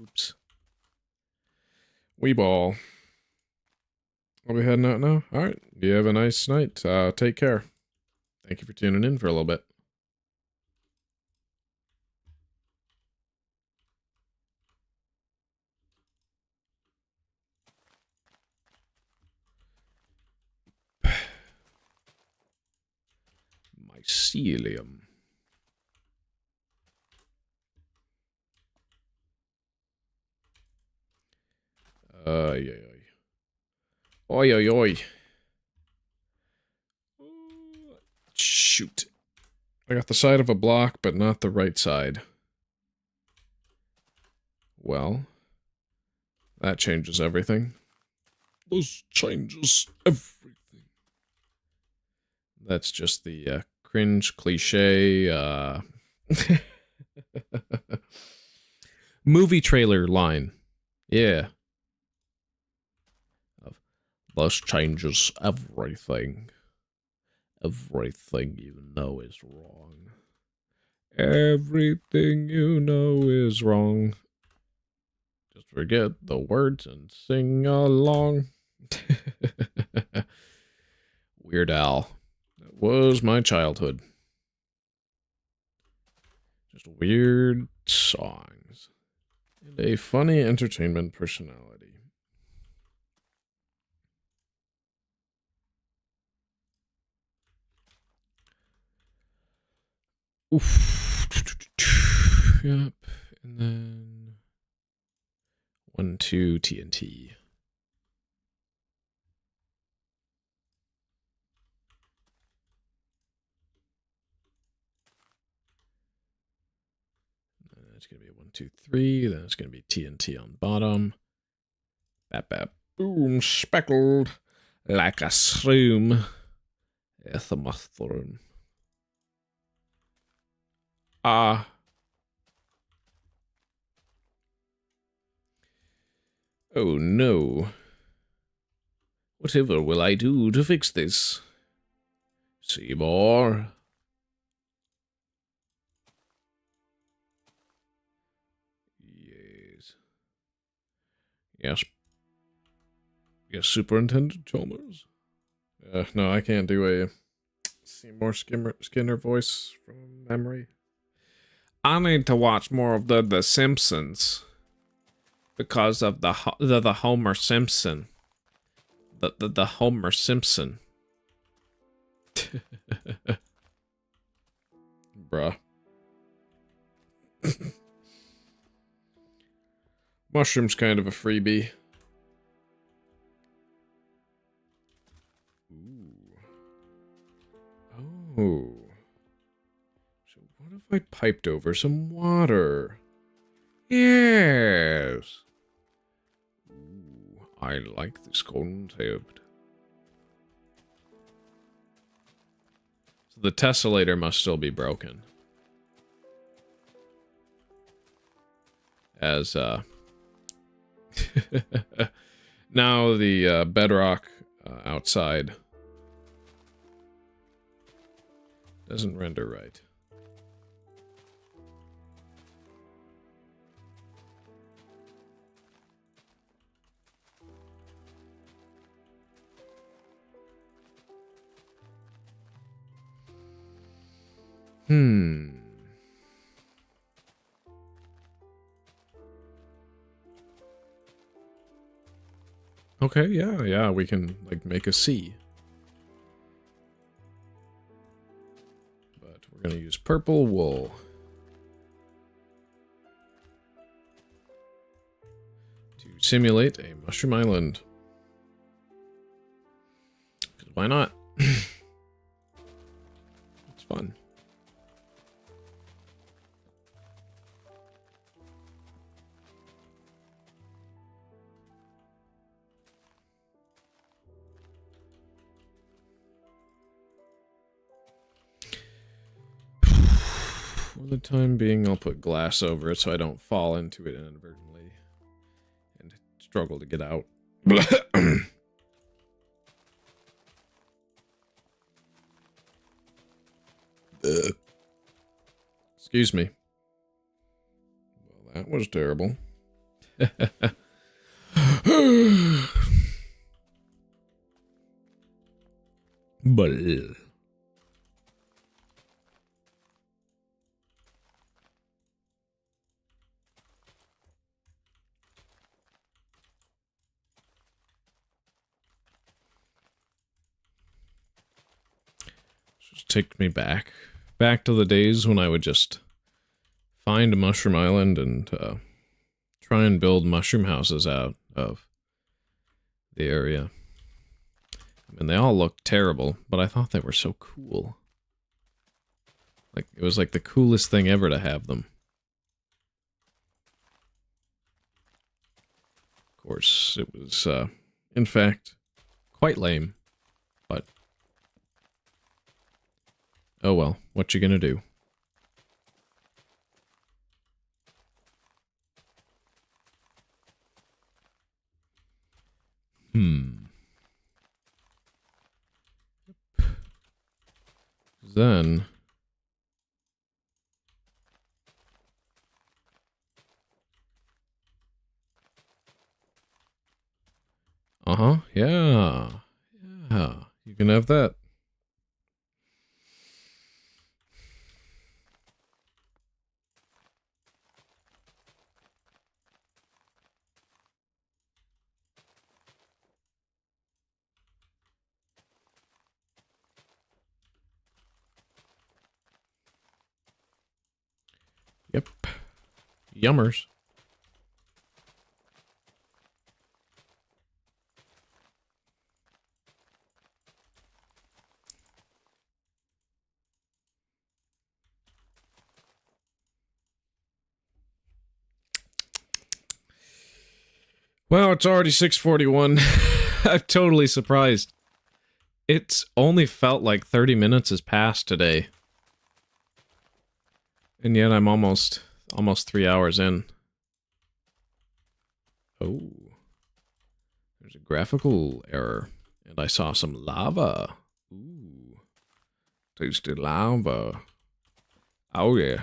Oops. Weeball. Are we heading out now? Alright. You have a nice night. Take care. Thank you for tuning in for a little bit. Mycelium. Oi, oi, oi, oi. Shoot. I got the side of a block, but not the right side. Well, that changes everything. This changes everything. That's just the cringe cliche movie trailer line. Yeah. This changes everything. Everything you know is wrong. Everything you know is wrong. Just forget the words and sing along. Weird Al. That was my childhood. Just weird songs. And a funny entertainment personality. Oof. Yep. And then 1, 2 TNT. It's gonna be 1, 2, 3. Then it's gonna be TNT on bottom. Bap bap boom, speckled like a shroom. It's a mushroom. Ah. Oh no. Whatever will I do to fix this? Seymour. Yes. Yes. Yes, Superintendent Chalmers? No, I can't do a Seymour Skinner voice from memory. I need to watch more of the Simpsons because of the Homer Simpson. The Homer Simpson. Bruh. Mushroom's kind of a freebie. Ooh. Oh. So what if I piped over some water? Yes. Ooh, I like this concept. So the tessellator must still be broken. As, now the bedrock outside doesn't render right. Okay, yeah, we can, like, make a C. But we're gonna use purple wool. To simulate a mushroom island. 'Cause why not? It's fun. For the time being, I'll put glass over it so I don't fall into it inadvertently and struggle to get out. Excuse me. Well, that was terrible. But just take me back to the days when I would just find a mushroom island and try and build mushroom houses out of the area. I mean, they all look terrible, but I thought they were so cool. Like, it was like the coolest thing ever to have them. Of course, it was, in fact, quite lame. But, oh well, what you gonna do? Then... Uh-huh, yeah. Yeah, you can have that. Yep. Yummers. Well, it's already 6:41. I'm totally surprised. It's only felt like 30 minutes has passed today. And yet I'm almost 3 hours in. Oh. There's a graphical error. And I saw some lava. Ooh. Tasty lava. Oh yeah.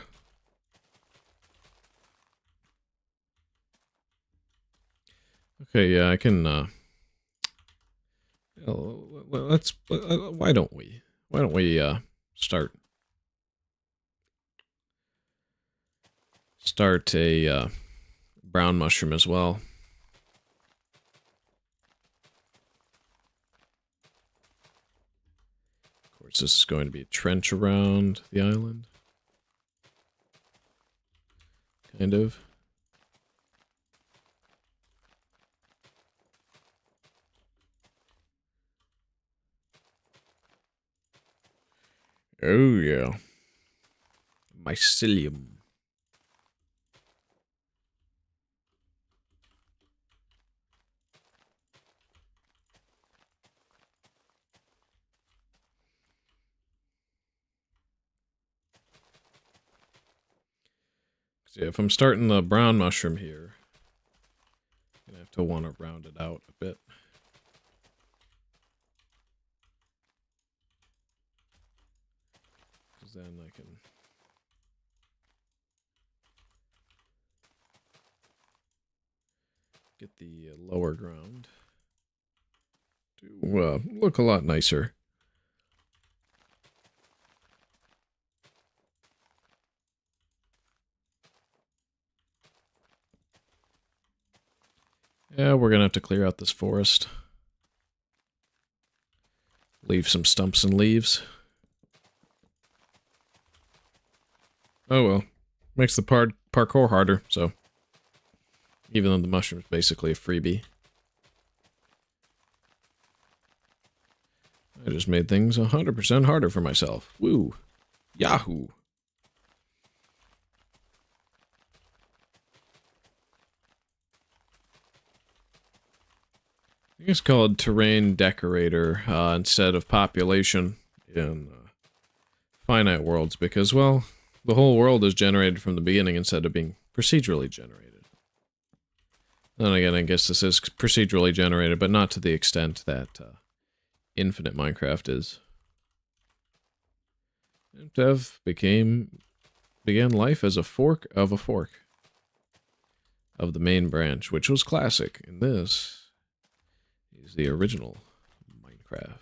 Okay, yeah, I can, well, let's, why don't we start a, brown mushroom as well. Of course, this is going to be a trench around the island. Kind of. Oh, yeah. Mycelium. So if I'm starting the brown mushroom here, I'm gonna have to want to round it out a bit. Because then I can... get the lower ground to look a lot nicer. Yeah, we're gonna have to clear out this forest. Leave some stumps and leaves. Oh well. Makes the parkour harder, so... even though the mushroom's basically a freebie. I just made things 100% harder for myself. Woo. Yahoo. I think it's called Terrain Decorator instead of Population in Finite Worlds because, well, the whole world is generated from the beginning instead of being procedurally generated. Then again, I guess this is procedurally generated, but not to the extent that Infinite Minecraft is. Dev began life as a fork of the main branch, which was classic. And this is the original Minecraft.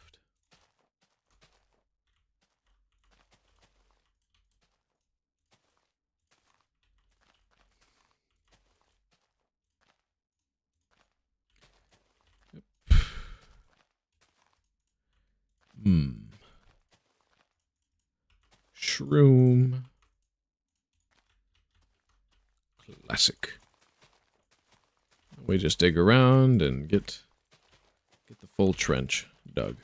Shroom. Classic. We just dig around and get full trench dug.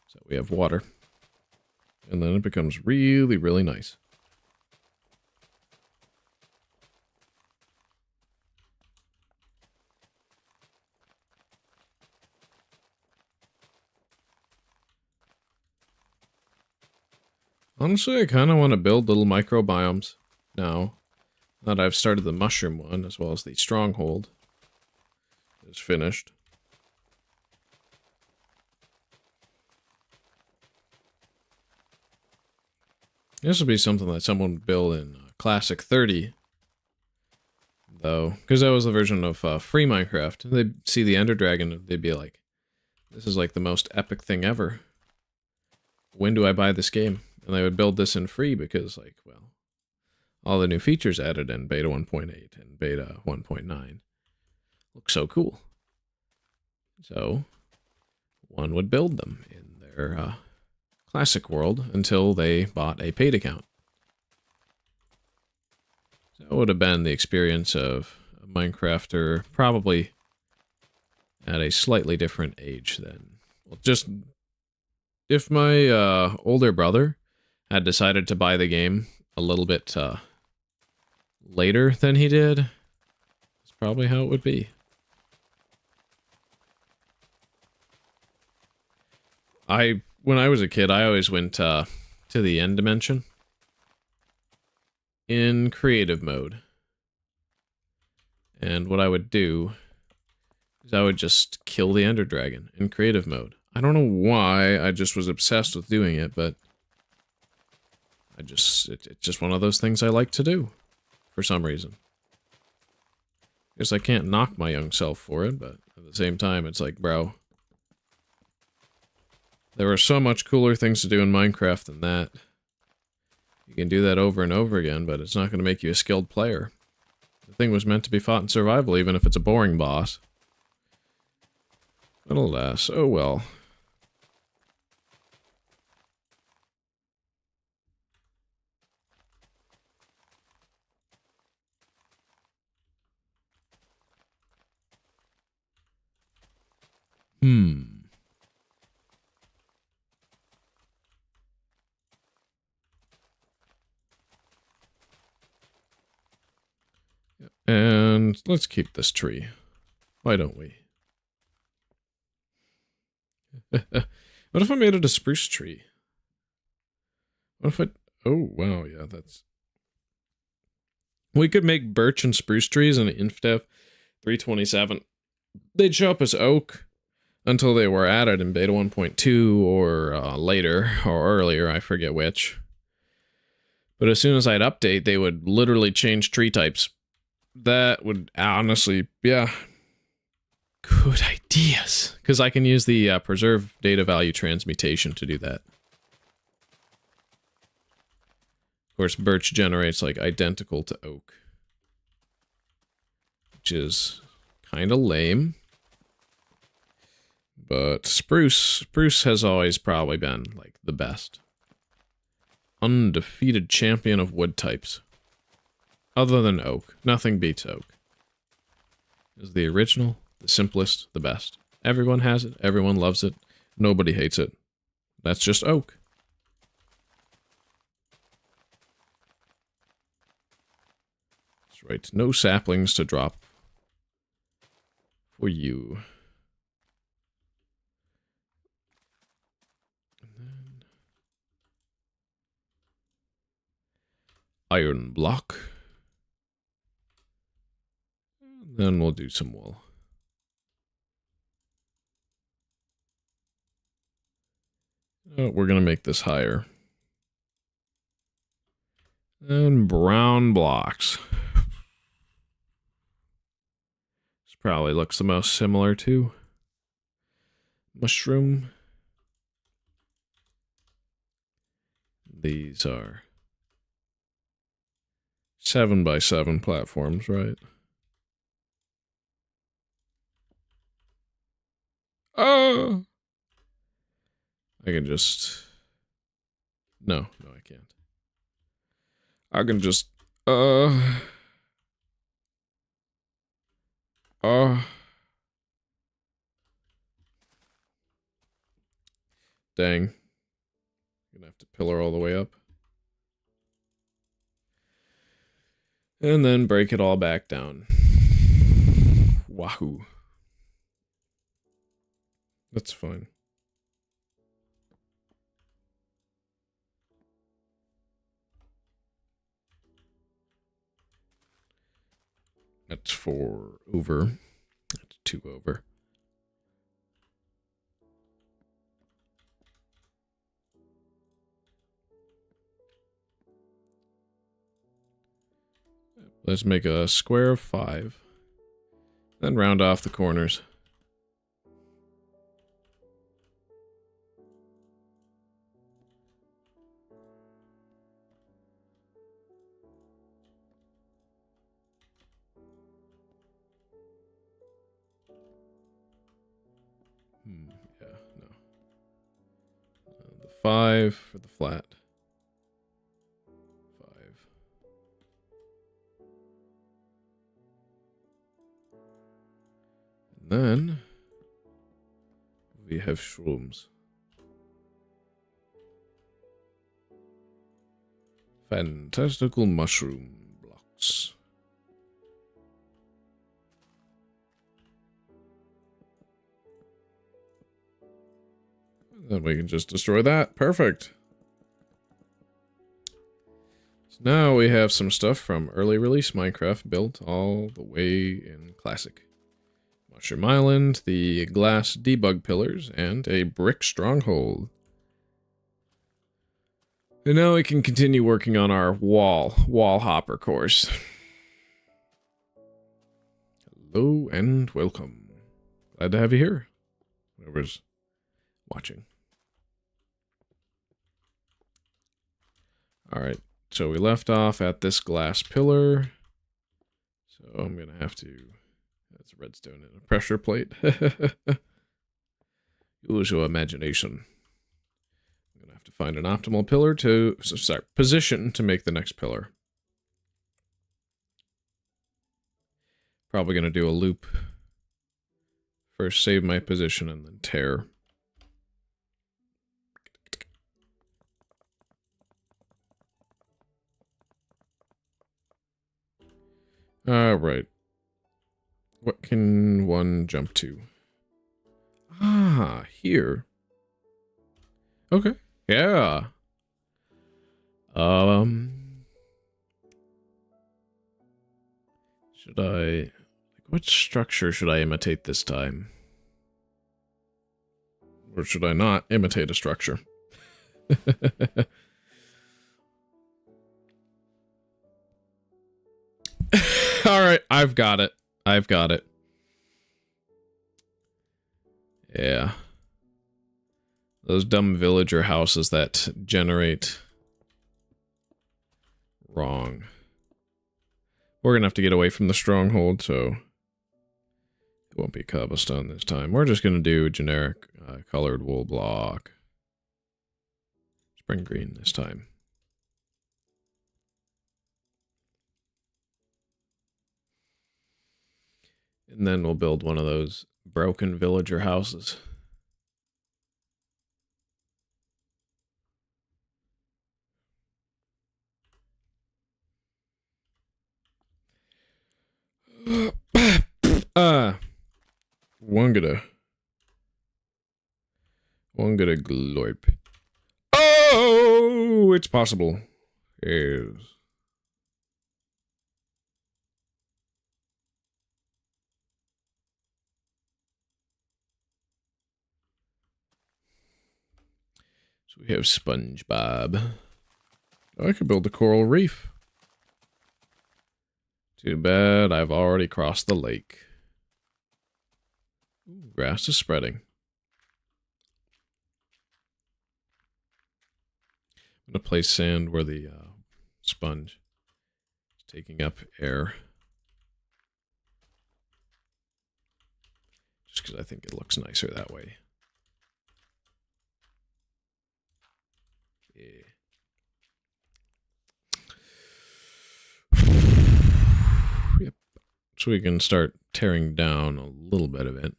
So we have water. And then it becomes really, really nice. Honestly, I kind of want to build little microbiomes now that I've started the mushroom one, as well as the stronghold is finished. This would be something that someone would build in Classic 30, though, because that was the version of free Minecraft. They'd see the Ender Dragon and they'd be like, this is like the most epic thing ever. When do I buy this game? And they would build this in free because, like, well, all the new features added in Beta 1.8 and Beta 1.9 look so cool. So, one would build them in their classic world until they bought a paid account. So it would have been the experience of a Minecrafter probably at a slightly different age than... Well, just... If my older brother had decided to buy the game a little bit later than he did, that's probably how it would be. When I was a kid, I always went to the end dimension in creative mode. And what I would do is I would just kill the Ender Dragon in creative mode. I don't know why, I just was obsessed with doing it, but it's just one of those things I like to do, for some reason. Guess I can't knock my young self for it, but at the same time, it's like, bro, there are so much cooler things to do in Minecraft than that. You can do that over and over again, but it's not going to make you a skilled player. The thing was meant to be fought in survival, even if it's a boring boss. But alas, oh well. And let's keep this tree. Why don't we? What if I made it a spruce tree? What if oh, wow, yeah, that's... We could make birch and spruce trees in InfDev 327. They'd show up as oak until they were added in Beta 1.2 or later, or earlier, I forget which. But as soon as I'd update, they would literally change tree types. That would honestly, yeah, good ideas. Because I can use the preserve data value transmutation to do that. Of course, birch generates like identical to oak, which is kind of lame. But spruce has always probably been like the best. Undefeated champion of wood types. Other than oak. Nothing beats oak. It's the original, the simplest, the best. Everyone has it. Everyone loves it. Nobody hates it. That's just oak. That's right. No saplings to drop for you. And then iron block. Then we'll do some wool. Oh, we're going to make this higher. And brown blocks. This probably looks the most similar to mushroom. These are 7x7 platforms, right? Oh! I can just... No, I can't. I can just... Dang. Gonna have to pillar all the way up. And then break it all back down. Wahoo. That's fine. That's 4 over. That's 2 over. Let's make a square of 5. Then round off the corners. Yeah, no. The 5 for the flat. 5. And then we have shrooms. Fantastical mushroom blocks. Then we can just destroy that. Perfect. So now we have some stuff from early release Minecraft built all the way in Classic. Mushroom Island, the glass debug pillars, and a brick stronghold. And now we can continue working on our wall hopper course. Hello and welcome. Glad to have you here. Whoever's watching. Alright, so we left off at this glass pillar. So I'm going to have to... That's redstone and a pressure plate. Use your imagination. I'm going to have to find an optimal pillar to... Sorry, position to make the next pillar. Probably going to do a loop. First save my position and then tear. Alright. What can one jump to? Ah, here. Okay. Yeah. Should I... What structure should I imitate this time? Or should I not imitate a structure? Alright, I've got it. I've got it. Yeah. Those dumb villager houses that generate... Wrong. We're gonna have to get away from the stronghold, so... It won't be cobblestone this time. We're just gonna do a generic colored wool block. Spring green this time. And then we'll build one of those broken villager houses. One gonna glorp. Oh, it's possible. Yes. So we have SpongeBob. I could build a coral reef. Too bad I've already crossed the lake. Ooh, grass is spreading. I'm going to place sand where the sponge is taking up air. Just because I think it looks nicer that way. Yeah. Yep. So we can start tearing down a little bit of it.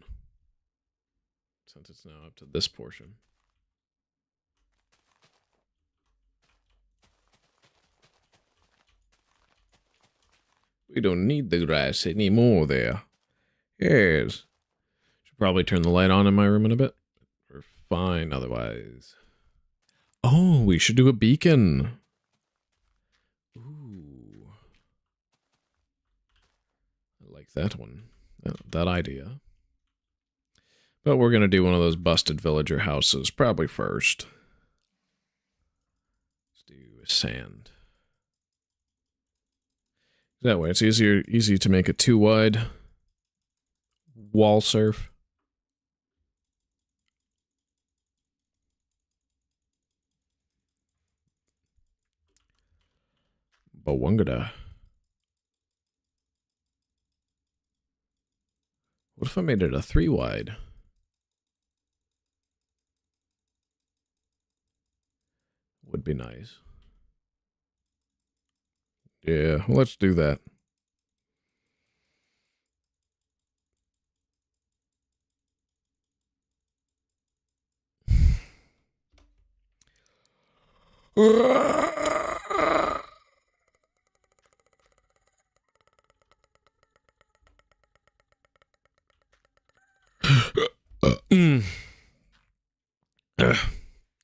Since it's now up to this portion. We don't need the grass anymore there. Yes. Should probably turn the light on in my room in a bit. We're fine otherwise. Oh, we should do a beacon. Ooh. I like that one. That idea. But we're going to do one of those busted villager houses probably first. Let's do sand. That way it's easy to make it too wide. Wall surf. Bawangada. What if I made it a 3 wide? Would be nice. Yeah, let's do that.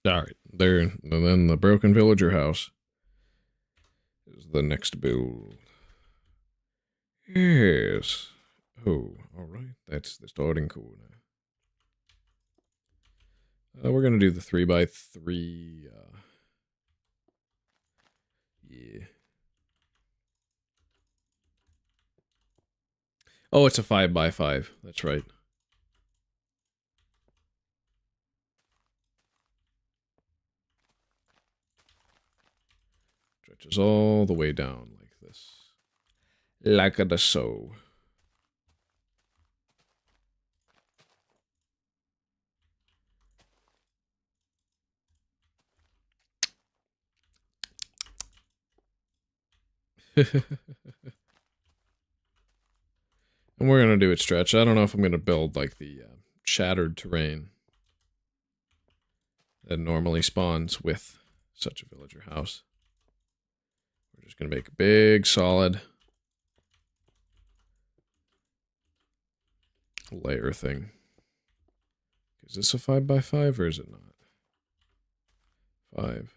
Alright, there, and then the broken villager house is the next build. Yes. Oh, alright, that's the starting corner. We're gonna do the 3x3, yeah. Oh, it's a 5x5, that's right. Stretches all the way down like this. Like a so. And we're going to do it stretch. I don't know if I'm going to build like the shattered terrain that normally spawns with such a villager house. We're just going to make a big solid layer thing. Is this a 5x5 or is it not? 5.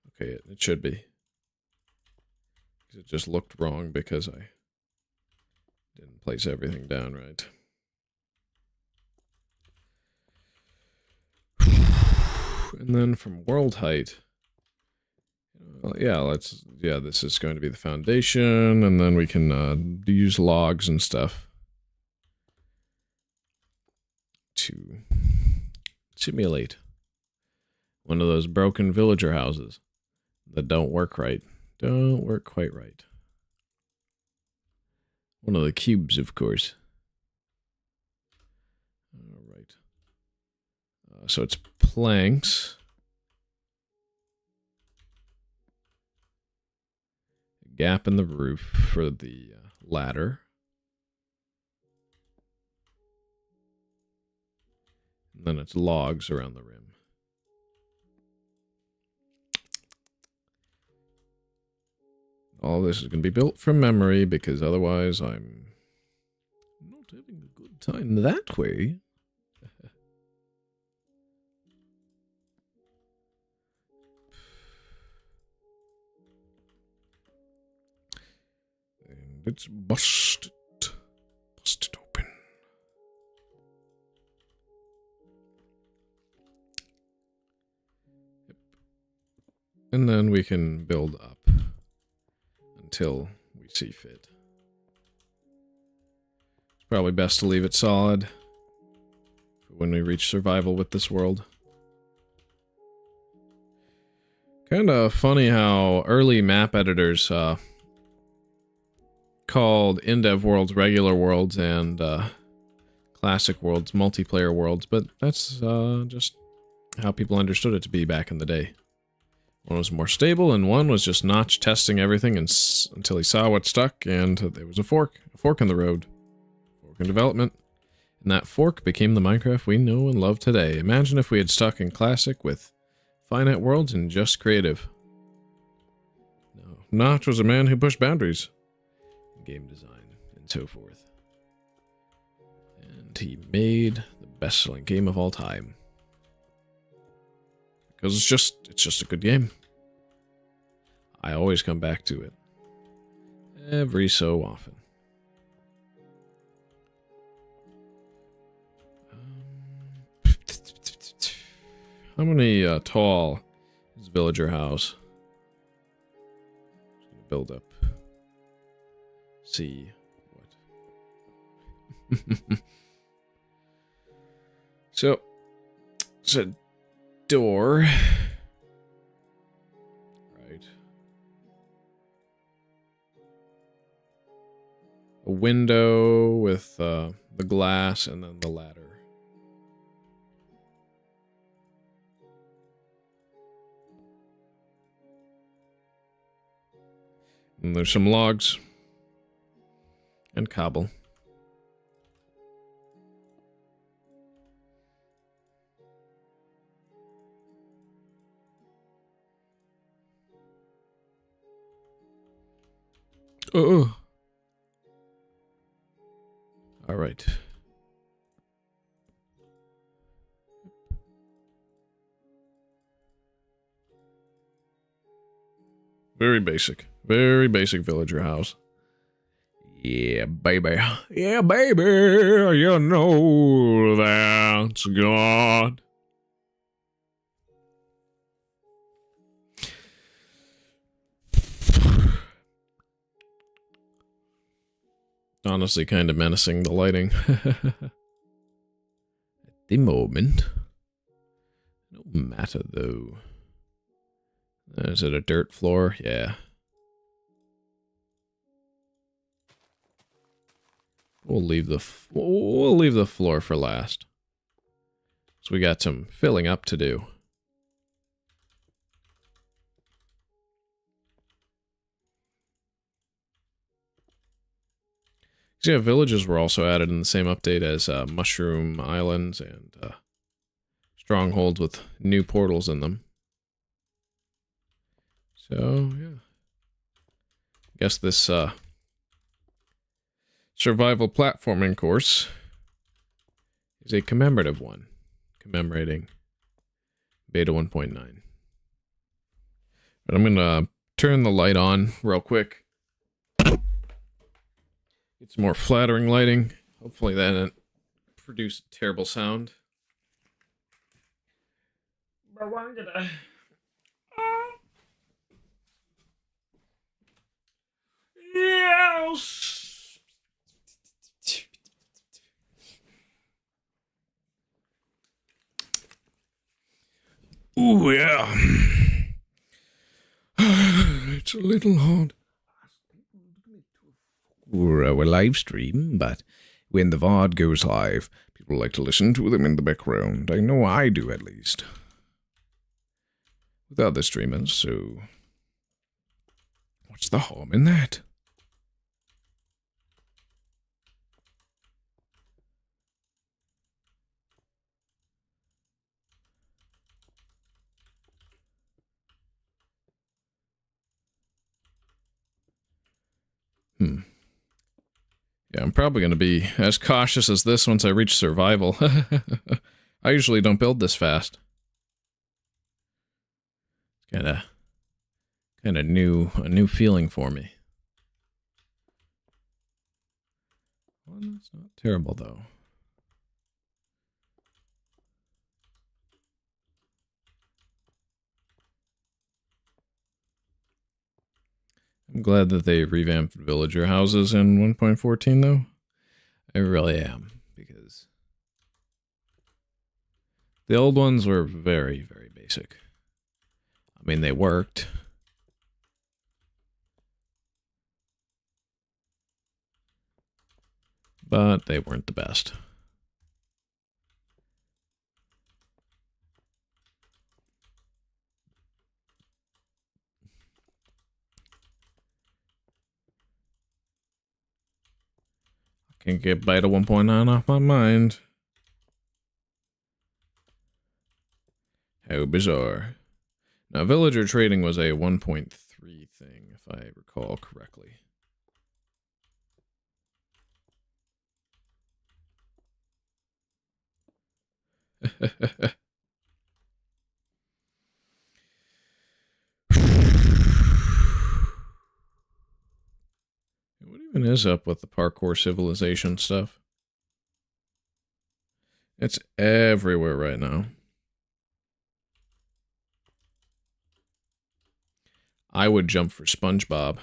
Okay, it should be. It just looked wrong because I didn't place everything down right. And then from world height, yeah, this is going to be the foundation, and then we can use logs and stuff to simulate one of those broken villager houses that don't work right. Don't work quite right. One of the cubes, of course. All right. So it's planks. A gap in the roof for the ladder. And then it's logs around the rim. All this is going to be built from memory because otherwise I'm not having a good time that way. And it's busted. Busted open. Yep. And then we can build up until we see fit. It's probably best to leave it solid for when we reach survival with this world. Kind of funny how early map editors called InDev worlds regular worlds and classic worlds multiplayer worlds, but that's just how people understood it to be back in the day. One was more stable, and one was just Notch testing everything until he saw what stuck, and there was a fork in the road. Fork in development. And that fork became the Minecraft we know and love today. Imagine if we had stuck in Classic with finite worlds and just creative. No, Notch was a man who pushed boundaries. game design, and so forth. And he made the best-selling game of all time. Because it's just a good game. I always come back to it. Every so often. How many tall is Villager House? Just gonna build up. See what. So it's a door. Right. A window with the glass and then the ladder. And there's some logs. And cobble. Oh. All right. Very basic villager house. Yeah, baby. Yeah, baby. You know that's God. Honestly, kind of menacing, the lighting. At the moment. No matter, though. Is it a dirt floor? Yeah. We'll leave the floor for last. So we got some filling up to do. So yeah, villages were also added in the same update as Mushroom Islands and strongholds with new portals in them. So, yeah. I guess this survival platforming course is a commemorative one, commemorating Beta 1.9. But I'm going to turn the light on real quick. Get some more flattering lighting. Hopefully that didn't produce a terrible sound. But I'm gonna... Yes! Ooh, yeah. It's a little hard. Or our live stream, but when the VOD goes live, people like to listen to them in the background. I know I do, at least. With other streamers, so... What's the harm in that? Yeah, I'm probably going to be as cautious as this once I reach survival. I usually don't build this fast. It's kind of a new feeling for me. Well, that's not terrible, though. I'm glad that they revamped villager houses in 1.14, though. I really am, because the old ones were very, very basic. I mean, they worked. But they weren't the best. Can't get Beta 1.9 off my mind. How bizarre. Now, villager trading was a 1.3 thing, if I recall correctly. What even is up with the parkour civilization stuff? It's everywhere right now. I would jump for SpongeBob.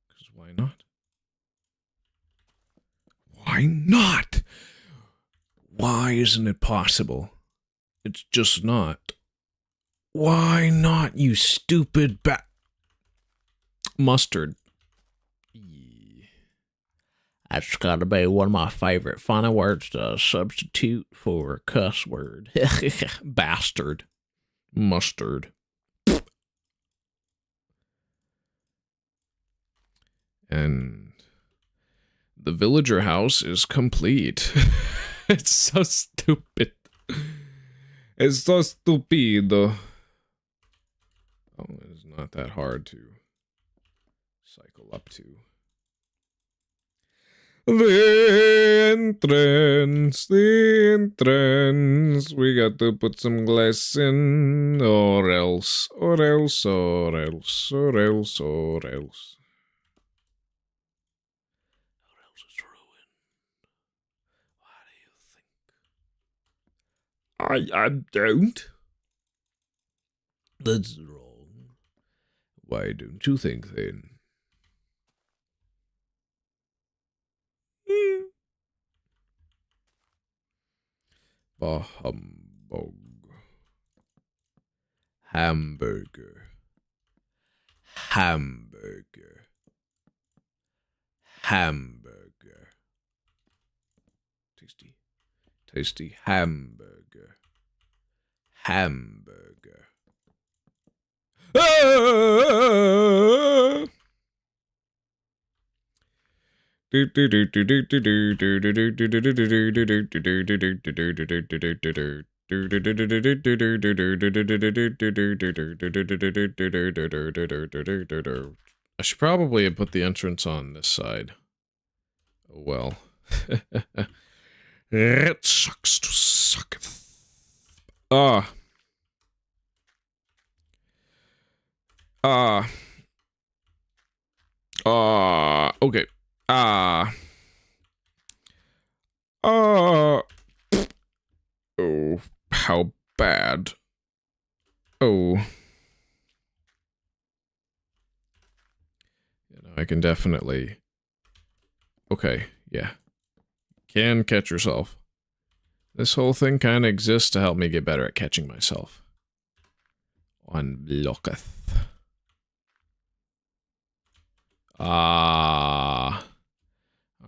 Because why not? Why not? Why isn't it possible? It's just not. Why not, you stupid mustard? That's gotta be one of my favorite funny words to substitute for a cuss word. Bastard. Mustard. And the villager house is complete. It's so stupid. It's so stupid. Oh, it's not that hard to cycle up to. The entrance. We got to put some glass in, or else. What else is ruined? Why do you think? I don't. That's wrong. Why don't you think then? Bah humbug. Hamburger. Hamburger. Hamburger. Tasty. Tasty hamburger. Hamburger. Ah! I should probably have put the entrance on this side. Oh well. It sucks to suck. Ah. Okay. Oh, how bad. Oh. You know, I can definitely... Okay, yeah. Can catch yourself. This whole thing kind of exists to help me get better at catching myself. Unblocketh.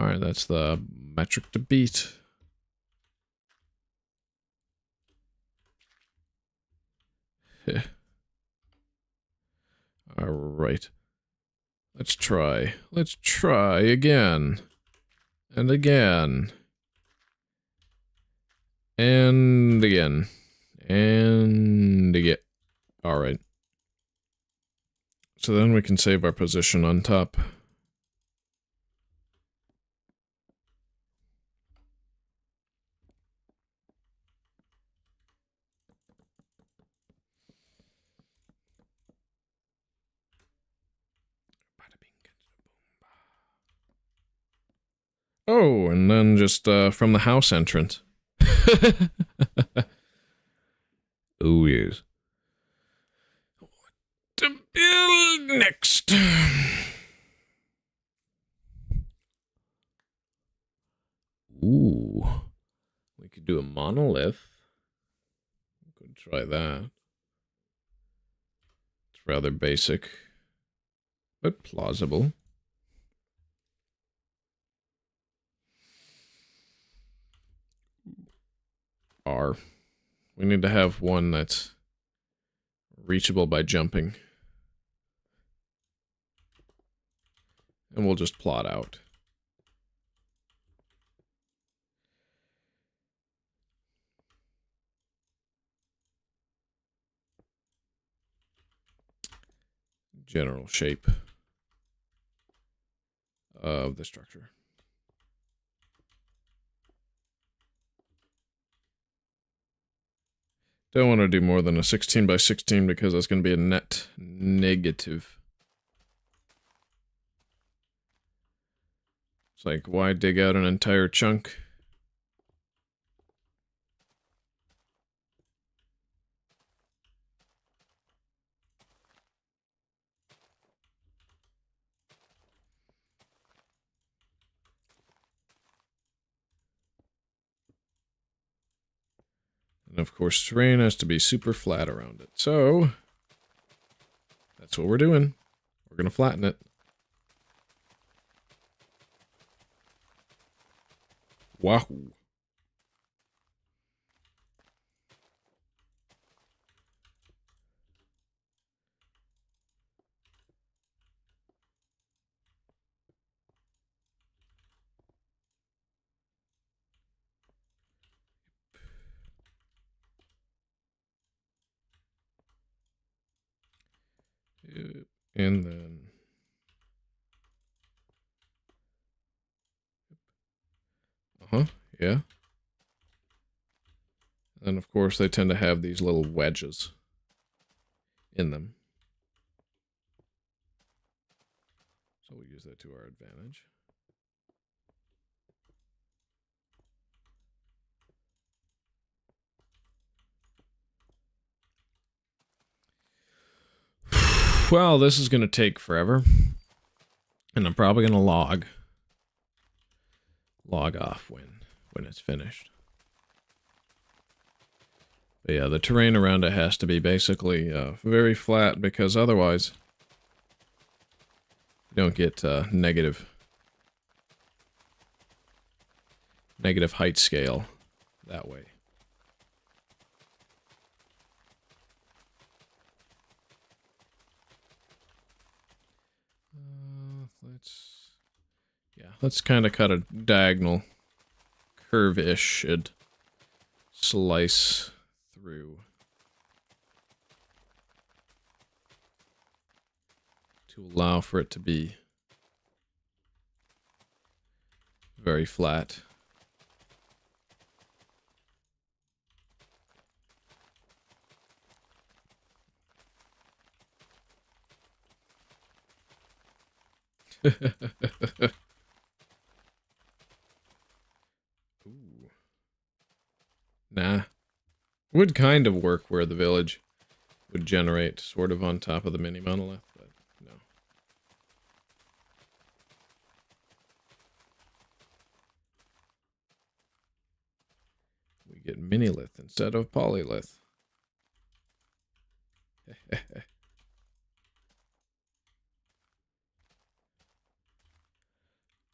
Alright, that's the metric to beat. Alright. Let's try. Let's try again. And again. And again. And again. Alright. So then we can save our position on top. Oh, and then just from the house entrance. Oh, yes. What to build next? Ooh. We could do a monolith. Could try that. It's rather basic, but plausible. R. We need to have one that's reachable by jumping. And we'll just plot out. General shape of the structure. Don't want to do more than a 16 by 16 because that's going to be a net negative. It's like, why dig out an entire chunk? And of course, terrain has to be super flat around it. So, that's what we're doing. We're going to flatten it. Wahoo. And then... Uh-huh, yeah. And of course, they tend to have these little wedges in them. So we'll use that to our advantage. Well, this is going to take forever. And I'm probably going to log off when it's finished. But yeah, the terrain around it has to be basically very flat because otherwise you don't get negative height scale that way. Let's kind of cut a diagonal curve-ish slice through to allow for it to be very flat. Ooh. Nah. Would kind of work where the village would generate sort of on top of the mini monolith, but no. We get minilith instead of polylith.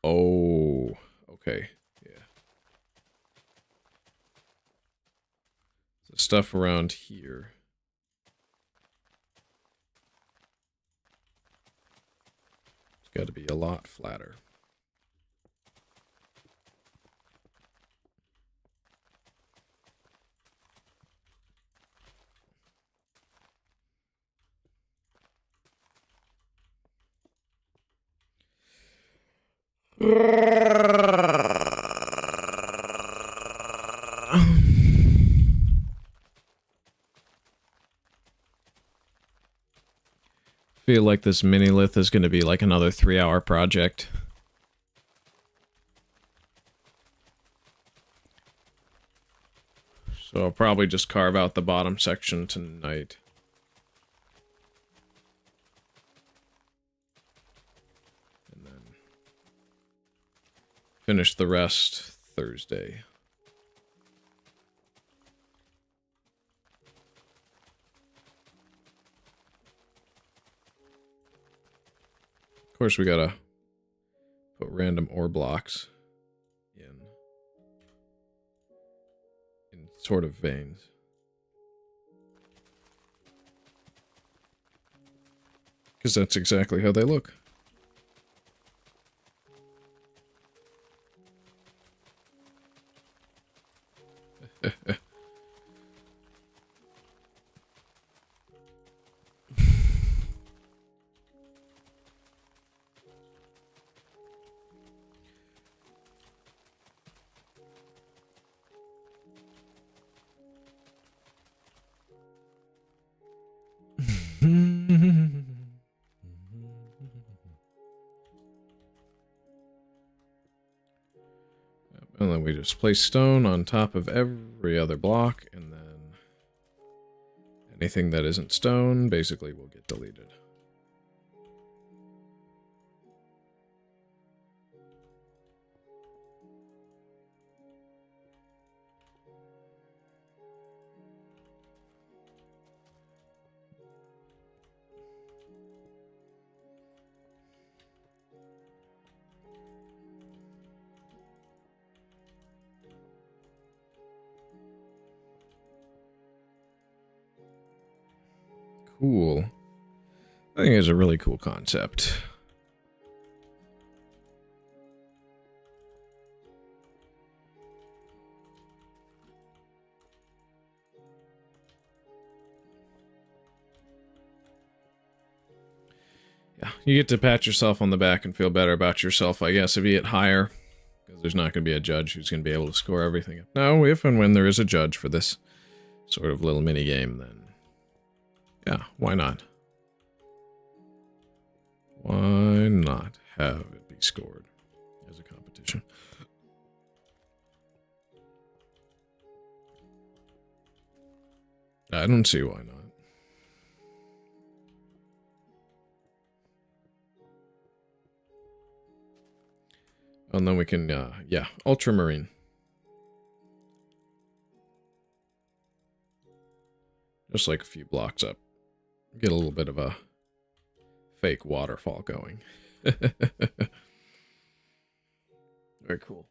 Oh, okay. Yeah. The stuff around here. It's got to be a lot flatter. Feel like this minilith is going to be like another 3-hour project. So I'll probably just carve out the bottom section tonight. And then finish the rest Thursday. Of course, we gotta put random ore blocks in sort of veins. Because that's exactly how they look. we just place stone on top of every other block, and then anything that isn't stone basically will get deleted. Cool. I think it's a really cool concept. Yeah, you get to pat yourself on the back and feel better about yourself, I guess, if you get higher. Because there's not going to be a judge who's going to be able to score everything. No, if and when there is a judge for this sort of little mini game, then yeah, why not? Why not have it be scored as a competition? I don't see why not. And then we can, yeah, ultramarine. Just like a few blocks up. Get a little bit of a fake waterfall going. Very cool.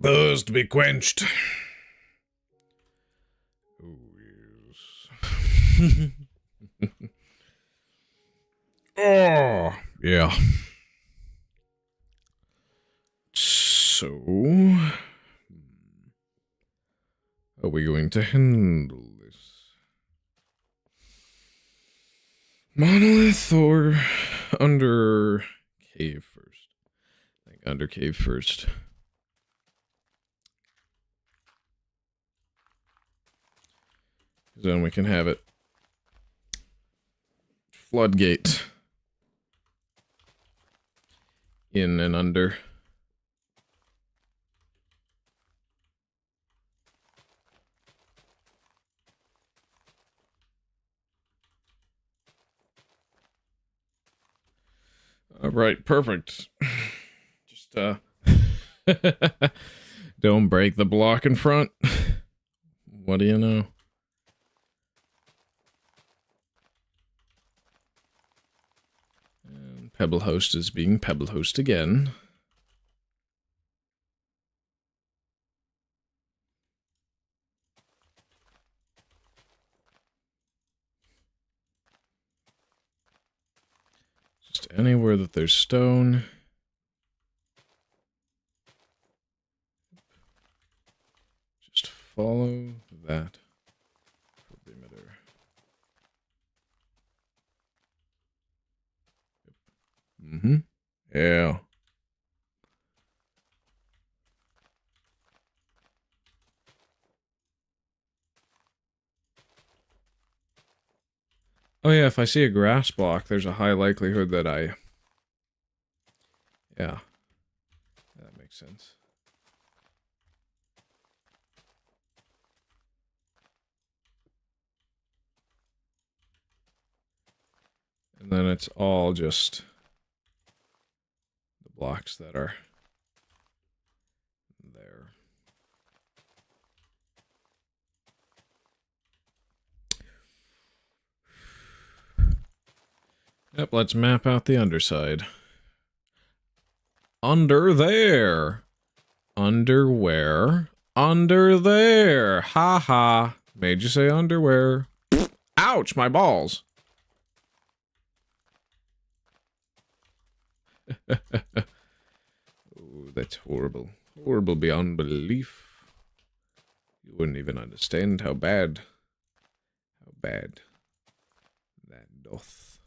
Thirst be quenched. Oh, yes. Oh, yeah. So, are we going to handle this? Monolith or under cave first? I think under cave first. Then we can have it floodgate in and under. All right, perfect. Just don't break the block in front. What do you know? And Pebble Host is being Pebble Host again. Just anywhere that there's stone. Just follow that perimeter. Mm-hmm. Yeah. Oh yeah, if I see a grass block, there's a high likelihood that yeah. That makes sense. And then it's all just the blocks that are there. Yep, let's map out the underside. Under there. Underwear. Under there. Ha ha. Made you say underwear. Ouch, my balls. Oh, that's horrible. Horrible beyond belief. You wouldn't even understand how bad that doth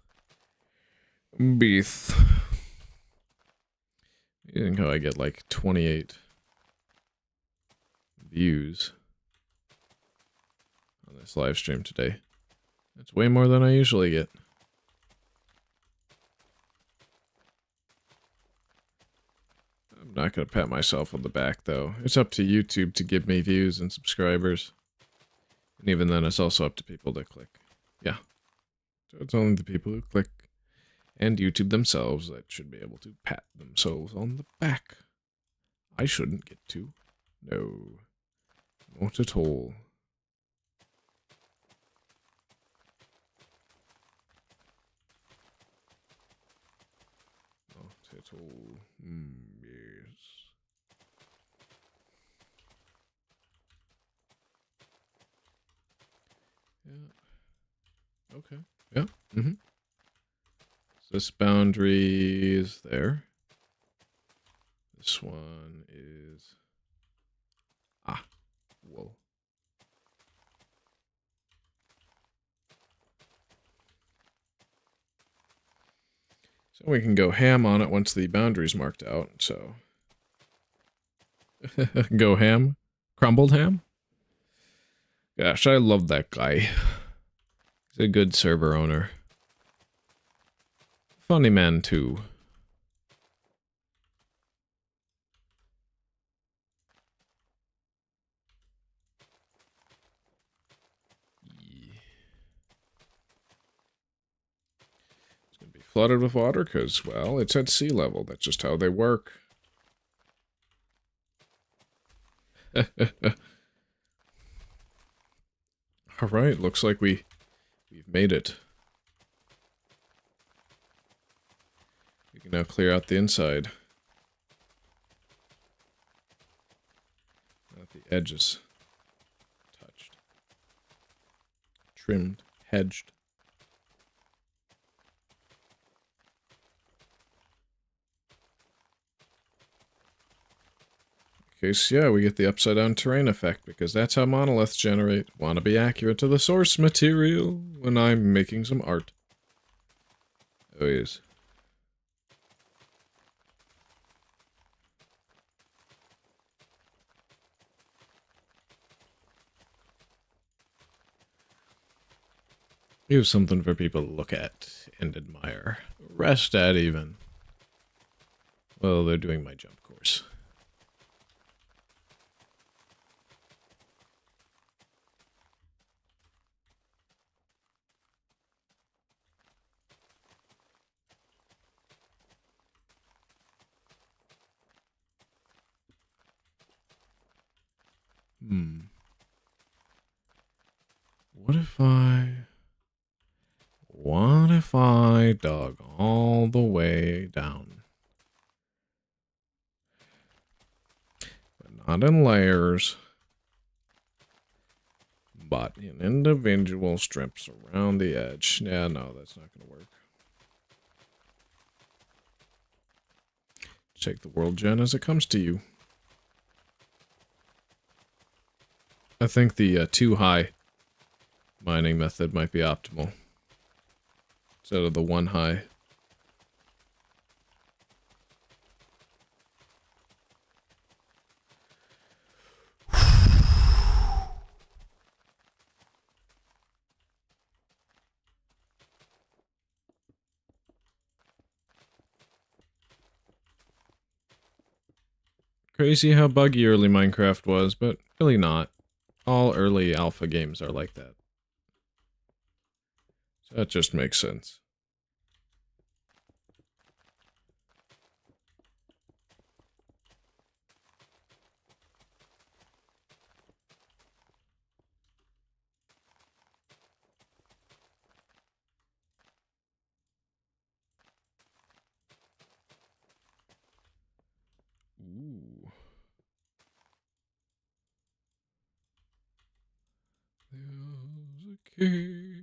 beeth. You think how I get like 28 views on this live stream today? That's way more than I usually get. I'm not going to pat myself on the back, though. It's up to YouTube to give me views and subscribers. And even then, it's also up to people that click. Yeah. So it's only the people who click and YouTube themselves that should be able to pat themselves on the back. I shouldn't get to. No. Not at all. Not at all. Yes. Yeah. Okay. Yeah. Mm-hmm. So this boundary is there. This one is... Ah. Whoa. So we can go ham on it once the boundary's marked out, so... Go ham? Crumbled ham? Gosh, I love that guy. He's a good server owner. Funny man, too. It's going to be flooded with water because, well, it's at sea level. That's just how they work. Alright, looks like we've made it. We can now clear out the inside. Not the edges. Touched. Trimmed. Hedged. Case, yeah, we get the upside down terrain effect, because that's how monoliths generate. Want to be accurate to the source material when I'm making some art. Oh, yes. Here's something for people to look at and admire. Rest at, even. Well, they're doing my jump course. What if I dug all the way down? But not in layers, but in individual strips around the edge. Yeah, no, that's not going to work. Take the world gen as it comes to you. I think the too high mining method might be optimal. Instead of the one high. Crazy how buggy early Minecraft was, but really not. All early alpha games are like that. So that just makes sense. Ooh. There's a cave.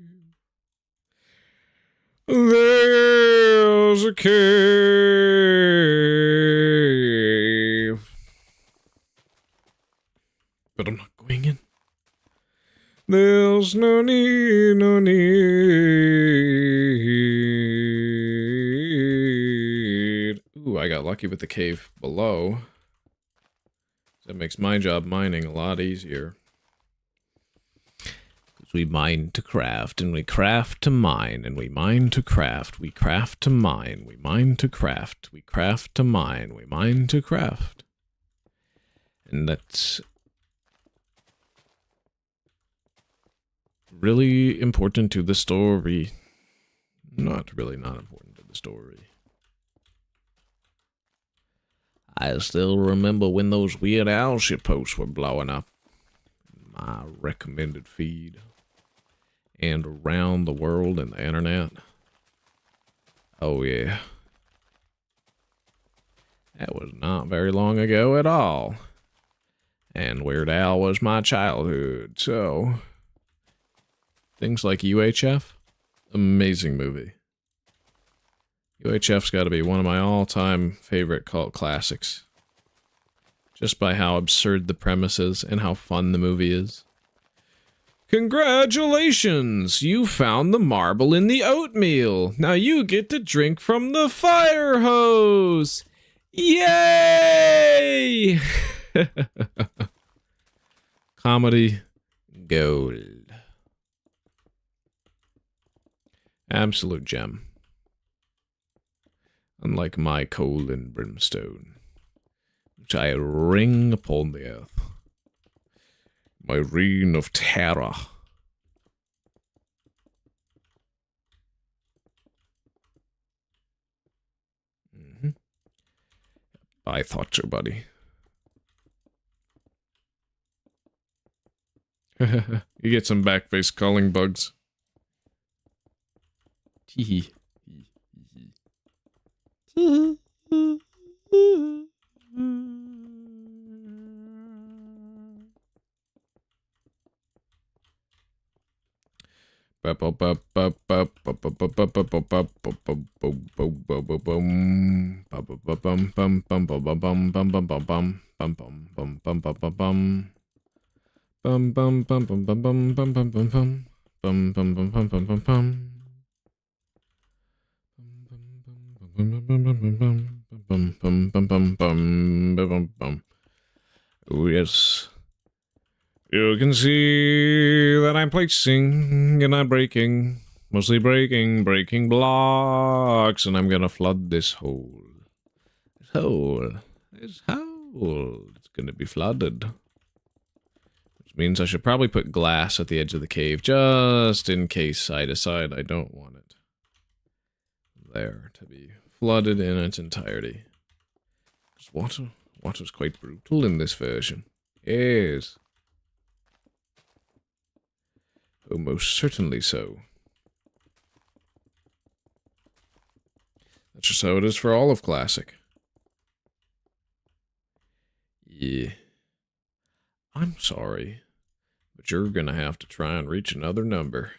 There's a cave. But I'm not going in. There's no need, no need. Ooh, I got lucky with the cave below. That makes my job mining a lot easier. We mine to craft, and we craft to mine, and we mine to craft. We craft to mine, we mine to craft. We craft to mine, we mine to craft. And that's really important to the story. Not really not important to the story. I still remember when those Weird Al shit posts were blowing up. My recommended feed. And around the world and the internet. Oh yeah. That was not very long ago at all. And Weird Al was my childhood, so... Things like UHF? Amazing movie. UHF's got to be one of my all-time favorite cult classics. Just by how absurd the premise is and how fun the movie is. Congratulations! You found the marble in the oatmeal. Now you get to drink from the fire hose. Yay! Comedy gold. Absolute gem. Unlike my coal and brimstone, which I ring upon the earth. My reign of terror. I thought so, buddy. You get some backface calling bugs. Tee Oh yes. You can see that I'm placing and I'm breaking, mostly breaking blocks, and I'm gonna flood this hole. This hole, it's gonna be flooded. Which means I should probably put glass at the edge of the cave, just in case I decide I don't want it there to be flooded in its entirety. Because water's quite brutal in this version. Yes. Oh, most certainly so. That's just how it is for all of Classic. Yeah. I'm sorry, but you're gonna have to try and reach another number.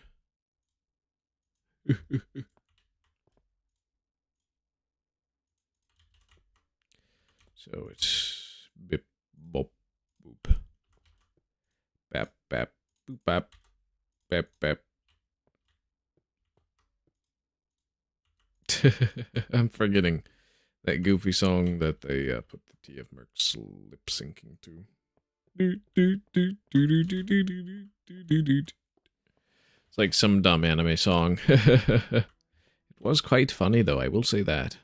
So it's bip, bop, boop. Bap, bap, boop, bap. Bap, bap. I'm forgetting that goofy song that they put the TF Mercs lip syncing to. It's like some dumb anime song. It was quite funny though, I will say that.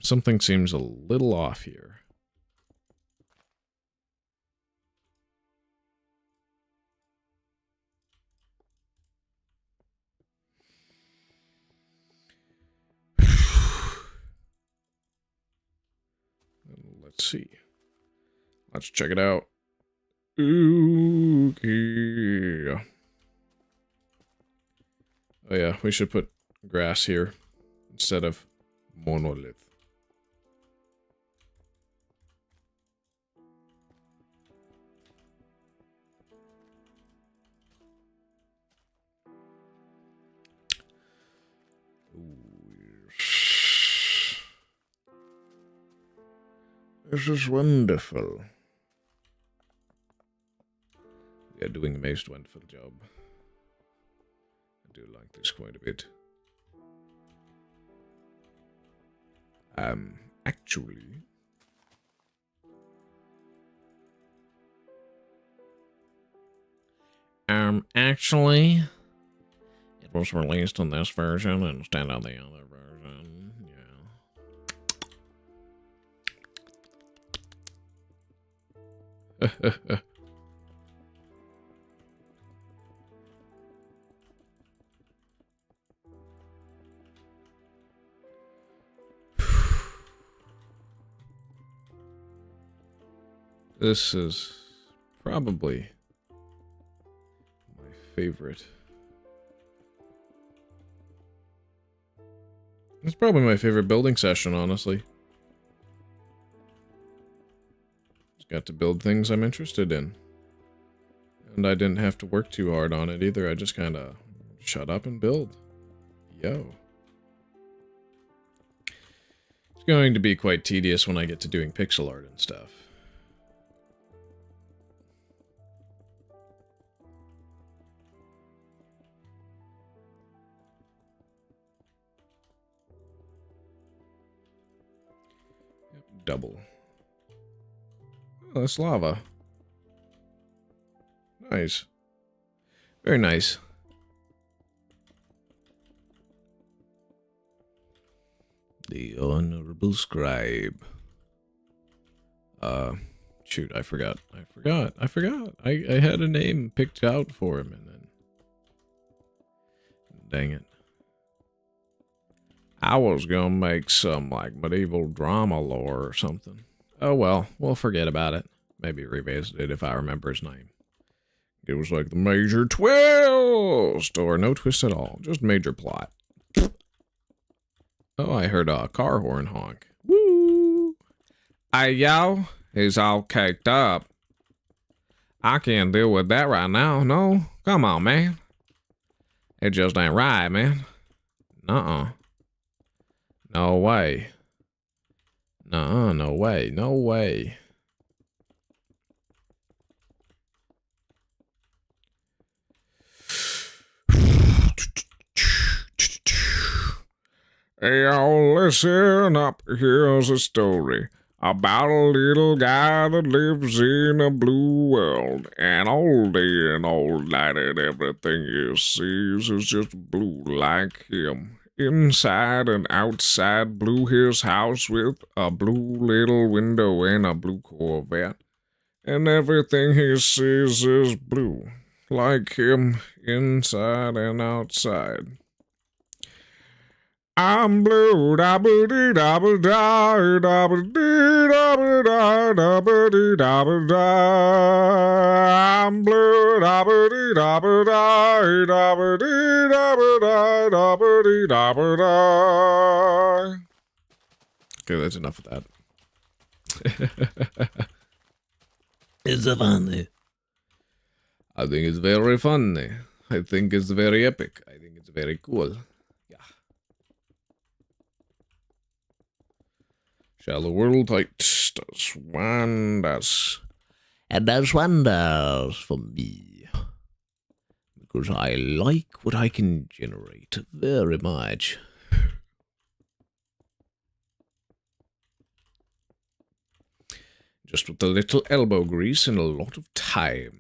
Something seems a little off here. Let's see. Let's check it out. Okay. Oh yeah, we should put grass here instead of monolith. This is wonderful. We are doing a most wonderful job. I do like this quite a bit. Actually... actually, it was released in this version instead of the other version. Yeah. This is probably my favorite. It's probably my favorite building session, honestly. Just got to build things I'm interested in. And I didn't have to work too hard on it either. I just kind of shut up and build. Yo. It's going to be quite tedious when I get to doing pixel art and stuff. Double. Oh, that's lava. Nice. Very nice. The Honorable Scribe. Shoot, I forgot. I had a name picked out for him and then... Dang it. I was gonna make some, like, medieval drama lore or something. Oh well, we'll forget about it. Maybe revisit it if I remember his name. It was like the major twist! Or no twist at all, just major plot. Oh, I heard a car horn honk. Woo! Hey, yo, he's all caked up. I can't deal with that right now, no? Come on, man. It just ain't right, man. Nuh-uh. No way. Nuh-uh, no way, no way. Hey, y'all, listen up. Here's a story about a little guy that lives in a blue world. And all day and all night and everything he sees is just blue like him. Inside and outside, blue his house with a blue little window and a blue Corvette. And everything he sees is blue, like him, inside and outside. I'm blue, da ba dee da ba da da ba dee da ba da ba dee da ba da. I'm blue, da ba dee da ba da ba dee da ba da ba dee da ba da. Okay, that's enough of that. It's funny. I think it's very funny. I think it's very epic. I think it's very cool. Shallow world height does wonders. It does wonders for me. Because I like what I can generate very much. Just with a little elbow grease and a lot of time.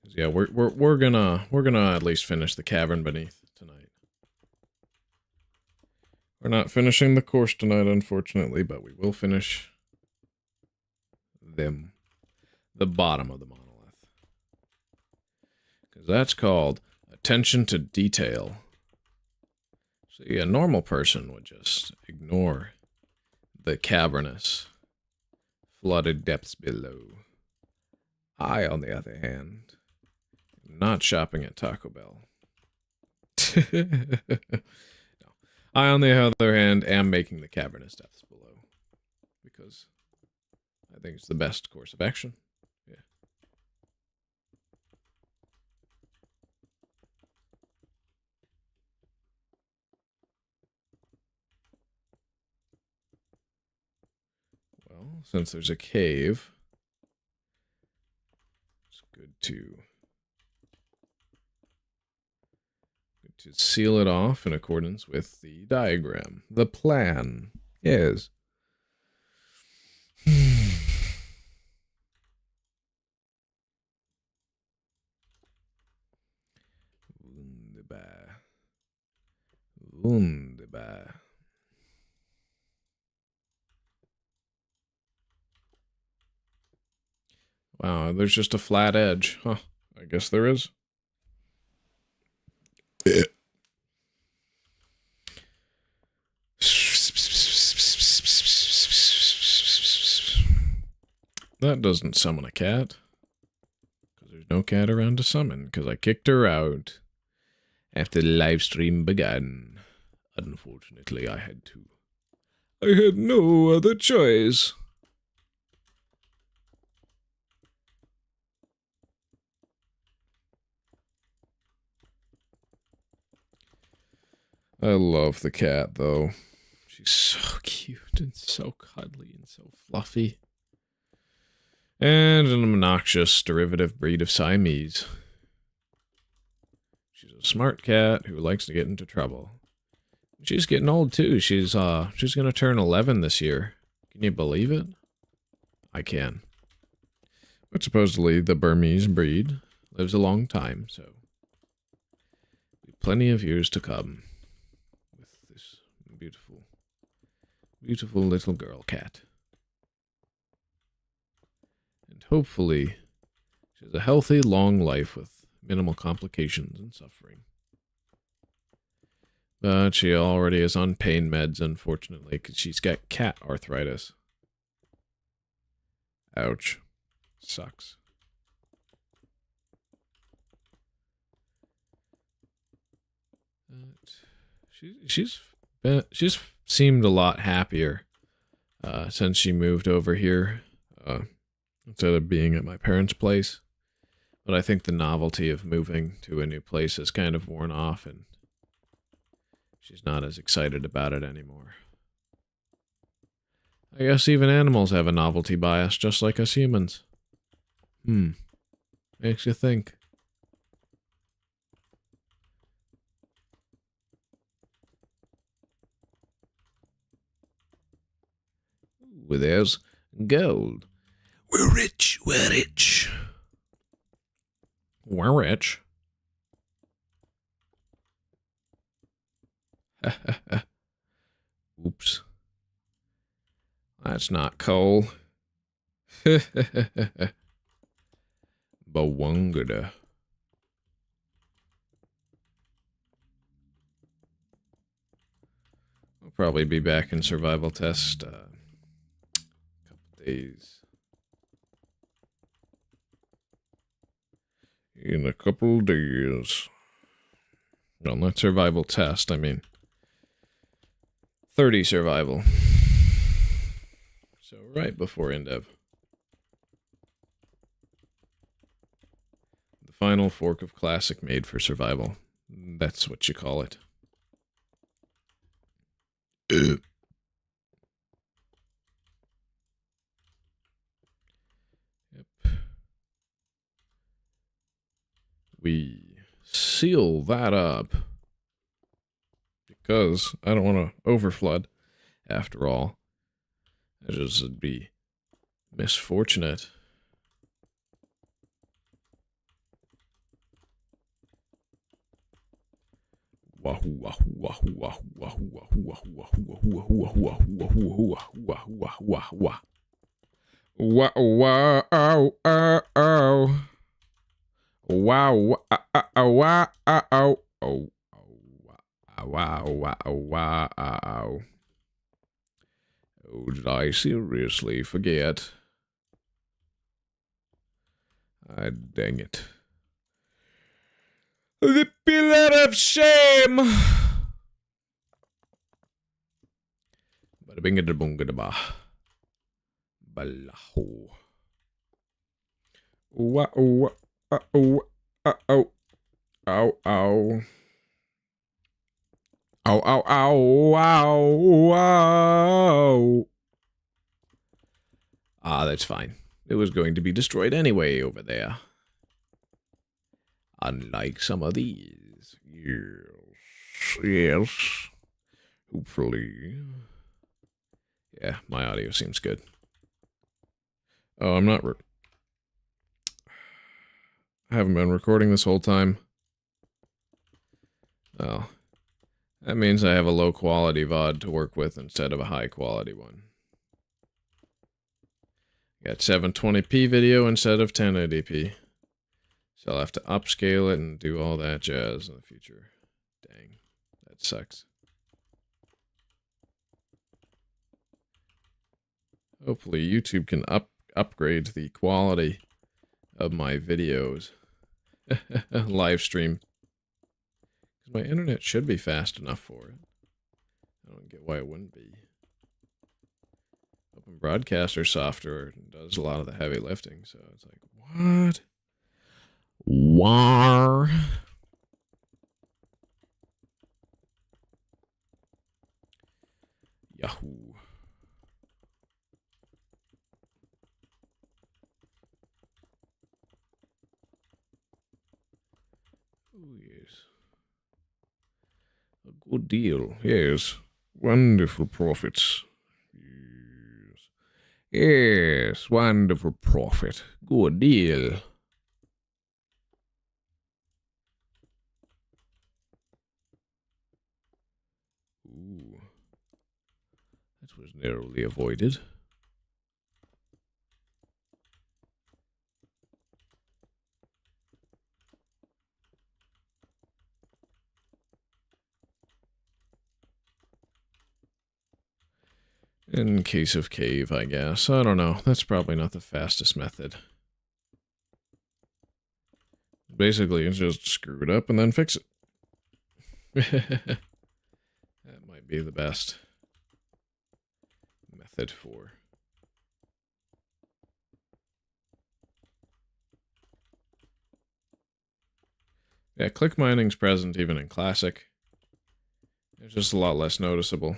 Yeah, we're gonna at least finish the cavern beneath tonight. We're not finishing the course tonight, unfortunately, but we will finish them, the bottom of the monolith, because that's called attention to detail. See, a normal person would just ignore the cavernous, flooded depths below. I, on the other hand, not shopping at Taco Bell. No. I, on the other hand, am making the cavernous depths below. Because I think it's the best course of action. Yeah. since there's a cave, it's good to seal it off in accordance with the diagram. The plan is... Wunderbar. Wunderbar. Wow, there's just a flat edge. Huh, I guess there is. That doesn't summon a cat. Because there's no cat around to summon. Because I kicked her out after the live stream began. Unfortunately, I had to. I had no other choice. I love the cat, though. She's so cute and so cuddly and so fluffy. And an obnoxious derivative breed of Siamese. She's a smart cat who likes to get into trouble. She's getting old, too. She's gonna turn 11 this year. Can you believe it? I can. But supposedly the Burmese breed lives a long time, so... plenty of years to come. Beautiful, beautiful little girl cat. And hopefully, she has a healthy, long life with minimal complications and suffering. But she already is on pain meds, unfortunately, because she's got cat arthritis. Ouch. Sucks. She's seemed a lot happier since she moved over here instead of being at my parents' place. But I think the novelty of moving to a new place has kind of worn off, and she's not as excited about it anymore. I guess even animals have a novelty bias, just like us humans. Makes you think. Well, there's gold. We're rich, we're rich. We're rich. Oops. That's not coal. Bawangada. I'll probably be back in survival test days. In a couple days. Well, not survival test, I mean 30 survival. So right before Endev. The final fork of classic made for survival. That's what you call it. We seal that up because I don't want to overflood after all. It just would be misfortunate. Wahoo wahoo wahoo wahoo wahoo wahoo wahoo wahoo wahoo wahoo wahoo wahoo wah wah ow ow ow. Wow, wow, wow, oh, oh, wow, wow, wow. Oh, did I seriously forget? Ah, dang it. The pillar of shame! Bada binga da bunga da ba. Balaho. Wow, wow. Oh, oh, ow, ow. Ow, ow, ow, wow, wow. Ah, that's fine. It was going to be destroyed anyway over there. Unlike some of these. Yes, yes. Hopefully. Yeah, my audio seems good. Oh, I'm not... I haven't been recording this whole time. Oh. That means I have a low quality VOD to work with instead of a high quality one. Got 720p video instead of 1080p. So I'll have to upscale it and do all that jazz in the future. Dang. That sucks. Hopefully YouTube can upgrade the quality of my videos. Live stream. My internet should be fast enough for it. I don't get why it wouldn't be. Open Broadcaster software does a lot of the heavy lifting, so it's like, what? War. Yahoo. Oh, yes. A good deal, yes. Wonderful profits. Yes. Yes, wonderful profit. Good deal. Ooh. That was narrowly avoided. In case of cave, I guess. I don't know. That's probably not the fastest method. Basically, it's just screw it up and then fix it. That might be the best method for. Yeah, click mining's present even in classic. It's just a lot less noticeable.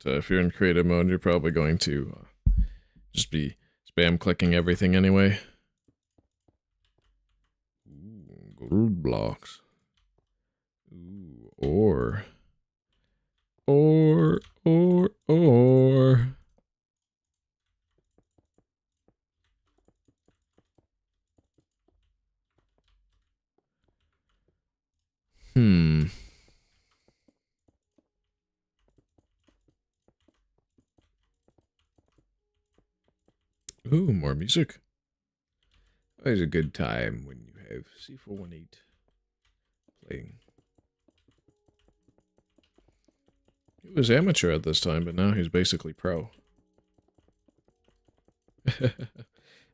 But if you're in creative mode, you're probably going to just be spam clicking everything anyway. Ooh, gold blocks. Ooh, ore. Ore. Hmm. Ooh, more music. Always a good time when you have C418 playing. He was amateur at this time, but now he's basically pro.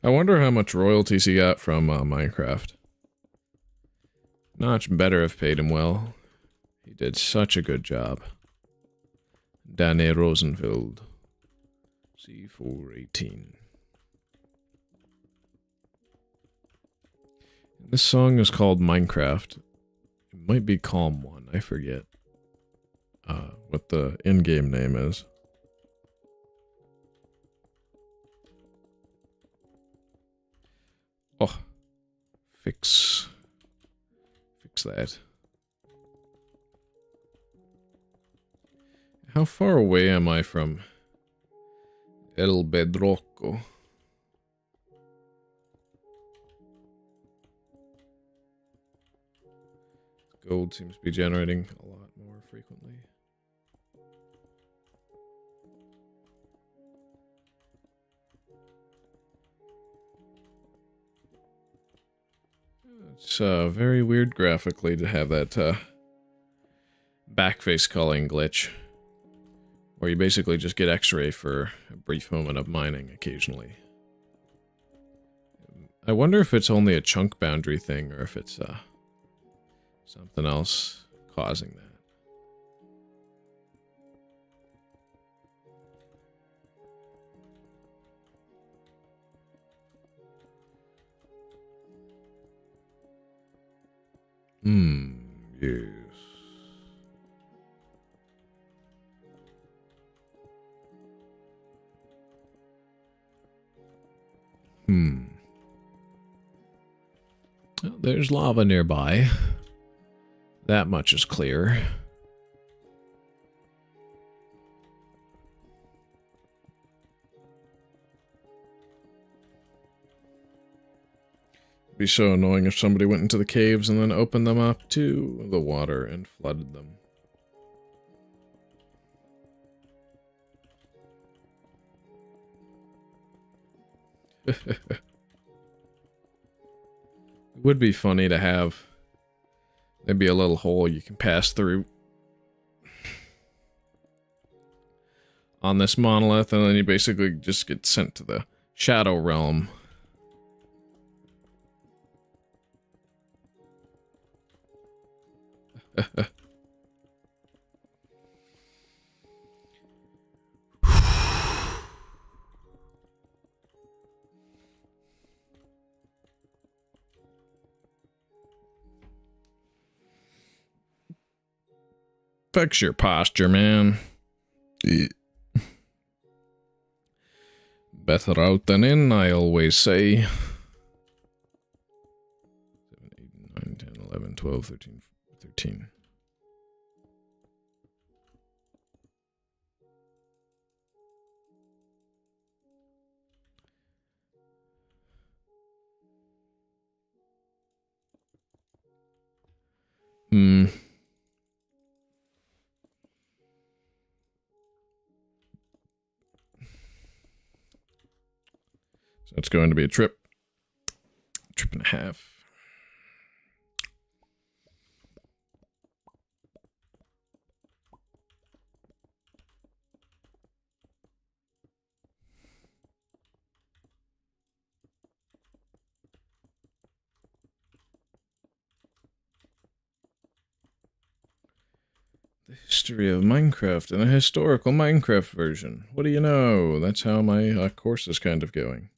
I wonder how much royalties he got from Minecraft. Notch better have paid him well. He did such a good job. Danny Rosenfeld. C418. This song is called Minecraft. It might be Calm One, I forget what the in-game name is. Oh, fix that. How far away am I from El Bedroco? Gold seems to be generating a lot more frequently. It's very weird graphically to have that backface culling glitch, where you basically just get X-ray for a brief moment of mining occasionally. I wonder if it's only a chunk boundary thing, or if it's something else causing that. Yes. there's lava nearby. That much is clear. It'd be so annoying if somebody went into the caves and then opened them up to the water and flooded them. It would be funny to have maybe a little hole you can pass through on this monolith, and then you basically just get sent to the Shadow Realm. Fix your posture, man. Better out than in, I always say. 7, 8, 9, 10, 11, 12, 13, 13. So it's going to be a trip and a half. The history of Minecraft and a historical Minecraft version. What do you know? That's how my course is kind of going.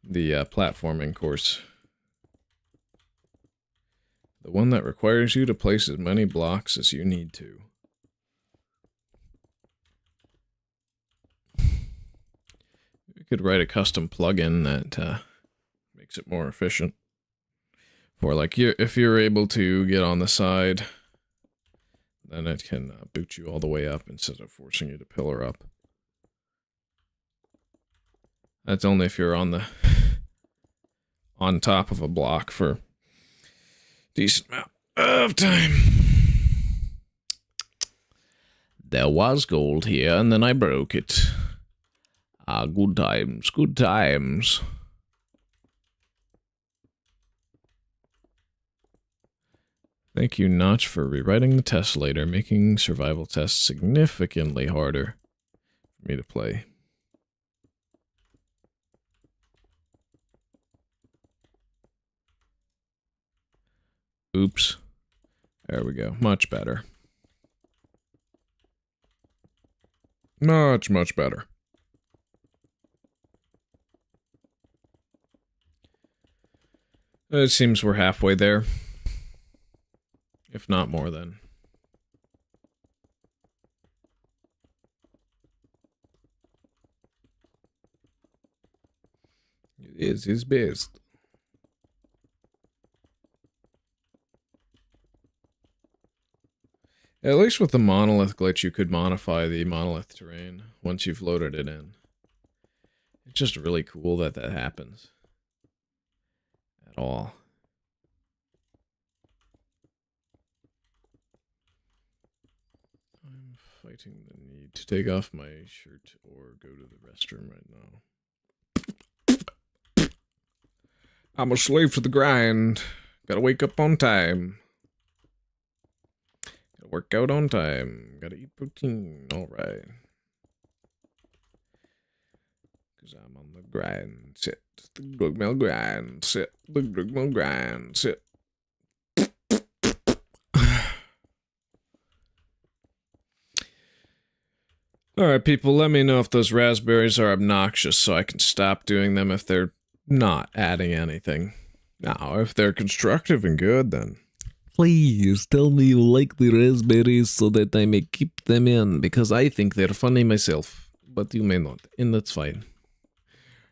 The platforming course. The one that requires you to place as many blocks as you need to. We could write a custom plugin that makes it more efficient. For like, if you're able to get on the side, then it can boot you all the way up instead of forcing you to pillar up. That's only if you're on top of a block for a decent amount of time. There was gold here, and then I broke it. Ah, good times, good times. Thank you, Notch, for rewriting the test later, making survival tests significantly harder for me to play. Oops. There we go. Much better. Much, much better. It seems we're halfway there. If not more, then. It is his best. At least with the monolith glitch, you could modify the monolith terrain once you've loaded it in. It's just really cool that that happens. At all. I'm fighting the need to take off my shirt or go to the restroom right now. I'm a slave to the grind. Gotta wake up on time. Gotta work out on time. Gotta eat protein. Alright. Cause I'm on the grind. Sit. The Glugmill grind. Sit. The Glugmill grind. Sit. Alright, people, let me know if those raspberries are obnoxious so I can stop doing them if they're not adding anything. Now, if they're constructive and good, then... Please tell me you like the raspberries so that I may keep them in, because I think they're funny myself. But you may not, and that's fine.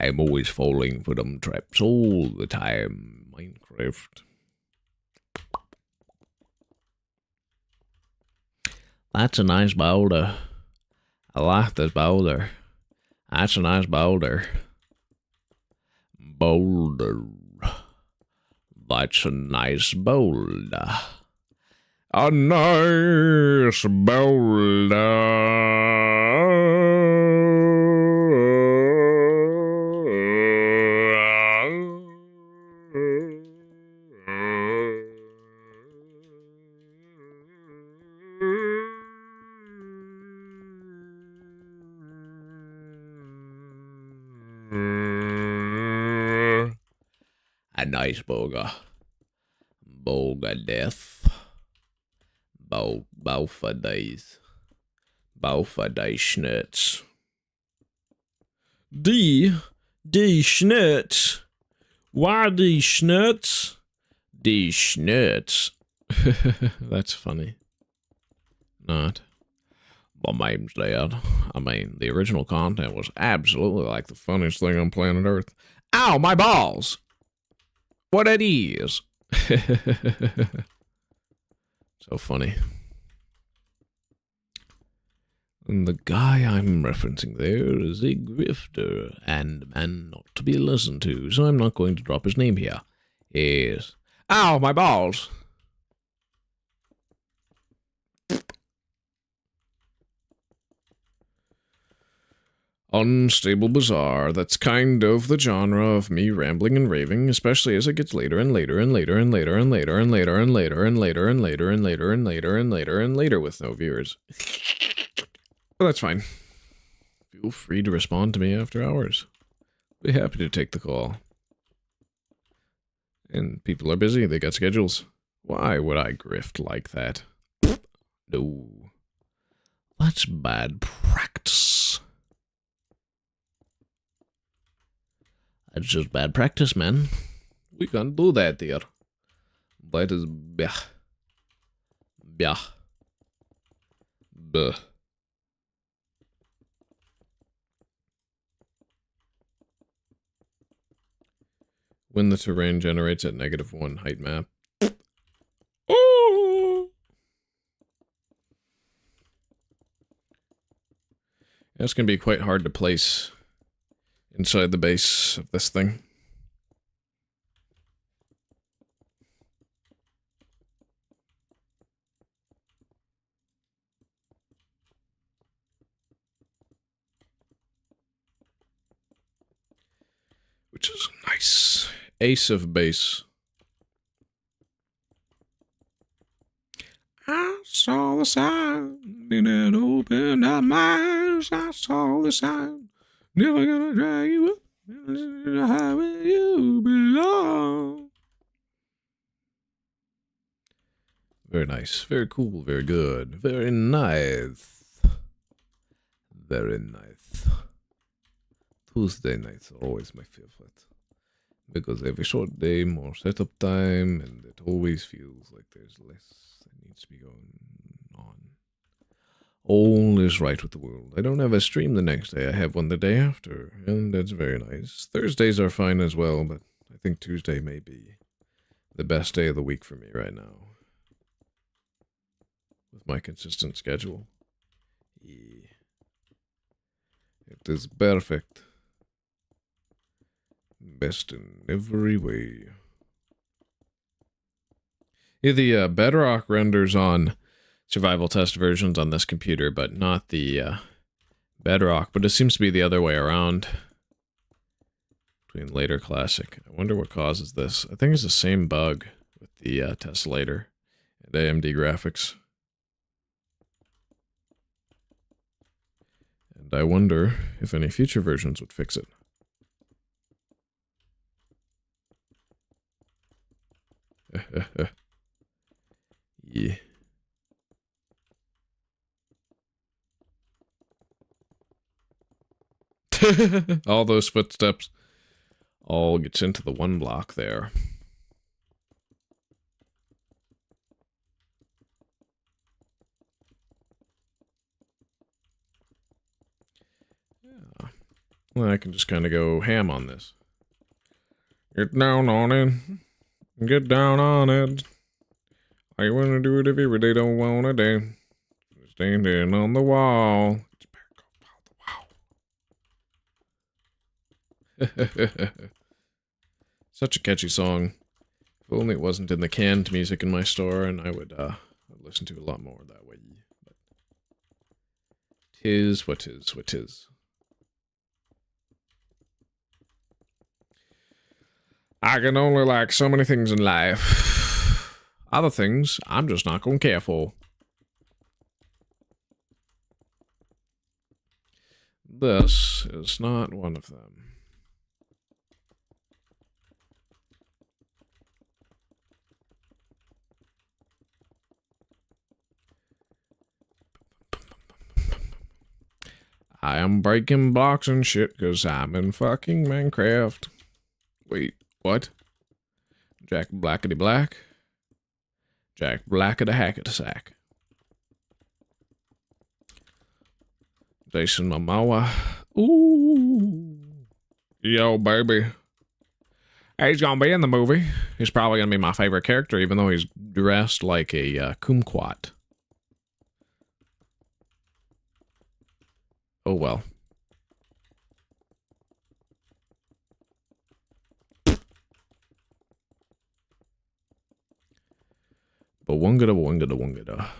I'm always falling for them traps all the time. Minecraft. That's a nice boulder. I like this boulder. That's a nice boulder. Boulder. That's a nice boulder. A nice boulder. A nice boulder. Boulder death. Both of these schnitz. D schnitz. Why D schnitz? Die schnitz. That's funny. Not. My name's Dad. I mean, the original content was absolutely like the Funniest thing on planet Earth. Ow, my balls! What it is. So funny. And the guy I'm referencing there is a grifter and a man not to be listened to, so I'm not going to drop his name here. Yes. Ow, my balls! Unstable Bazaar. That's kind of the genre of me rambling and raving, especially as it gets later and later and later and later and later and later and later and later and later and later and later and later and later with no viewers. But that's fine. Feel free to respond to me after hours. Be happy to take the call. And people are busy, they got schedules. Why would I grift like that? No. That's bad practice. That's just bad practice, man. We can't do that here. That is bleh. Yeah. Bleh. When the terrain generates at -1 height map. Oh! It's going to be quite hard to place inside the base of this thing. Which is nice. Ace of base. I saw the sign, and it opened up my eyes. I saw the sign. Never gonna drag you up into the highway you belong. Very nice. Very cool. Very good. Very nice. Very nice. Tuesday nights are always my favorite. Because every short day, more setup time, and it always feels like there's less that needs to be going on. All is right with the world. I don't have a stream the next day. I have one the day after, and that's very nice. Thursdays are fine as well, but I think Tuesday may be the best day of the week for me right now. With my consistent schedule. Yeah. It is perfect. Best in every way. Yeah, the Bedrock renders on survival test versions on this computer, but not the Bedrock. But it seems to be the other way around between later classic. I wonder what causes this. I think it's the same bug with the Tesslator and AMD graphics. And I wonder if any future versions would fix it. Yeah. All those footsteps all gets into the one block there. Yeah. Well, I can just kind of go ham on this. Get down on it. Get down on it. I wanna do it if you really don't wanna do. Standing on the wall. Such a catchy song. If only it wasn't in the canned music in my store, and I would listen to a lot more that way. But 'tis what 'tis what 'tis. I can only like so many things in life. Other things, I'm just not gonna care for. This is not one of them. I am breaking blocks and shit because I'm in fucking Minecraft. Wait, what? Jack Blackety Black? Jack Blackety Hackety Sack. Jason Momoa. Ooh. Yo, baby. He's gonna be in the movie. He's probably gonna be my favorite character, even though he's dressed like a kumquat. Oh well. Bawungada, bawungada, bawungada.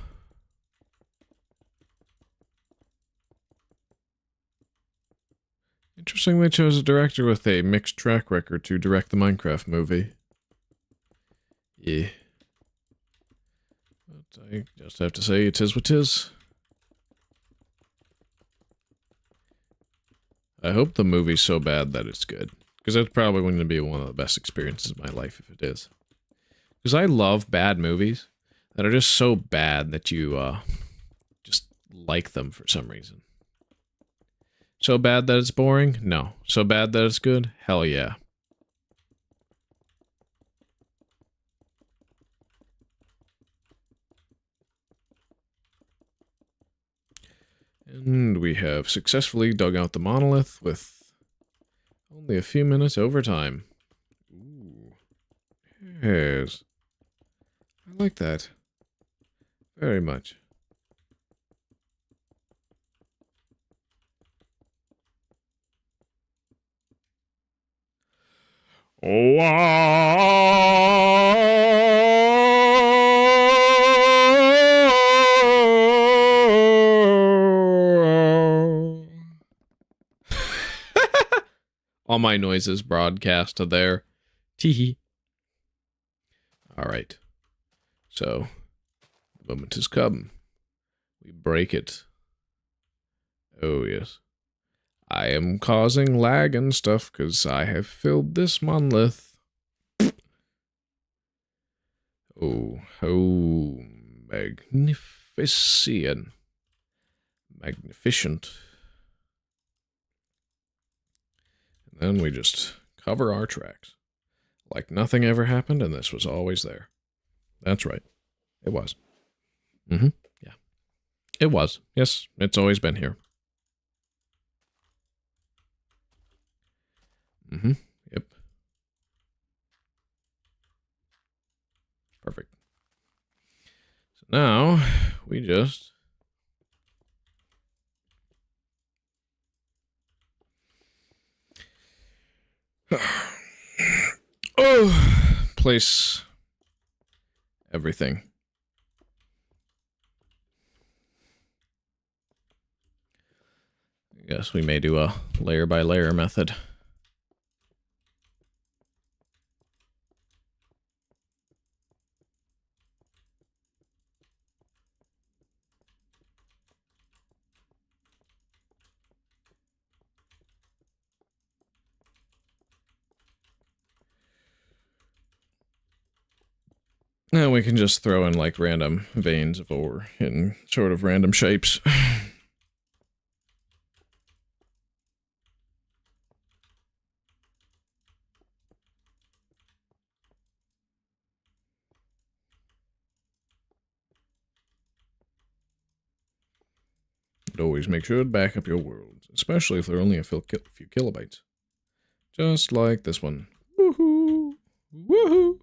Interesting they chose a director with a mixed track record to direct the Minecraft movie. Yeah. But I just have to say, it is what 'tis. I hope the movie's so bad that it's good. Because that's probably going to be one of the best experiences of my life if it is. Because I love bad movies that are just so bad that you just like them for some reason. So bad that it's boring? No. So bad that it's good? Hell yeah. And we have successfully dug out the monolith with only a few minutes overtime. Ooh. Yes. I like that. Very much. All my noises broadcast to there. Teehee. Alright. So, the moment has come. We break it. Oh, yes. I am causing lag and stuff because I have filled this monolith. Oh, magnificent. Magnificent. And then we just cover our tracks. Like nothing ever happened and this was always there. That's right. It was. Mm-hmm. Yeah. It was. Yes, it's always been here. Mm-hmm. Yep. Perfect. So now we just place everything. I guess we may do a layer by layer method. Now we can just throw in like random veins of ore in sort of random shapes. but always make sure to back up your worlds, especially if they're only a few kilobytes. Just like this one. Woohoo! Woohoo!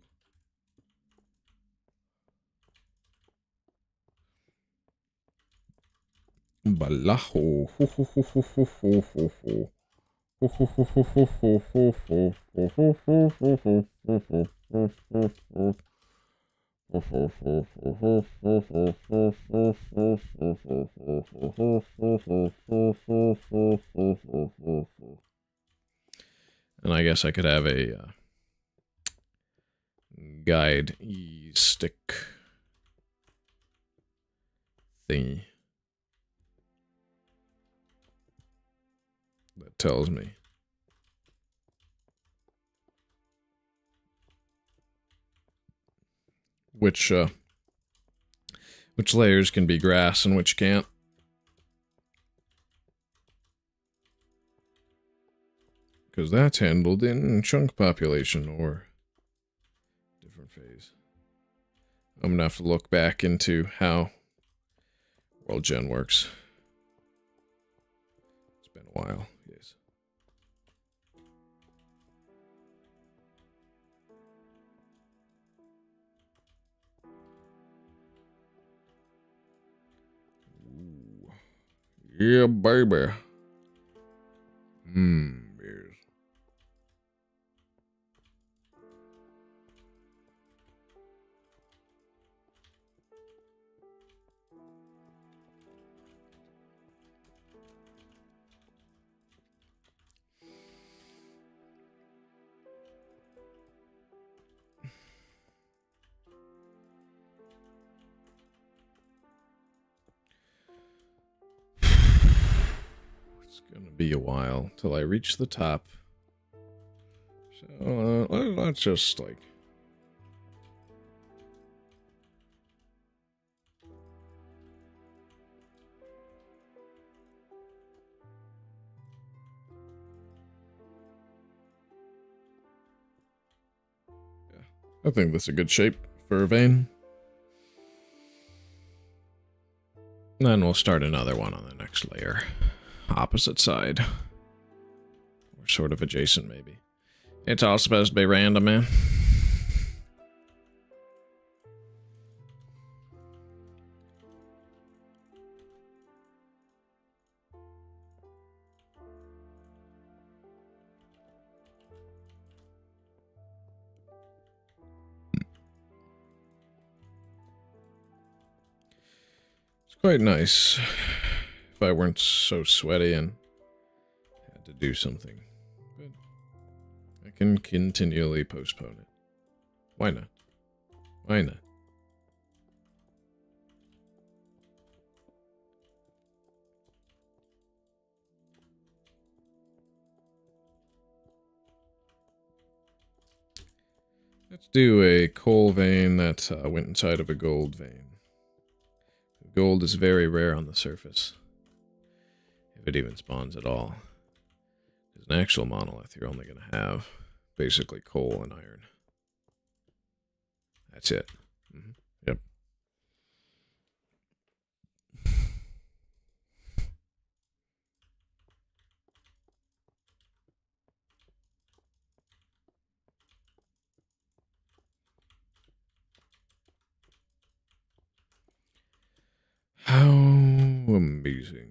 Balaho. Ho ho ho ho ho ho ho ho. Ho ho ho ho ho ho ho ho. Ho ho ho ho ho ho ho ho. And I guess I could have a guide stick thingy that tells me which layers can be grass and which can't. Because that's handled in chunk population or different phase. I'm gonna have to look back into how World Gen works. It's been a while, yes. Ooh. Yeah, baby. Yes. It's gonna be a while till I reach the top. So let's just like. Yeah, I think that's a good shape for a vein. Then we'll start another one on the next layer. Opposite side. Or sort of adjacent, maybe. It's all supposed to be random, man. It's quite nice if I weren't so sweaty and had to do something. But I can continually postpone it. Why not? Why not? Let's do a coal vein that went inside of a gold vein. Gold is very rare on the surface. If it even spawns at all. As an actual monolith, you're only going to have basically coal and iron. That's it. Yep. How amazing.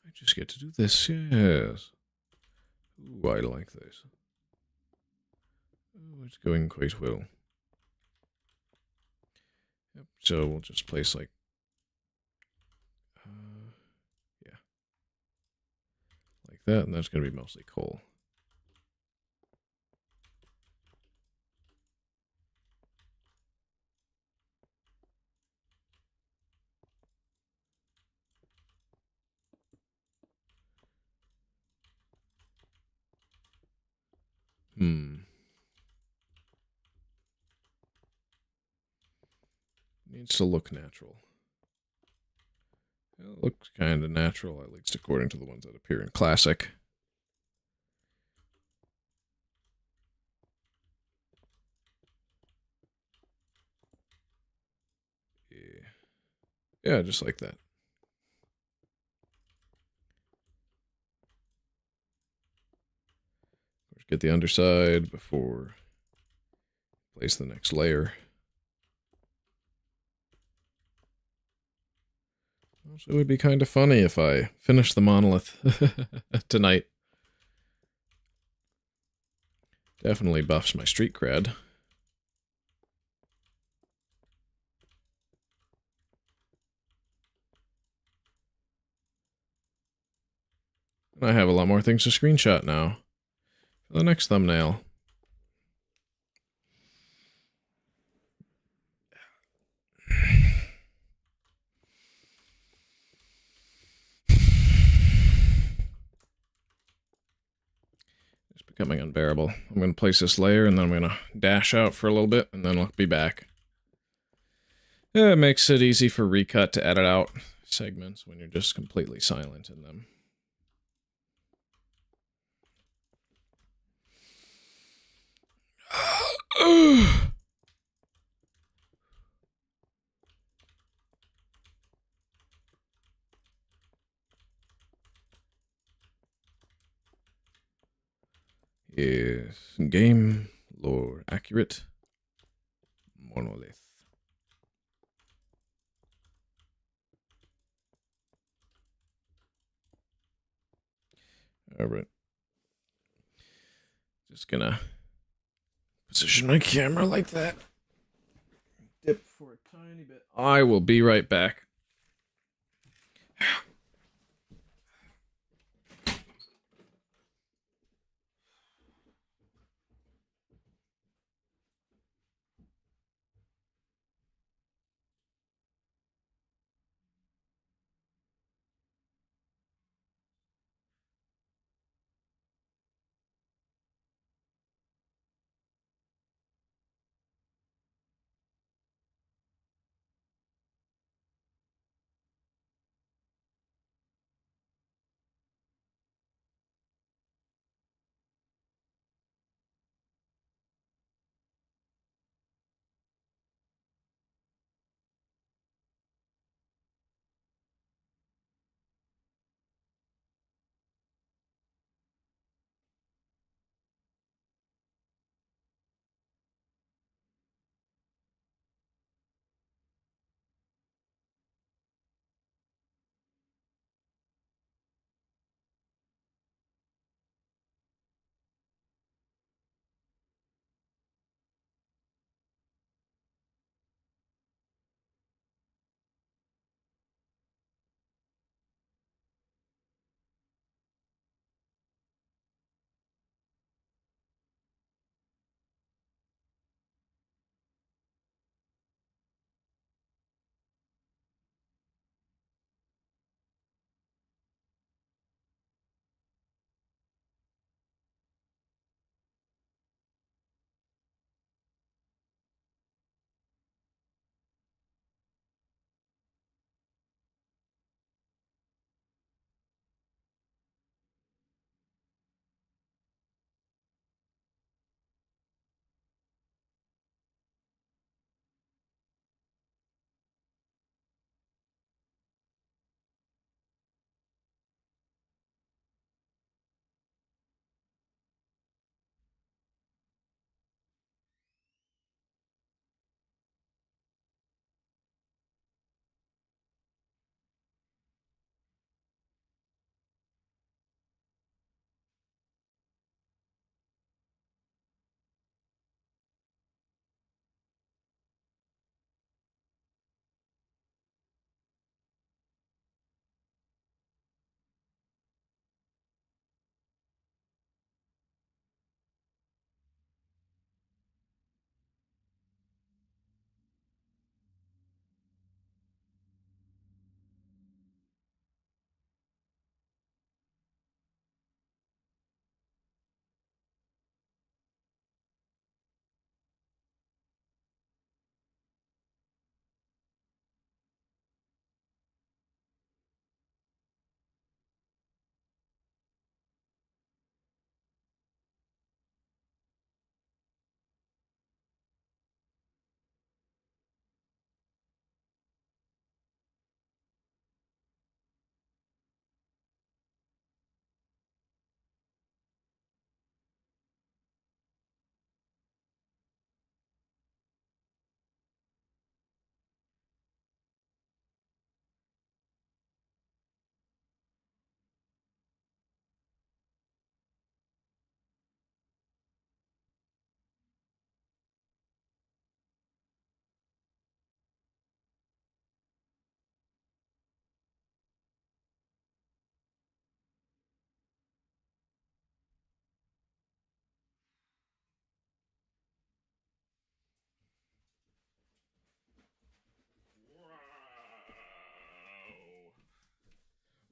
I just get to do this, yes. Ooh, I like this. Oh, it's going quite well. Yep, so we'll just place like... yeah. Like that, and that's going to be mostly coal. Needs to look natural. It looks kind of natural, at least according to the ones that appear in Classic. Yeah, just like that. Get the underside before place the next layer. Also, it would be kind of funny if I finished the monolith tonight. Definitely buffs my street cred. I have a lot more things to screenshot now for the next thumbnail. It's becoming unbearable. I'm going to place this layer and then I'm going to dash out for a little bit and then I'll be back. Yeah, it makes it easy for Recut to edit out segments when you're just completely silent in them. Is game lore accurate? Monolith. Alright. Just gonna position my camera like that. Dip for a tiny bit. I will be right back.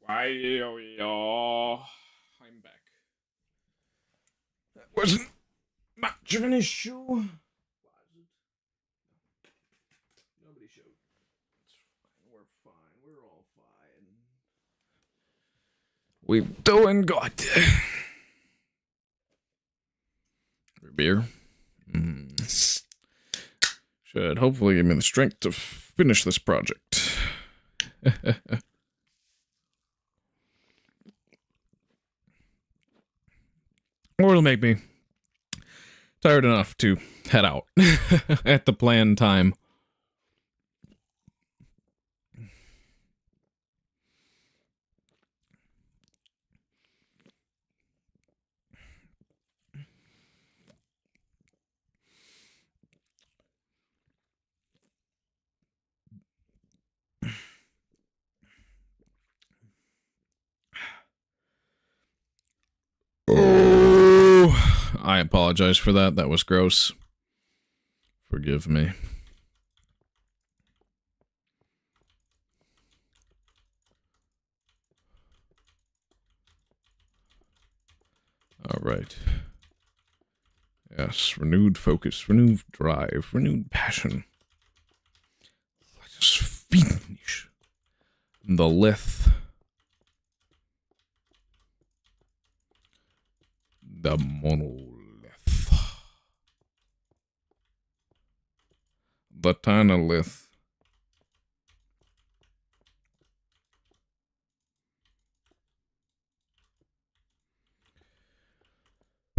I'm back. That wasn't much of an issue. Was it? Nobody showed. It's fine. We're fine. We're all fine. We doing good. Beer. Should hopefully give me the strength to finish this project. Or it'll make me tired enough to head out at the planned time. Oh, I apologize for that. That was gross. Forgive me. All right. Yes, renewed focus, renewed drive, renewed passion. Let us finish the lith. The monolith. The Tanalith.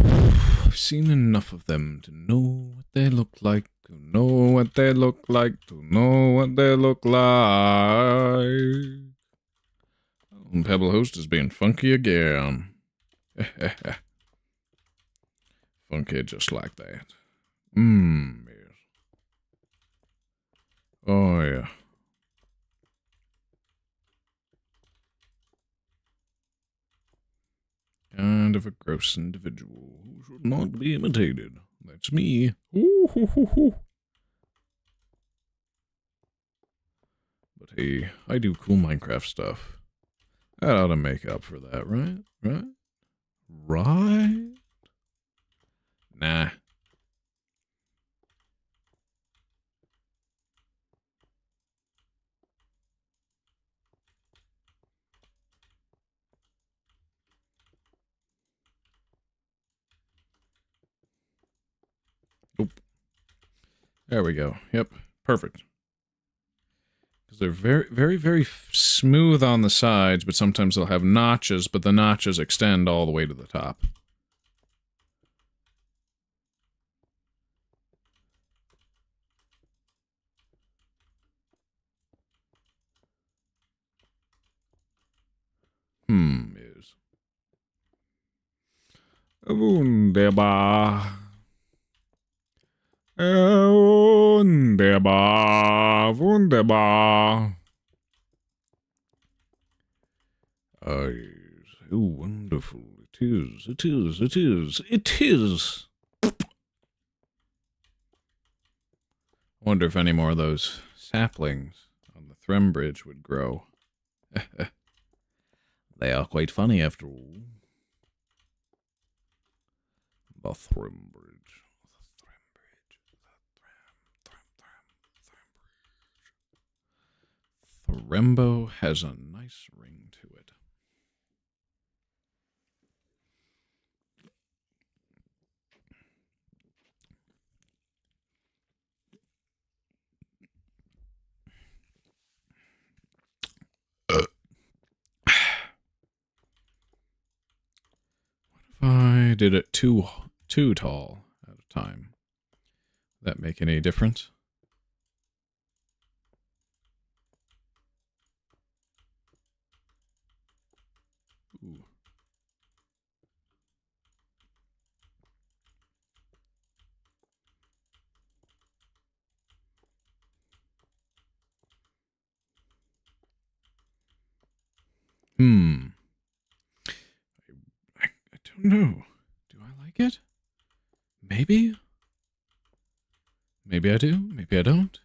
I've seen enough of them to know what they look like, to know what they look like, to know what they look like. Pebble Host is being funky again. Funky just like that. Yes. Oh, yeah. Kind of a gross individual who should not be imitated. That's me. Ooh, hoo, hoo, hoo. But hey, I do cool Minecraft stuff. That ought to make up for that, right? Right? Nah. Nope. There we go. Yep. Perfect. Because they're very, very, very smooth on the sides, but sometimes they'll have notches, but the notches extend all the way to the top. Is. Wunderbar. Wunderbar. Wunderbar. Oh, wonderful. It is. It is. It is. It is. I wonder if any more of those saplings on the Threm Bridge would grow. They are quite funny after all. The Threm Bridge. Thrembo has a nice ring to it. What if I did it too tall at a time? Would that make any difference? Ooh. I don't know. Do I like it? Maybe? Maybe I do, maybe I don't.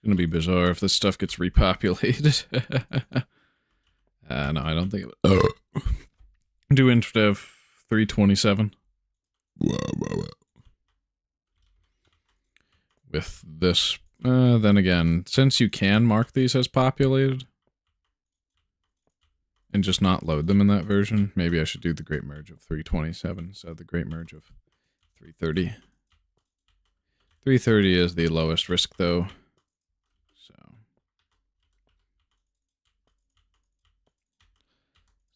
gonna be bizarre if this stuff gets repopulated. No, I don't think it would. Do Intradev 327. With this, then again, since you can mark these as populated and just not load them in that version, maybe I should do the Great Merge of 327 instead of the Great Merge of 330. 330 is the lowest risk, though. So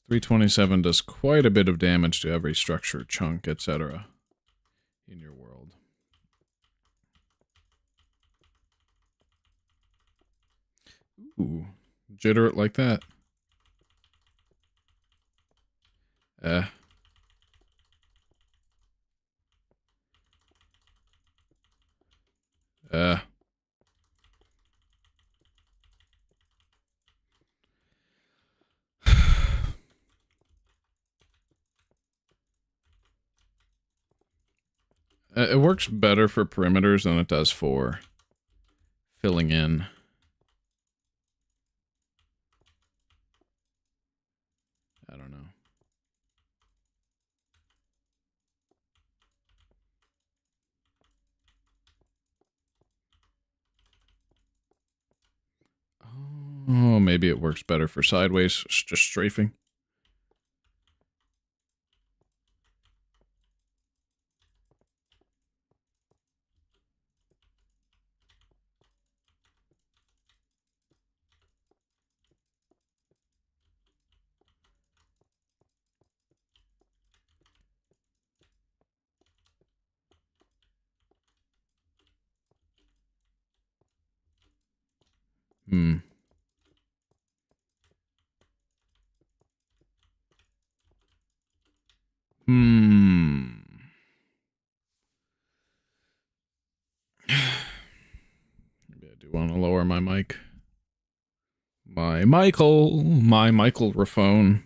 327 does quite a bit of damage to every structure, chunk, etc. in your world. Ooh, jitter it like that. It works better for perimeters than it does for filling in. I don't know. Oh, maybe it works better for sideways, just strafing. Hmm. Maybe I do want to lower my mic. My microphone.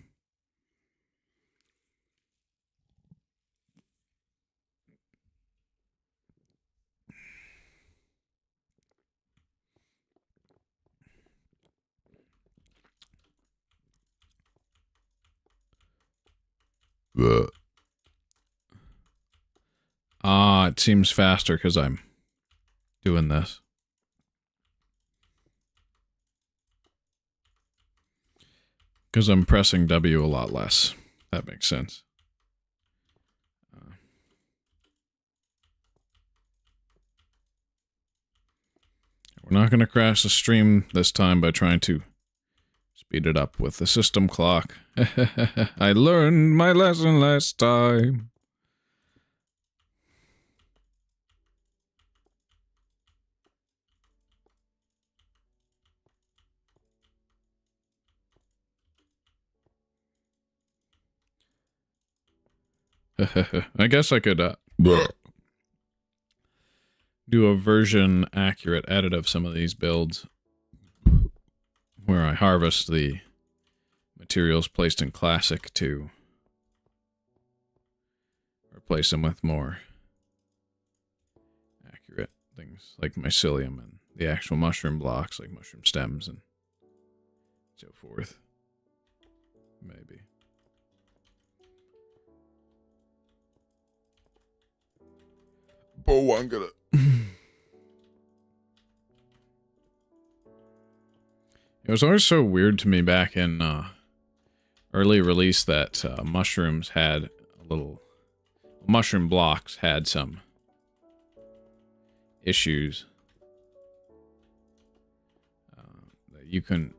It seems faster because I'm doing this. Because I'm pressing W a lot less. That makes sense. We're not going to crash the stream this time by trying to speed it up with the system clock. I learned my lesson last time. I guess I could do a version accurate edit of some of these builds where I harvest the materials placed in classic to replace them with more accurate things like mycelium and the actual mushroom blocks like mushroom stems and so forth. Maybe. Oh, I'm gonna... It was always so weird to me back in early release that mushrooms had a little... Mushroom blocks had some issues that you couldn't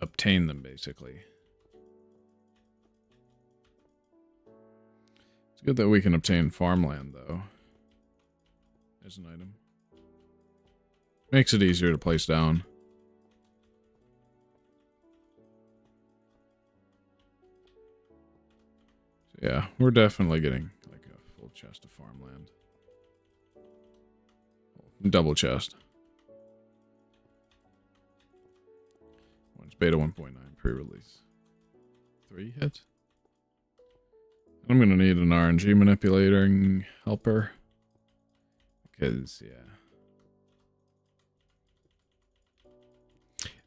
obtain them, basically. It's good that we can obtain farmland, though. As an item. Makes it easier to place down. So yeah, we're definitely getting like a full chest of farmland. Double chest. One's beta 1.9 pre-release. 3 hits? I'm gonna need an RNG manipulating helper. Because, yeah.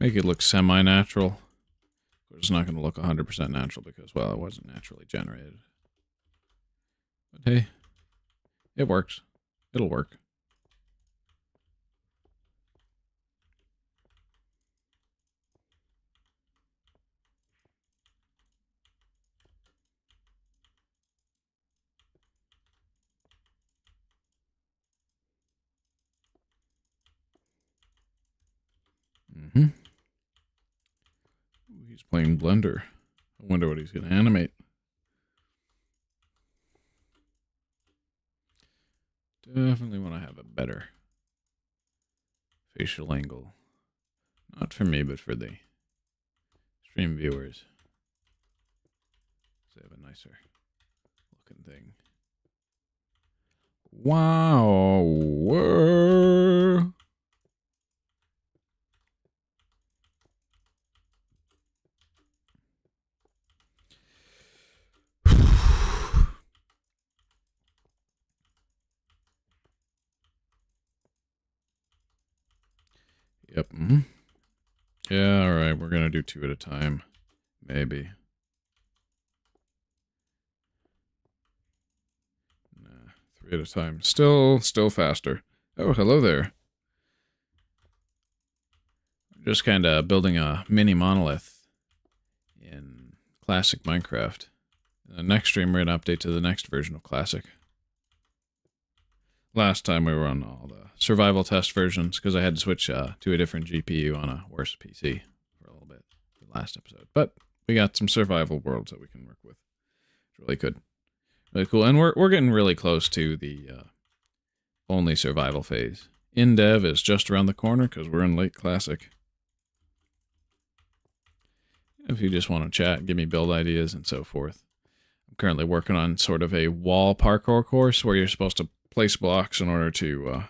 Make it look semi-natural. It's not going to look 100% natural because, well, it wasn't naturally generated. But hey, it works. It'll work. Mm-hmm. He's playing Blender. I wonder what he's going to animate. Definitely want to have a better facial angle. Not for me, but for the stream viewers. So they have a nicer looking thing. Wow. Yep. Mm-hmm. Yeah, all right. We're going to do 2 at a time. Maybe. Nah, 3 at a time. Still faster. Oh, hello there. Just kind of building a mini monolith in Classic Minecraft. In the next stream, we're going to update to the next version of Classic. Last time we were on all the survival test versions because I had to switch to a different GPU on a worse PC for a little bit for the last episode. But we got some survival worlds that we can work with. It's really good. Really cool. And we're getting really close to the only survival phase. In-dev is just around the corner because we're in late Classic. If you just want to chat, give me build ideas and so forth. I'm currently working on sort of a wall parkour course where you're supposed to place blocks in order to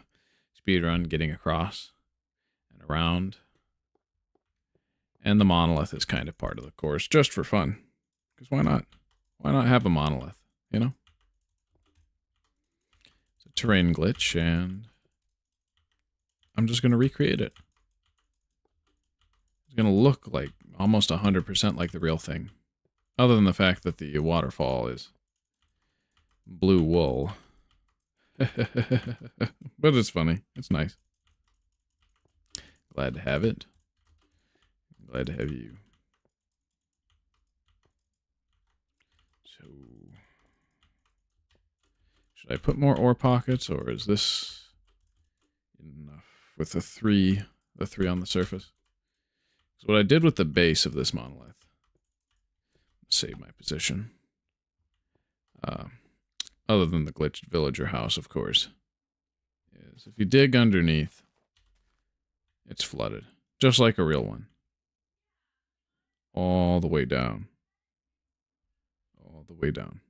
speedrun getting across and around. And the monolith is kind of part of the course, just for fun. Because why not? Why not have a monolith, you know? It's a terrain glitch, and I'm just going to recreate it. It's going to look like almost 100% like the real thing. Other than the fact that the waterfall is blue wool. But it's funny. It's nice. Glad to have it. Glad to have you. So, should I put more ore pockets, or is this enough with the three on the surface? So what I did with the base of this monolith, save my position. Other than the glitched villager house, of course, is if you dig underneath, it's flooded. Just like a real one. All the way down. All the way down.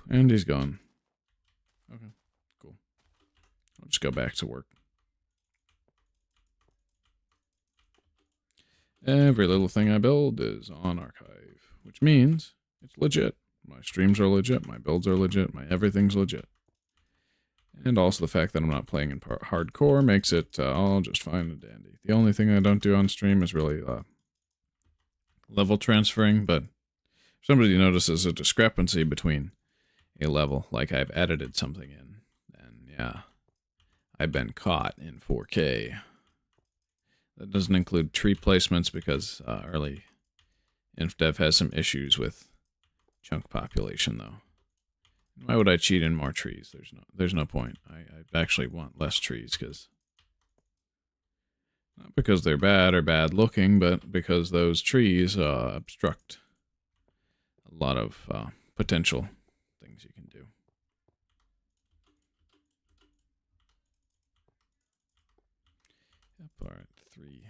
And he's gone. Okay, cool. I'll just go back to work. Every little thing I build is on archive, which means it's legit. My streams are legit, my builds are legit, my everything's legit. And also the fact that I'm not playing in hardcore makes it all just fine and dandy. The only thing I don't do on stream is really level transferring, but if somebody notices a discrepancy between a level, like I've edited something in, then yeah, I've been caught in 4K. That doesn't include tree placements because early InfDev has some issues with chunk population, though. Why would I cheat in more trees? There's no point. I actually want less trees because not because they're bad or bad looking, but because those trees obstruct a lot of potential things you can do. Yep, all right, 3.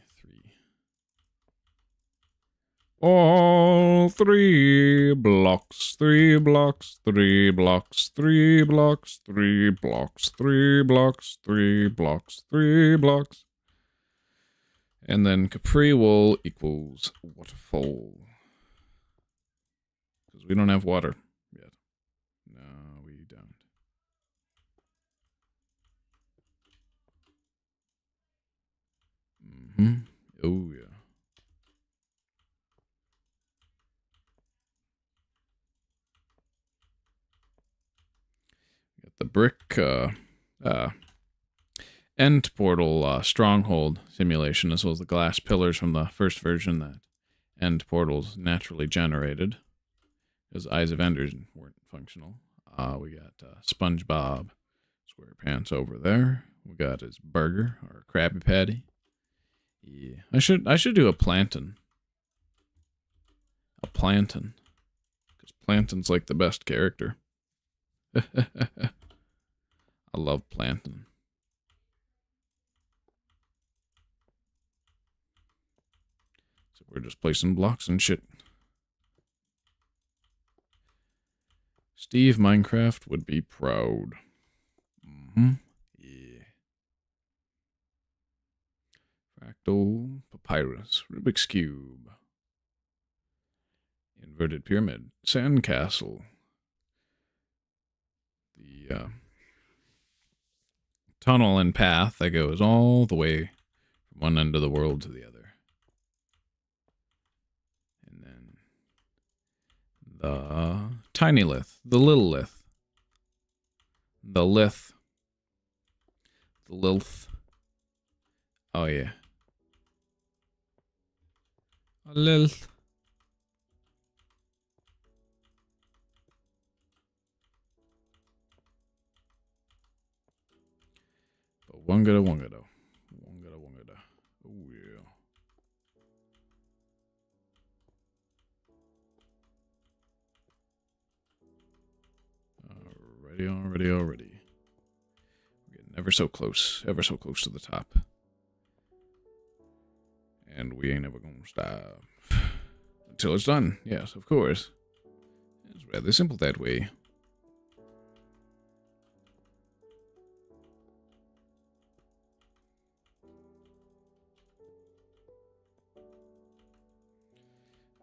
All 3 blocks, 3 blocks, 3 blocks, 3 blocks, 3 blocks, 3 blocks, 3 blocks, 3 blocks. And then Capri wool equals waterfall. because we don't have water yet. No, we don't. Oh, yeah. Got the brick end portal stronghold simulation, as well as the glass pillars from the first version that end portals naturally generated, because Eyes of Enders weren't functional. We got SpongeBob SquarePants over there. We got his burger, or Krabby Patty. Yeah, I should do a Plantain. A Plantain, because Plantain's like the best character. I love Plantain. So we're just placing blocks and shit. Steve Minecraft would be proud. Yeah. Fractal papyrus, Rubik's Cube, inverted pyramid, sandcastle, the tunnel and path that goes all the way from one end of the world to the other. And then the tiny lith, the little lith, the lith, the lilth. Oh yeah. A lilth. But wongada wongada. Wongada wongada. Oh yeah. Already. We're getting ever so close to the top. And we ain't ever gonna stop. Until it's done, yes, of course. It's rather simple that way.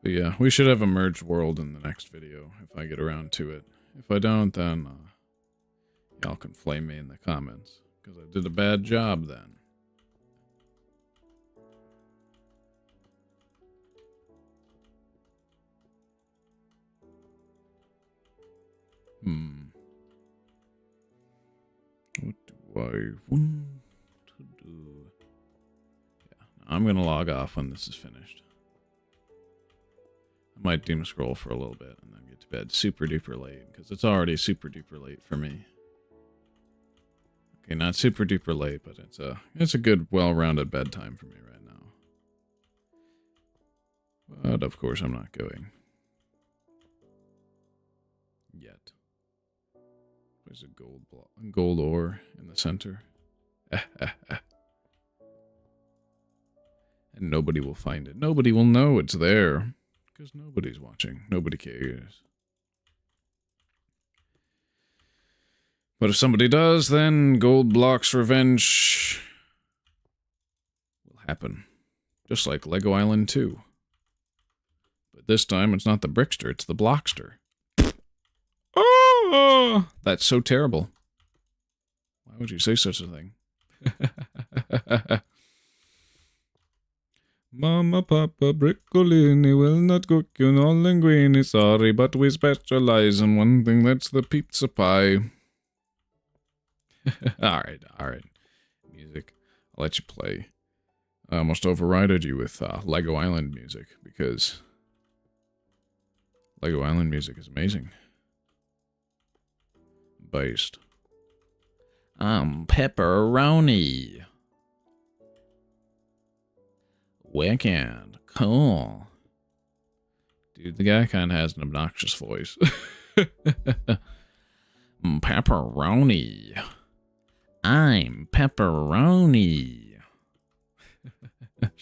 But yeah, we should have a merged world in the next video, if I get around to it. If I don't, then y'all can flame me in the comments, because I did a bad job then. What do I want to do? Yeah, I'm gonna log off when this is finished. I might doom scroll for a little bit and then get to bed super duper late, because it's already super duper late for me. Okay, not super duper late, but it's a good, well-rounded bedtime for me right now. But of course I'm not going. Yet. There's a gold ore in the center. And nobody will find it. Nobody will know it's there. Because nobody's watching. Nobody cares. But if somebody does, then Gold Block's revenge will happen. Just like Lego Island 2. But this time it's not the Brickster, it's the Blockster. Oh, that's so terrible. Why would you say such a thing? Mama, Papa, Briccolini will not cook you no linguine. Sorry, but we specialize in one thing, that's the pizza pie. Alright. Music. I'll let you play. I almost overrided you with Lego Island music, because Lego Island music is amazing. Based. I'm pepperoni. Wicked. Cool. Dude, the guy kind of has an obnoxious voice. Pepperoni. I'm pepperoni.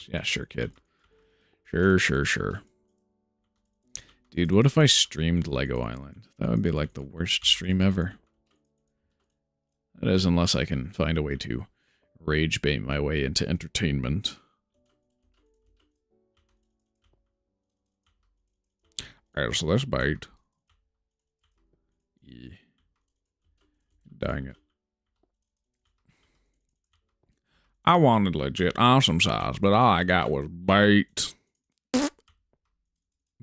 Yeah, sure, kid. Sure. Dude, what if I streamed Lego Island? That would be like the worst stream ever. That is, unless I can find a way to rage bait my way into entertainment. As this bait Dang it. I wanted legit awesome sauce, but all I got was bait.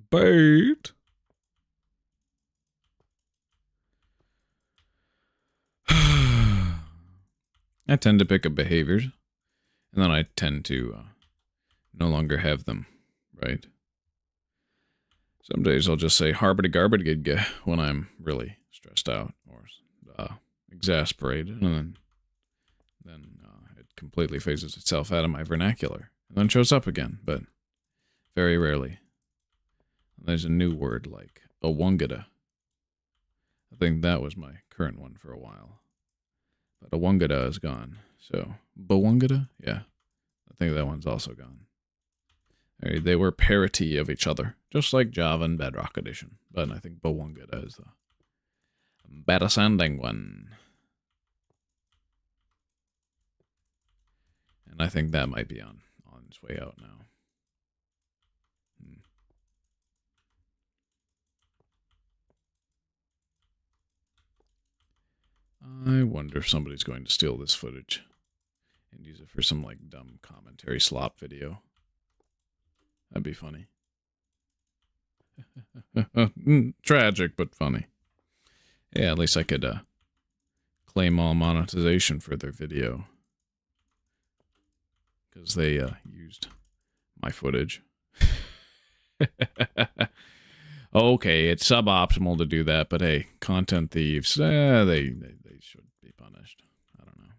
Bait. I tend to pick up behaviors, and then I tend to no longer have them, right? Some days I'll just say harbity garbity when I'm really stressed out or exasperated, and then it completely phases itself out of my vernacular and then shows up again, but very rarely. There's a new word like awungada. I think that was my current one for a while. But awungada is gone. So, bawungada? Yeah. I think that one's also gone. They were parity of each other, just like Java and Bedrock Edition. But I think bawungada is the better sounding one. And I think that might be on its way out now. I wonder if somebody's going to steal this footage and use it for some, like, dumb commentary slop video. That'd be funny. Tragic, but funny. Yeah, at least I could claim all monetization for their video. Because they used my footage. Okay, it's suboptimal to do that, but hey, content thieves, they should be punished. I don't know.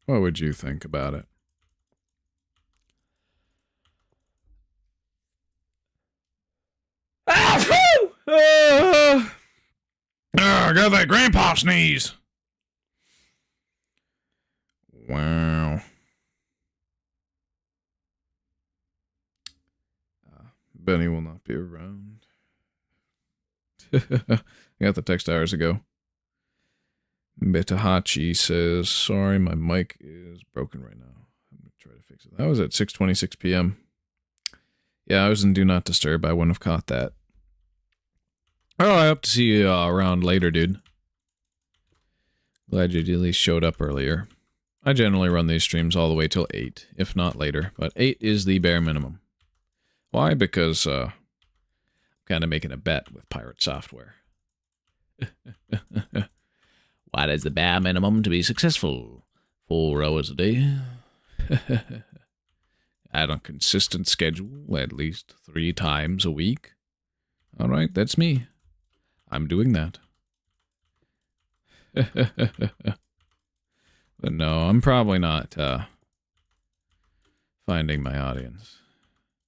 What would you think about it? I got that grandpa sneeze. Wow. Benny will not be around. I got the text hours ago. Betahachi says, sorry, my mic is broken right now. I'm going to try to fix it. That was at 6:26 p.m. Yeah, I was in Do Not Disturb. I wouldn't have caught that. Oh, I hope to see you around later, dude. Glad you at least showed up earlier. I generally run these streams all the way till 8, if not later. But 8 is the bare minimum. Why? Because I'm kind of making a bet with Pirate Software. What is the bare minimum to be successful? 4 hours a day. At a consistent schedule, at least 3 times a week. All right, that's me. I'm doing that. But no, I'm probably not finding my audience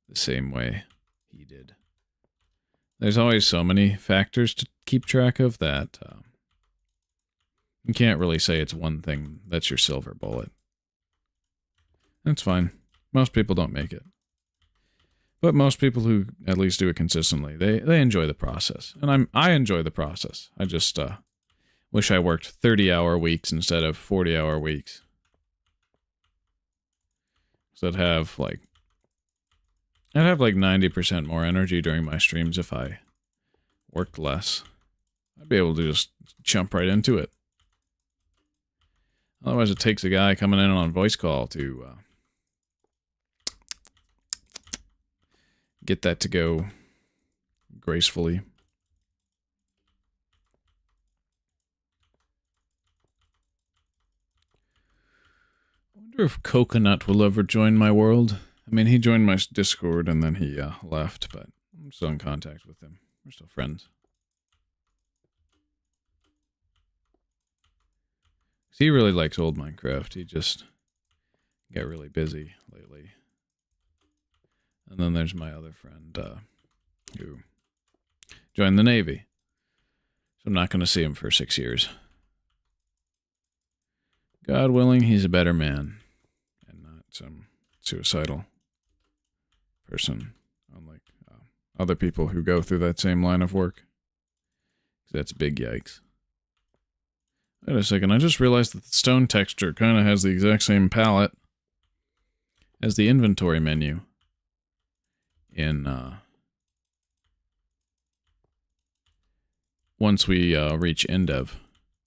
the same way he did. There's always so many factors to keep track of that you can't really say it's one thing that's your silver bullet. That's fine. Most people don't make it. But most people who at least do it consistently, they enjoy the process. And I enjoy the process. I just wish I worked 30-hour weeks instead of 40-hour weeks. So I'd have like 90% more energy during my streams if I worked less. I'd be able to just jump right into it. Otherwise, it takes a guy coming in on voice call to get that to go gracefully. I wonder if Coconut will ever join my world. I mean, he joined my Discord and then he left, but I'm still in contact with him. We're still friends. He really likes old Minecraft. He just got really busy lately. And then there's my other friend who joined the Navy. So I'm not going to see him for 6 years. God willing, he's a better man. And not some suicidal person. Unlike other people who go through that same line of work. That's big yikes. Wait a second, I just realized that the stone texture kind of has the exact same palette as the inventory menu in once we reach Endev,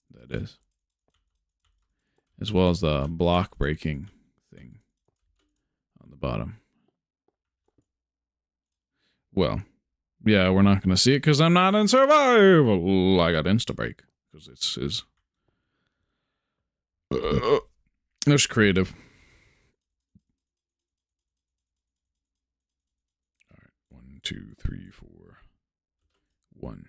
that is. as well as the block breaking thing on the bottom. Well, yeah, we're not going to see it because I'm not in survival. I got insta-break because it's is. There's creative. All right, 1, 2, 3, 4, 1.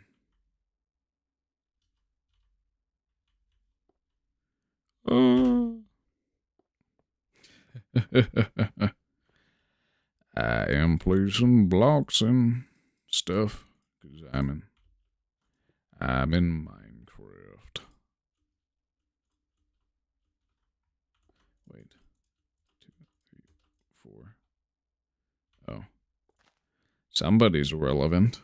I am placing blocks and stuff because I'm in Minecraft. Wait, 2, 3, 4. Oh, somebody's relevant.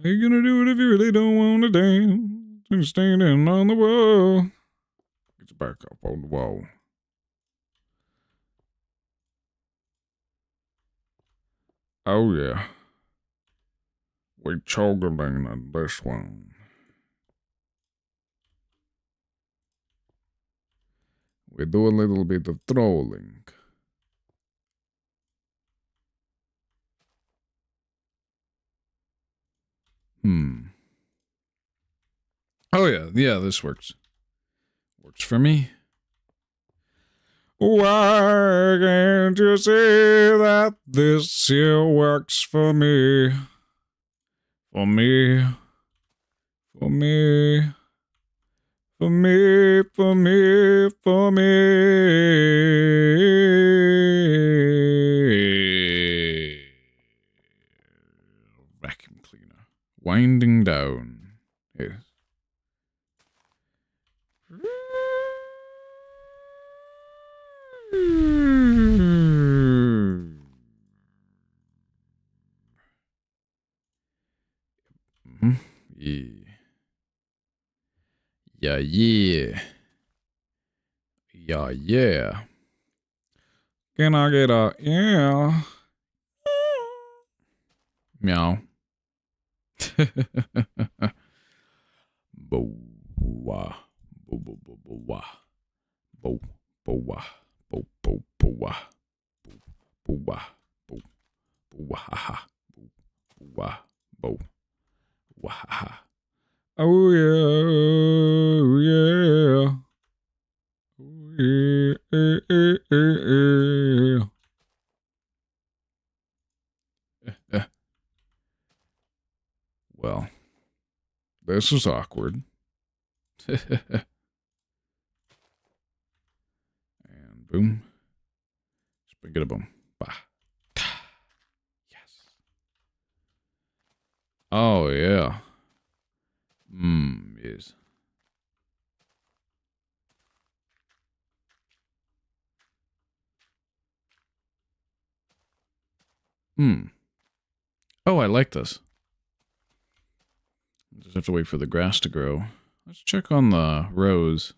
Are you gonna do it if you really don't want to dance? And standing on the wall. Get your back up on the wall. Oh yeah. We choggling on this one. We do a little bit of trolling. Oh yeah, this works. Works for me. Why can't you see that this here works for me? For me. For me. For me, for me, for me. Vacuum cleaner. Winding down. Yes. Yeah. Yeah. Can I get a yeah? Meow. Bow wah. Bow bow bow bow wah. Bow bow wah. Bow bow bow wah. Bow wah. Bow bow wah ha. Bow wah. Bow wah ha. Oh yeah. Oh yeah. Well, this is awkward. And boom. Spaghetti boom. Bah. Yes. Oh, yeah. Yes. Oh, I like this. Just have to wait for the grass to grow. Let's check on the rows.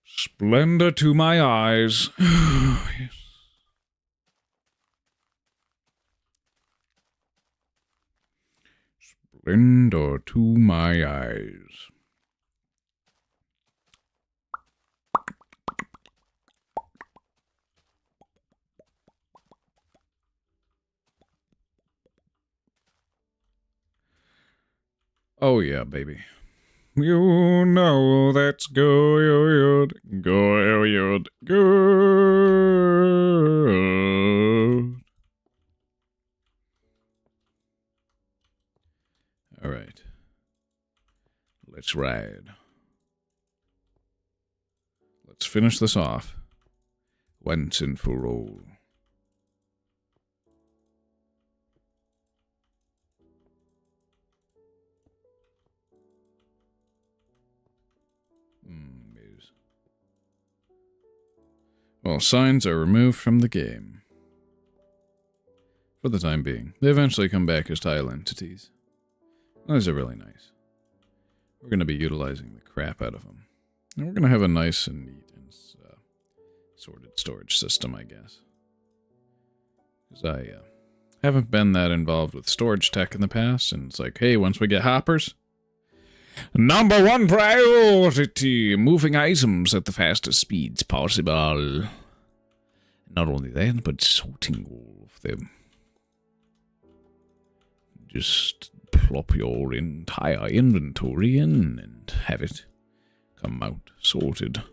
Splendor to my eyes. Yes. Splendor to my eyes. Oh yeah, baby. You know that's good, good. All right. Let's ride. Let's finish this off. Once and for all. Well, signs are removed from the game. For the time being. They eventually come back as tile entities. Those are really nice. We're going to be utilizing the crap out of them. And we're going to have a nice and neat and sorted storage system, I guess. Because I haven't been that involved with storage tech in the past, and it's like, hey, once we get hoppers, number one priority, moving items at the fastest speeds possible. Not only that, but sorting all of them. Just plop your entire inventory in and have it come out sorted.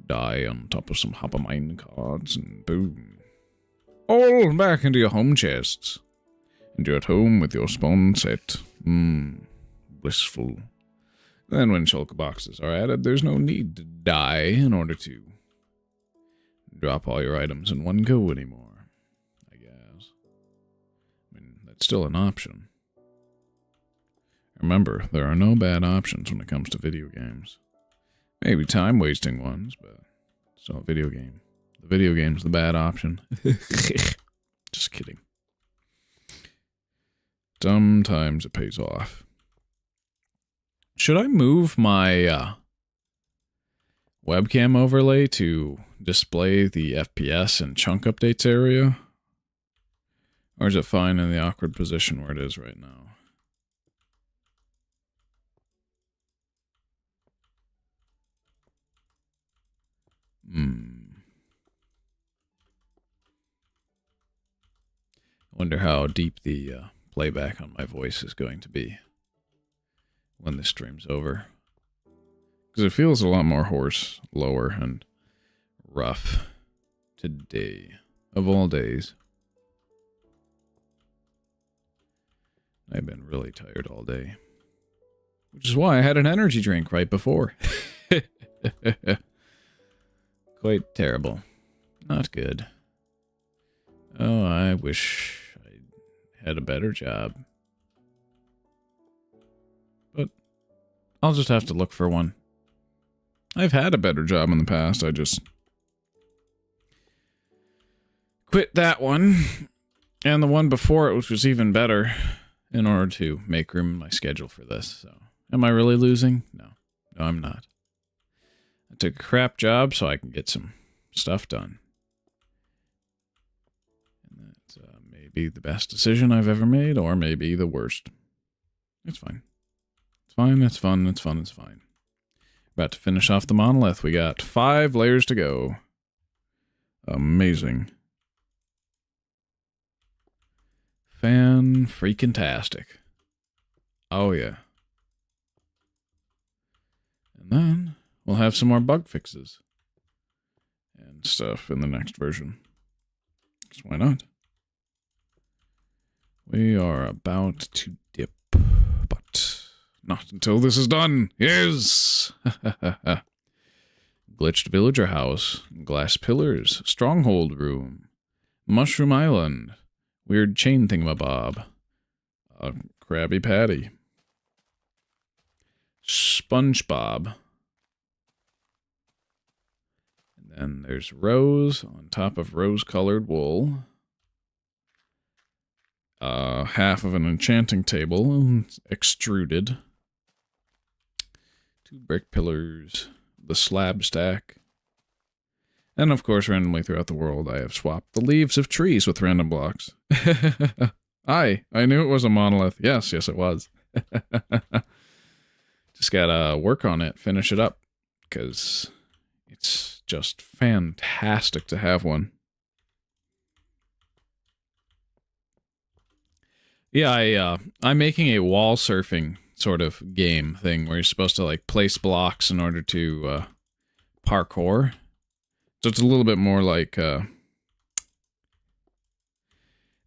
Die on top of some hopper mine cards, and boom. All back into your home chests. And you're at home with your spawn set. Blissful. Then when shulker boxes are added, there's no need to die in order to drop all your items in one go anymore, I guess. I mean, that's still an option. Remember, there are no bad options when it comes to video games. Maybe time-wasting ones, but it's still a video game. The video game's the bad option. Just kidding. Sometimes it pays off. Should I move my webcam overlay to display the FPS and chunk updates area? Or is it fine in the awkward position where it is right now? I wonder how deep the playback on my voice is going to be when this stream's over. Because it feels a lot more hoarse, lower, and rough today, of all days. I've been really tired all day. Which is why I had an energy drink right before. Quite terrible. Not good. Oh, I wish I had a better job. But I'll just have to look for one. I've had a better job in the past, I just quit that one, and the one before it, which was even better, in order to make room in my schedule for this. So, am I really losing? No. No, I'm not. I took a crap job so I can get some stuff done. And that's maybe the best decision I've ever made, or maybe the worst. It's fine. It's fine, it's fun, it's fun, it's fine. About to finish off the monolith. We got 5 layers to go. Amazing. Fan-freaking-tastic. Oh, yeah. And then we'll have some more bug fixes and stuff in the next version. Because why not? We are about to dip, but not until this is done. Yes! Glitched villager house, glass pillars, stronghold room, mushroom island, weird chain thingamabob, a Krabby Patty, SpongeBob, and then there's rose on top of rose-colored wool, half of an enchanting table, extruded, 2 brick pillars, the slab stack, and of course randomly throughout the world I have swapped the leaves of trees with random blocks. I knew it was a monolith. Yes, it was. Just gotta work on it, finish it up, because it's just fantastic to have one. Yeah, I'm making a wall surfing sort of game thing where you're supposed to like place blocks in order to parkour. So it's a little bit more like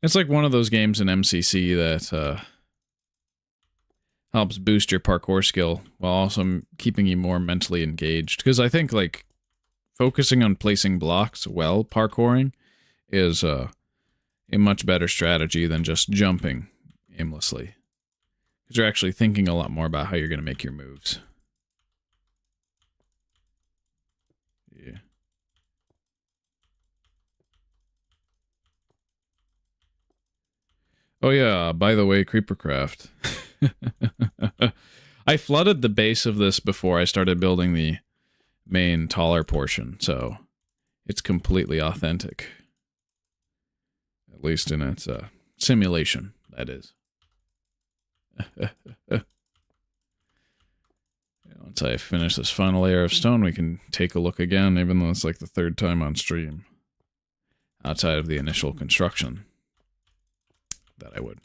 it's like one of those games in MCC that helps boost your parkour skill while also keeping you more mentally engaged. Because I think like focusing on placing blocks while parkouring is a much better strategy than just jumping aimlessly. Because you're actually thinking a lot more about how you're going to make your moves. Yeah. Oh yeah, by the way, Creepercraft. I flooded the base of this before I started building the main taller portion, so it's completely authentic. At least in its simulation, that is. Once I finish this final layer of stone, we can take a look again, even though it's like the third time on stream. Outside of the initial construction that I would.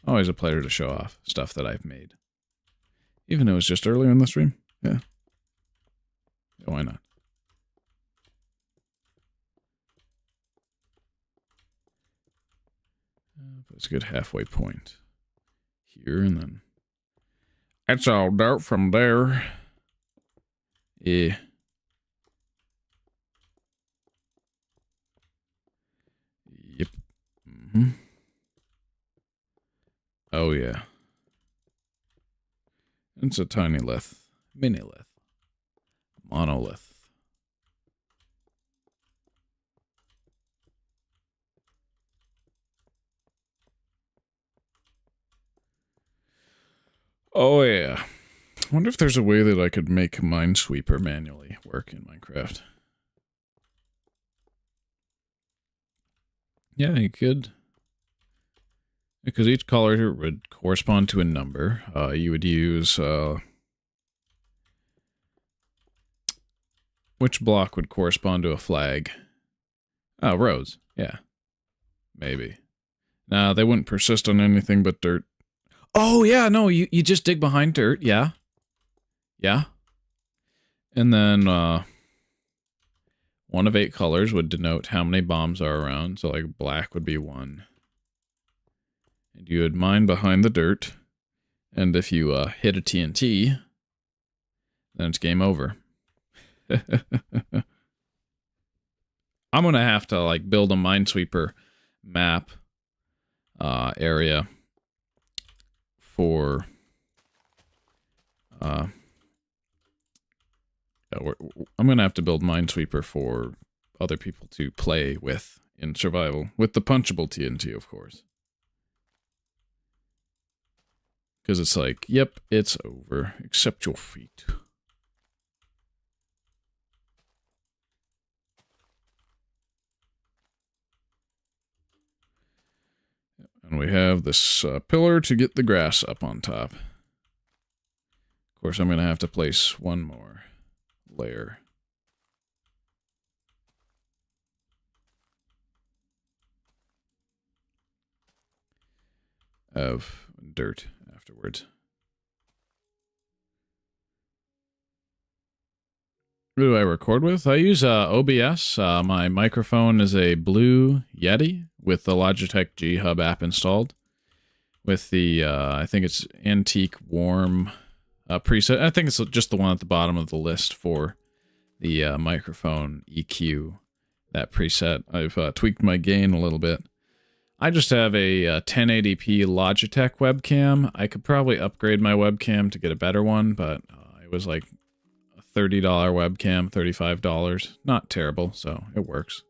Always a pleasure to show off stuff that I've made. Even though it was just earlier in the stream. Yeah, why not? But it's a good halfway point here, and then it's all dirt from there. Yeah. Yep. Oh yeah. It's a tiny lith, mini lith, monolith. Oh yeah. I wonder if there's a way that I could make Minesweeper manually work in Minecraft. Yeah, you could. Because each color would correspond to a number. You would use... which block would correspond to a flag? Oh, roads. Yeah. Maybe. Nah, they wouldn't persist on anything but dirt. Oh, yeah, no, you just dig behind dirt, yeah. Yeah. And then, 1 of 8 colors would denote how many bombs are around. So, like, black would be 1. And you would mine behind the dirt. And if you, hit a TNT, then it's game over. I'm gonna have to, like, build a Minesweeper map, area for, I'm gonna have to build Minesweeper for other people to play with in survival. With the punchable TNT, of course. Because it's like, yep, it's over. Except your feet. And we have this pillar to get the grass up on top. Of course, I'm going to have to place 1 more layer. Of dirt afterwards. Who do I record with? I use OBS. My microphone is a Blue Yeti with the Logitech G Hub app installed. With the, I think it's Antique Warm preset. I think it's just the one at the bottom of the list for the microphone EQ, that preset. I've tweaked my gain a little bit. I just have a 1080p Logitech webcam. I could probably upgrade my webcam to get a better one, but it was like a $30 webcam, $35. Not terrible, so it works.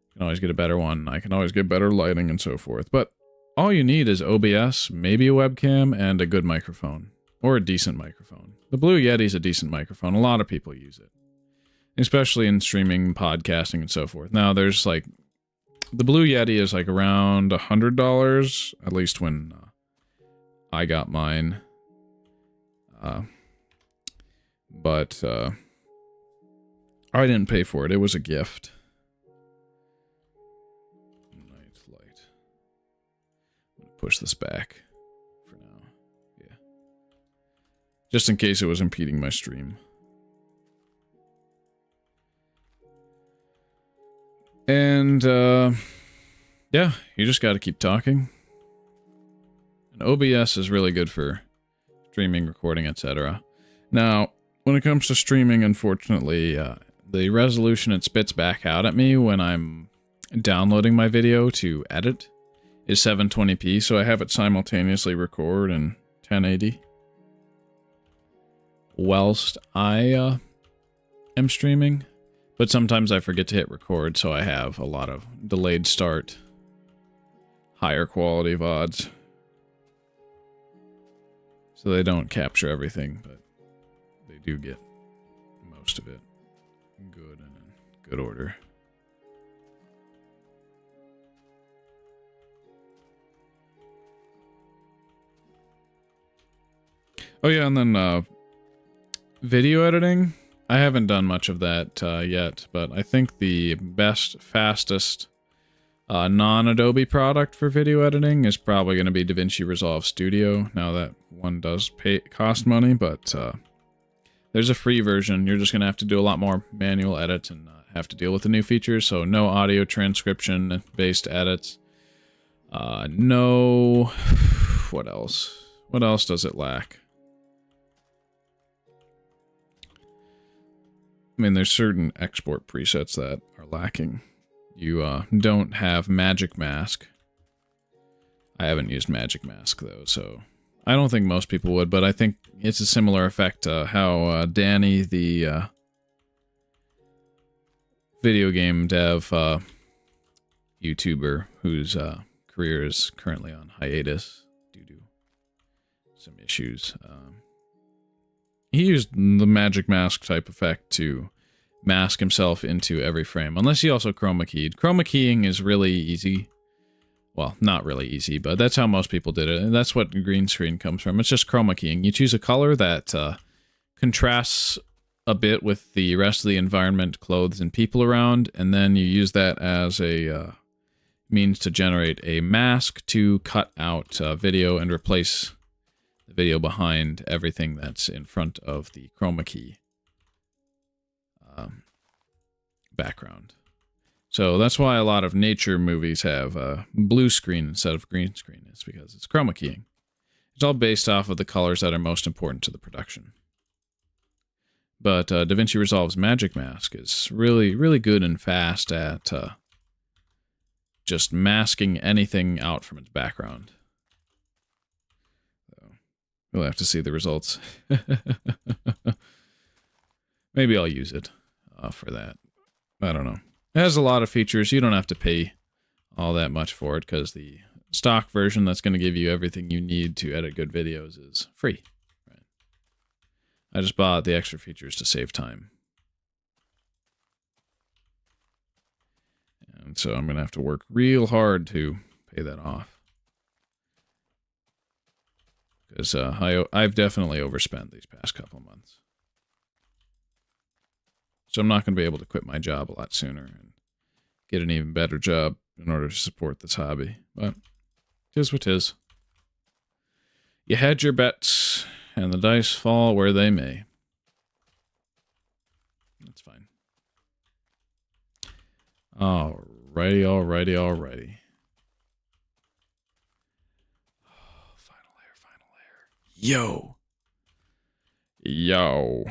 You can always get a better one. I can always get better lighting and so forth. But all you need is OBS, maybe a webcam, and a good microphone. Or a decent microphone. The Blue Yeti's a decent microphone. A lot of people use it. Especially in streaming, podcasting, and so forth. Now, there's like... The Blue Yeti is like around $100, at least when I got mine. But I didn't pay for it. It was a gift. Night light. I'm gonna push this back for now. Yeah. Just in case it was impeding my stream. And, yeah, you just gotta keep talking. And OBS is really good for streaming, recording, etc. Now, when it comes to streaming, unfortunately, the resolution it spits back out at me when I'm downloading my video to edit is 720p, so I have it simultaneously record in 1080. Whilst I, am streaming. But sometimes I forget to hit record, so I have a lot of delayed start, higher quality VODs. So they don't capture everything, but they do get most of it good and in good order. Oh yeah, and then video editing. I haven't done much of that yet, but I think the best, fastest non-Adobe product for video editing is probably going to be DaVinci Resolve Studio. Now that one does cost money, but there's a free version. You're just going to have to do a lot more manual edits and have to deal with the new features. So no audio transcription-based edits. No... What else? What else does it lack? I mean, there's certain export presets that are lacking. You don't have Magic Mask. I haven't used Magic Mask, though, so I don't think most people would, but I think it's a similar effect to how Danny, the video game dev YouTuber, whose career is currently on hiatus due to some issues, he used the Magic Mask type effect to mask himself into every frame, unless he also chroma keyed. Chroma keying is really easy. Well, not really easy, but that's how most people did it, and that's what green screen comes from. It's just chroma keying. You choose a color that contrasts a bit with the rest of the environment, clothes, and people around, and then you use that as a means to generate a mask to cut out video and replace the video behind everything that's in front of the chroma key background. So that's why a lot of nature movies have blue screen instead of green screen. It's because it's chroma keying. It's all based off of the colors that are most important to the production. But DaVinci Resolve's Magic Mask is really, really good and fast at just masking anything out from its background. So we'll have to see the results. Maybe I'll use it for that. I don't know. It has a lot of features. You don't have to pay all that much for it because the stock version that's going to give you everything you need to edit good videos is free. Right? I just bought the extra features to save time. And so I'm going to have to work real hard to pay that off. Because I've definitely overspent these past couple of months. So I'm not going to be able to quit my job a lot sooner and get an even better job in order to support this hobby. But tis what tis. You had your bets, and the dice fall where they may. That's fine. Alrighty, alrighty, alrighty. Oh, final layer, final layer. Yo! Yo!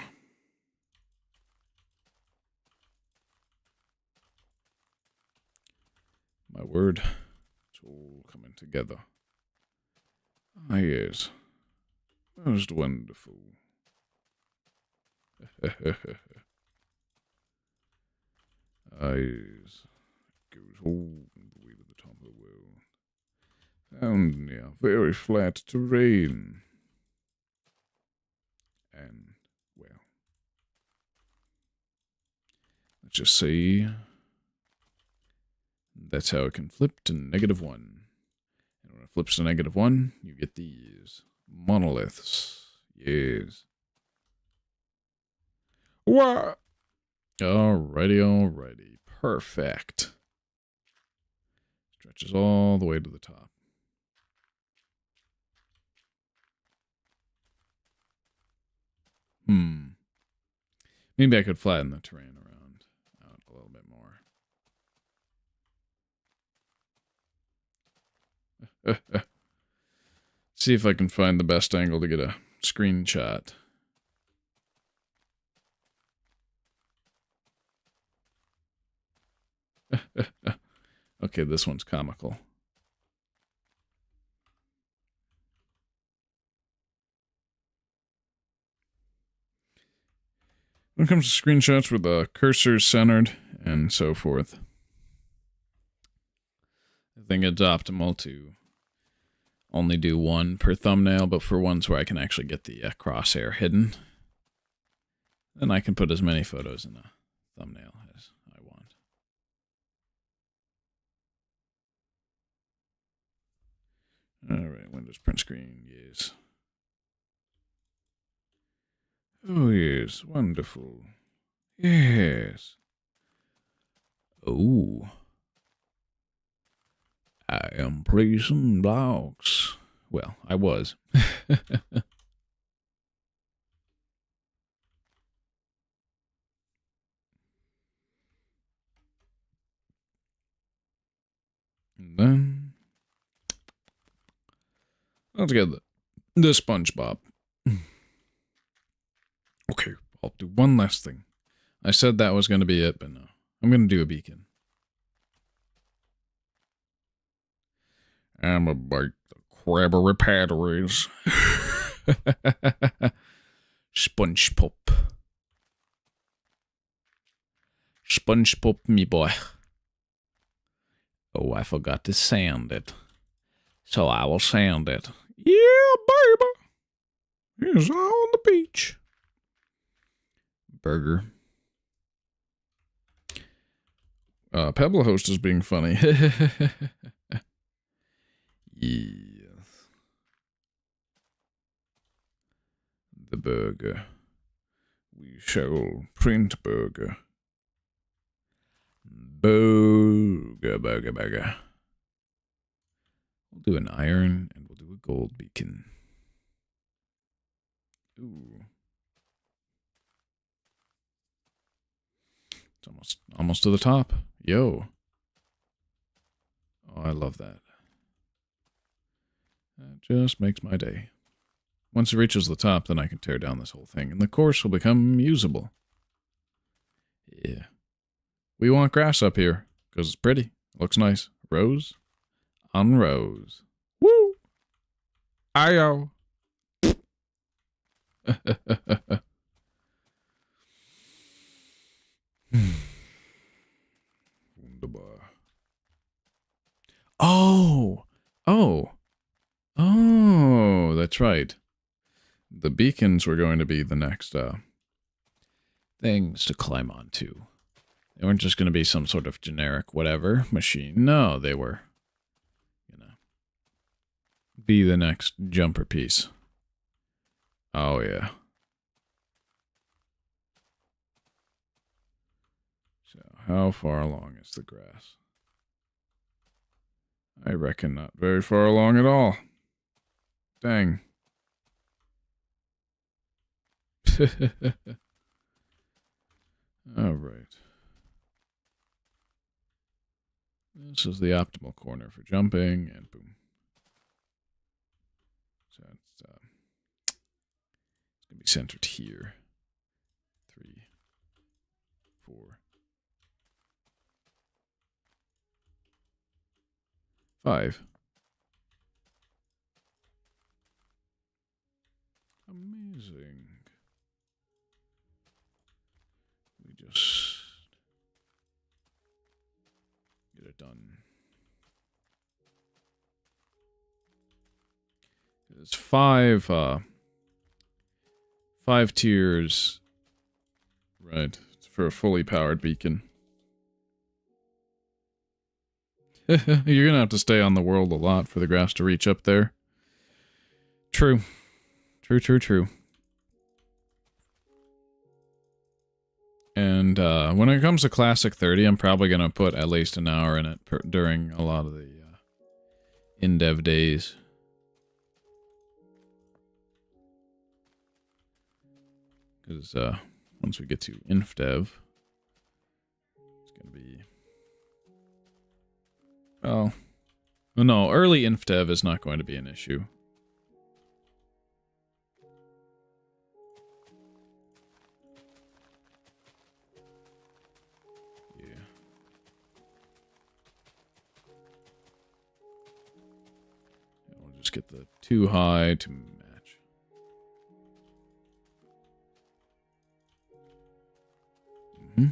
My word, it's all coming together. Ah, yes. Most wonderful. Ah, yes. Goes all the way to the top of the world. Down near very flat terrain. And, well, let's just say that's how it can flip to -1. And when it flips to -1, you get these monoliths. Yes. What? Alrighty, alrighty. Perfect. Stretches all the way to the top. Maybe I could flatten the terrain around out a little bit more. See if I can find the best angle to get a screenshot. Okay, this one's comical. When it comes to screenshots with the cursor centered and so forth, I think it's optimal to only do one per thumbnail, but for ones where I can actually get the crosshair hidden, Then I can put as many photos in a thumbnail as I want. Alright, Windows print screen, yes. Oh, yes, wonderful. Yes. Oh. I am placing blocks. Well, I was. And then let's get the SpongeBob. Okay, I'll do one last thing. I said that was going to be it, but no. I'm going to do a beacon. I'm a bite the crabbery patteries. SpongeBob. SpongeBob, me boy. Oh, I forgot to sand it. So I will sand it. Yeah, baby. He's on the beach. Burger. Pebble Host is being funny. Yes. The burger. We shall print burger. Burger. We'll do an iron and we'll do a gold beacon. Ooh. It's almost to the top. Yo. Oh, I love that. That just makes my day. Once it reaches the top, then I can tear down this whole thing, and the course will become usable. Yeah. We want grass up here, because it's pretty. It looks nice. Rows on rows. Woo! Ayo! Wunderbar. Oh! Oh, that's right. The beacons were going to be the next things to climb onto. They weren't just going to be some sort of generic whatever machine. No, they were, be the next jumper piece. Oh, yeah. So, how far along is the grass? I reckon not very far along at all. Dang. All right. This is the optimal corner for jumping, and boom. So it's going to be centered here. 3, 4. 5. Amazing. We just get it done. There's 5 tiers. Right. It's for a fully powered beacon. You're gonna have to stay on the world a lot for the grass to reach up there. True. True. And when it comes to Classic 30, I'm probably gonna put at least an hour in it during a lot of the in-dev days. Because once we get to InfDev, it's gonna be... Oh. No, early InfDev is not going to be an issue. Yeah. We'll just get the too high to match. Mm-hmm.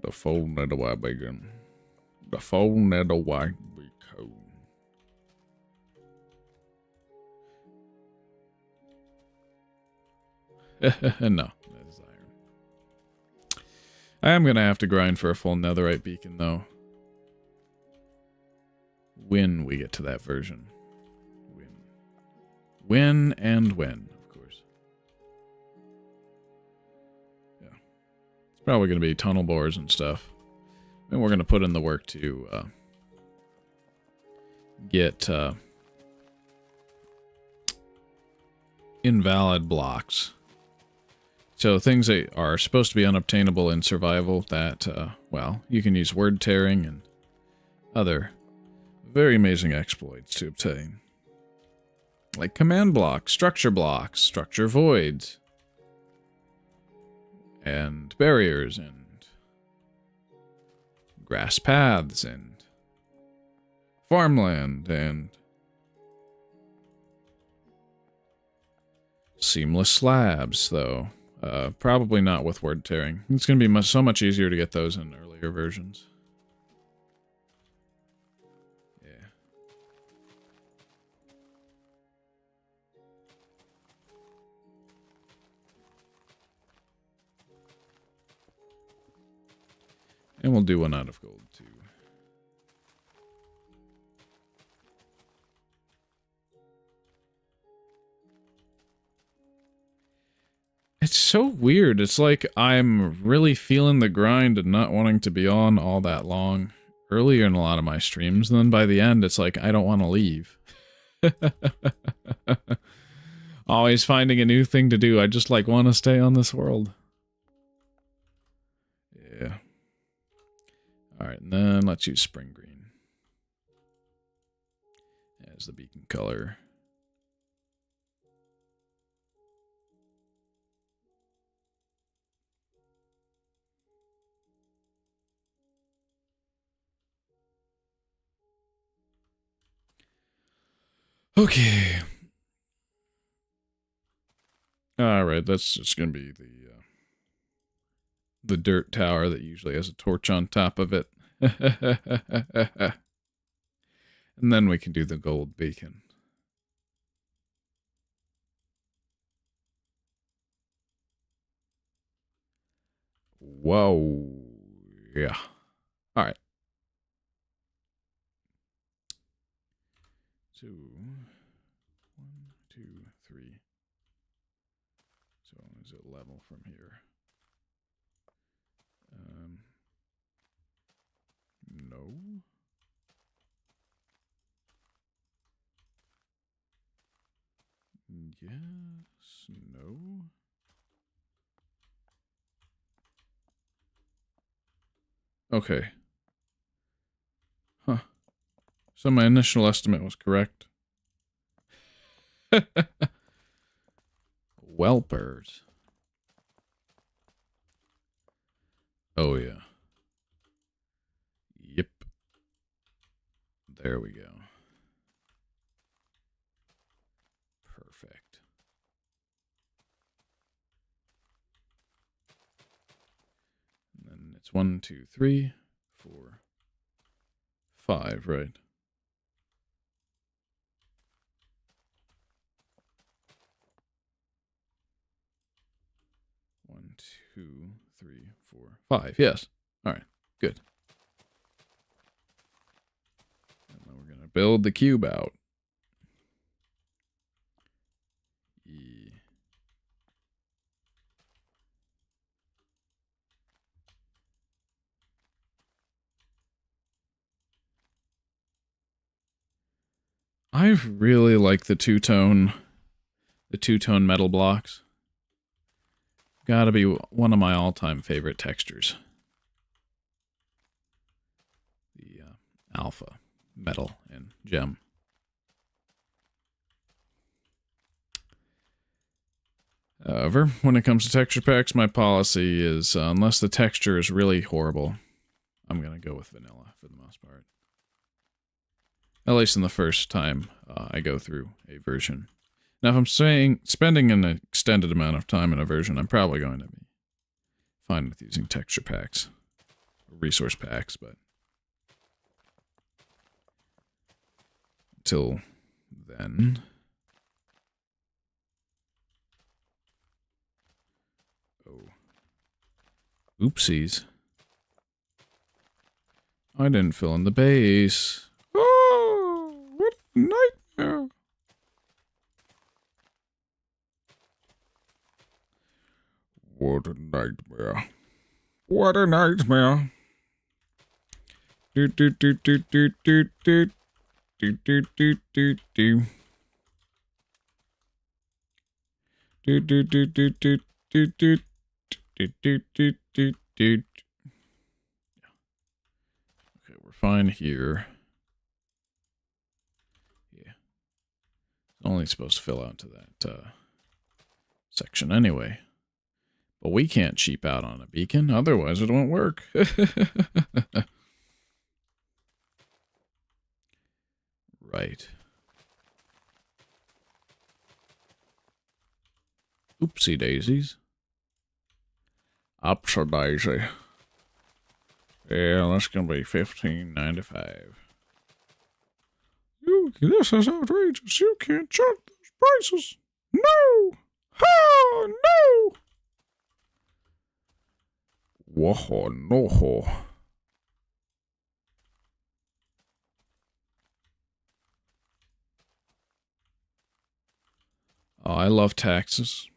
The phone that I begin. The phone and the white cone. No, that is iron. I am gonna have to grind for a full netherite beacon, though. When we get to that version. When, of course. Yeah. It's probably gonna be tunnel bores and stuff. And we're gonna put in the work to get invalid blocks. So things that are supposed to be unobtainable in survival that, well, you can use word tearing and other very amazing exploits to obtain. Like command blocks, structure voids, and barriers, and grass paths, and farmland, and seamless slabs, though. Probably not with word tearing. It's going to be so much easier to get those in earlier versions. Yeah. And we'll do one out of gold, too. It's so weird. It's like I'm really feeling the grind and not wanting to be on all that long earlier in a lot of my streams. And then by the end, it's like I don't want to leave. Always finding a new thing to do. I just like want to stay on this world. Yeah. Alright, and then let's use spring green as the beacon color. Okay. Alright, that's just gonna be the dirt tower that usually has a torch on top of it. And then we can do the gold beacon. Whoa. Yeah. Alright. 2, 1, 2, 3. So is it level from here? No. Yes, no. Okay. Huh. So my initial estimate was correct. Whelpers. Oh, yeah. Yep. There we go. Perfect. And then it's 1, 2, 3, 4, 5, right? One, 2, 3, 4, 5. Yes. All right. Good. And then we're gonna build the cube out. I really like the two-tone metal blocks. Gotta be one of my all-time favorite textures. The alpha, metal, and gem. However, when it comes to texture packs, my policy is, unless the texture is really horrible, I'm gonna go with vanilla for the most part. At least in the first time I go through a version. Now, if I'm spending an extended amount of time in a version, I'm probably going to be fine with using texture packs. Resource packs, but till then. Oh. Oopsies. I didn't fill in the base. Oh, what a nightmare. What a nightmare. What a nightmare. Do do do do do do do do do do do do. Do do do do do do do do do do do do. Okay, we're fine here. Yeah. It's only supposed to fill out to that section anyway. But we can't cheap out on a beacon, otherwise it won't work. Right. Oopsie daisies. Upsa daisy. Yeah, that's gonna be $15.95. This is outrageous. You can't charge those prices. No! Ha! No! Whoa, no. Oh, I love taxes.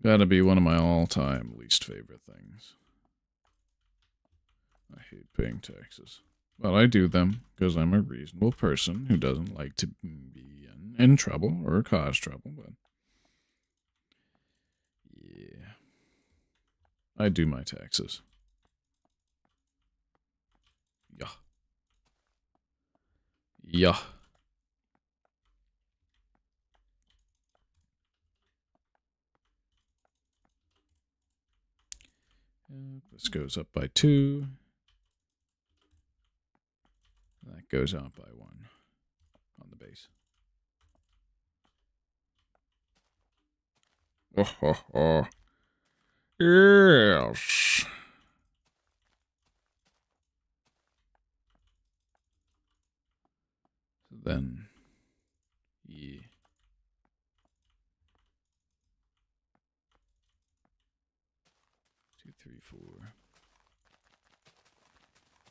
Gotta be one of my all-time least favorite things. I hate paying taxes. But I do them because I'm a reasonable person who doesn't like to be in trouble or cause trouble. But yeah, I do my taxes. Yeah. Yeah. This goes up by 2. That goes out by 1 on the base. Oh, ho, ho. Yes. Then, yeah. 2, 3, 4.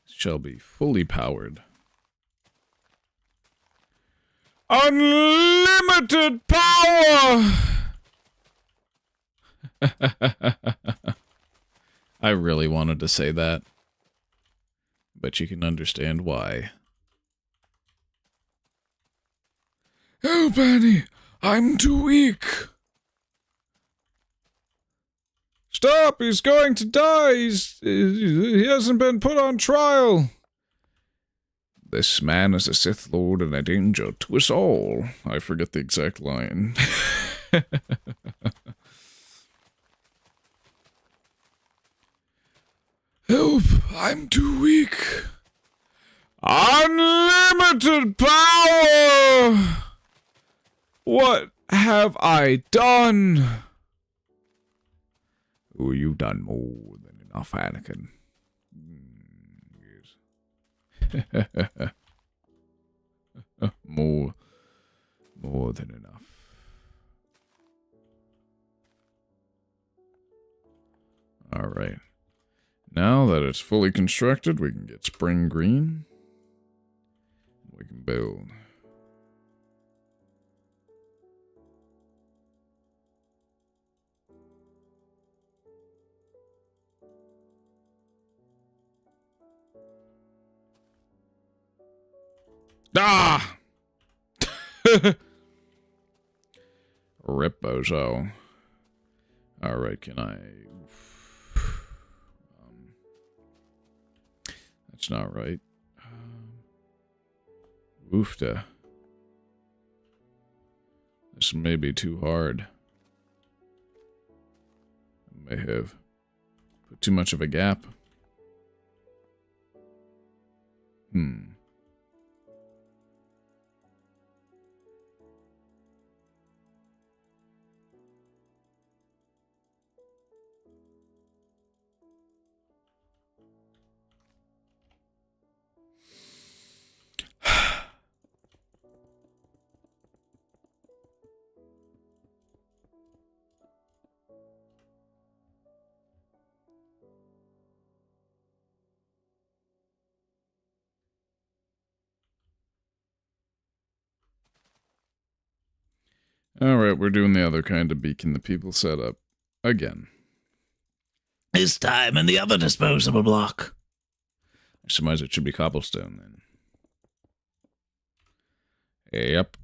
Shall be fully powered. Unlimited power! I really wanted to say that, but you can understand why. Help, Annie! I'm too weak! Stop! He's going to die! He hasn't been put on trial! This man is a Sith Lord and a danger to us all. I forget the exact line. Help! I'm too weak! Unlimited power! What have I done? Oh, you've done more than enough, Anakin. Yes. More than enough. Alright. Now that it's fully constructed, we can get spring green. We can build. Ah! Rip bozo. Alright, can I... that's not right. Oofta. This may be too hard. I may have put too much of a gap. Alright, we're doing the other kind of beacon the people set up. Again. This time in the other disposable block. I surmise it should be cobblestone then. Yep.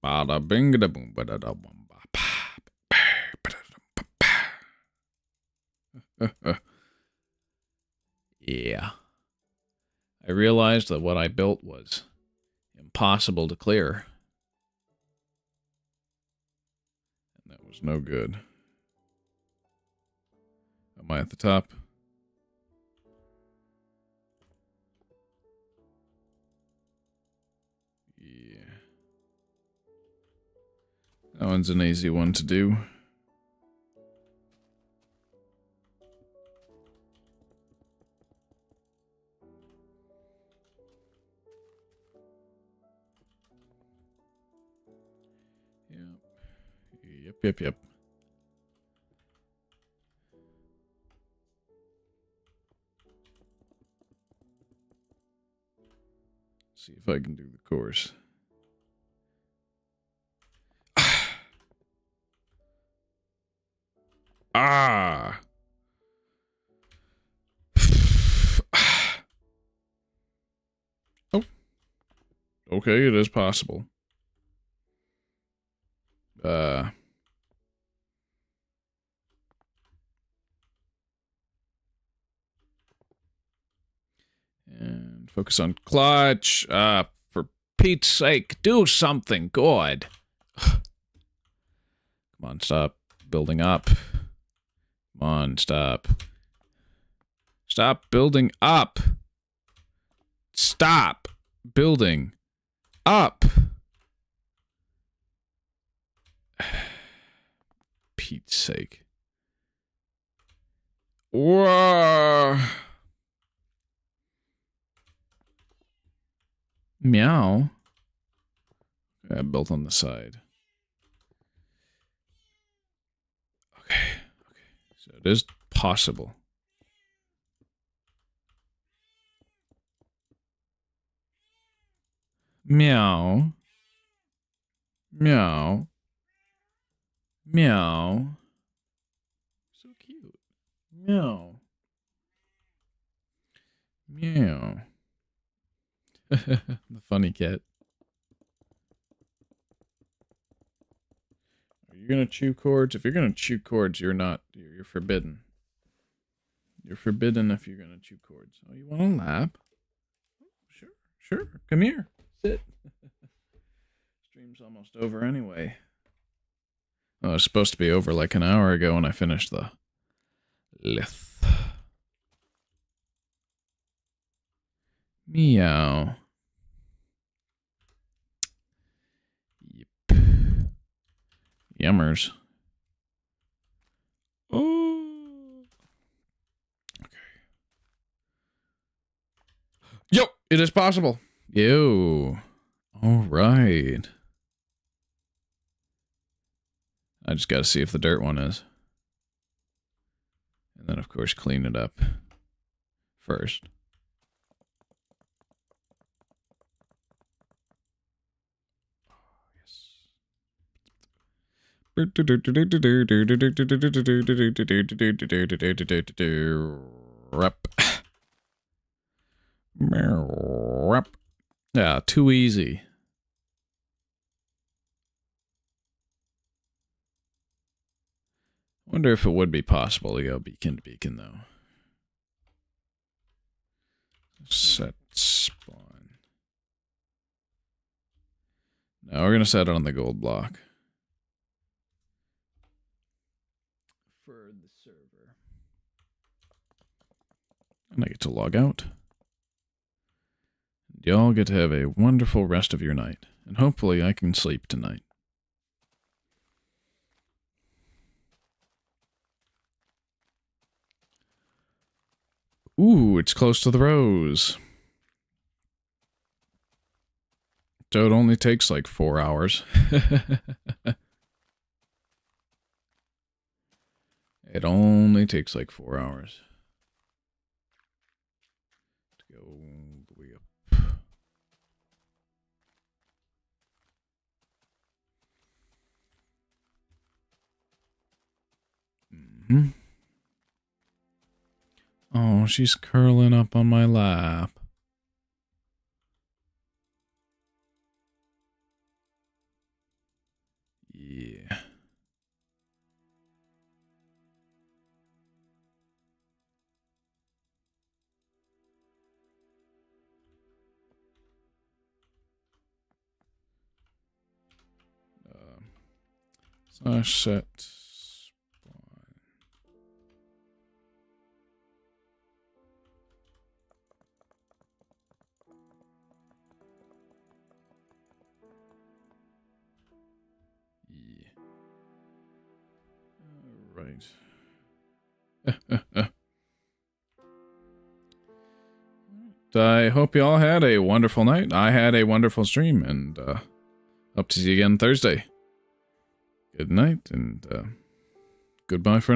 Bada bing da boom bada da boom ba pa. Yeah. I realized that what I built was impossible to clear. And that was no good. Am I at the top? Yeah. That one's an easy one to do. Yep. See if I can do the course. Ah! Oh. Okay, it is possible. And focus on clutch. For Pete's sake, do something good. Come on, stop building up. Come on, stop. Stop building up. Stop building up. Pete's sake. Whoa. Meow. I built on the side. Okay. So it is possible. Meow. Meow. Meow. So cute. Meow. Meow. The funny cat. Are you gonna chew cords? If you're gonna chew cords, you're forbidden. You're forbidden if you're gonna chew cords. Oh, you want a lap? Sure. Come here. Sit. Stream's almost over anyway. Oh, it's supposed to be over like an hour ago when I finished the lith. Meow. Yep. Yummers. Oh. Okay. Yo, it is possible. Yo. All right. I just got to see if the dirt one is. And then, of course, clean it up first. Yeah, too easy. Wonder if it would be possible to go beacon to beacon, though. Set spawn. Now we're going to set it on the gold block. For the server. And I get to log out. Y'all get to have a wonderful rest of your night. And hopefully I can sleep tonight. Ooh, it's close to the rose. So it only takes like 4 hours. It only takes like 4 hours. To go all the way up. Hmm. Oh, she's curling up on my lap. Yeah. Slash set spawn. Yeah. All right. I hope you all had a wonderful night. I had a wonderful stream, and hope to see you again Thursday. Good night, and goodbye for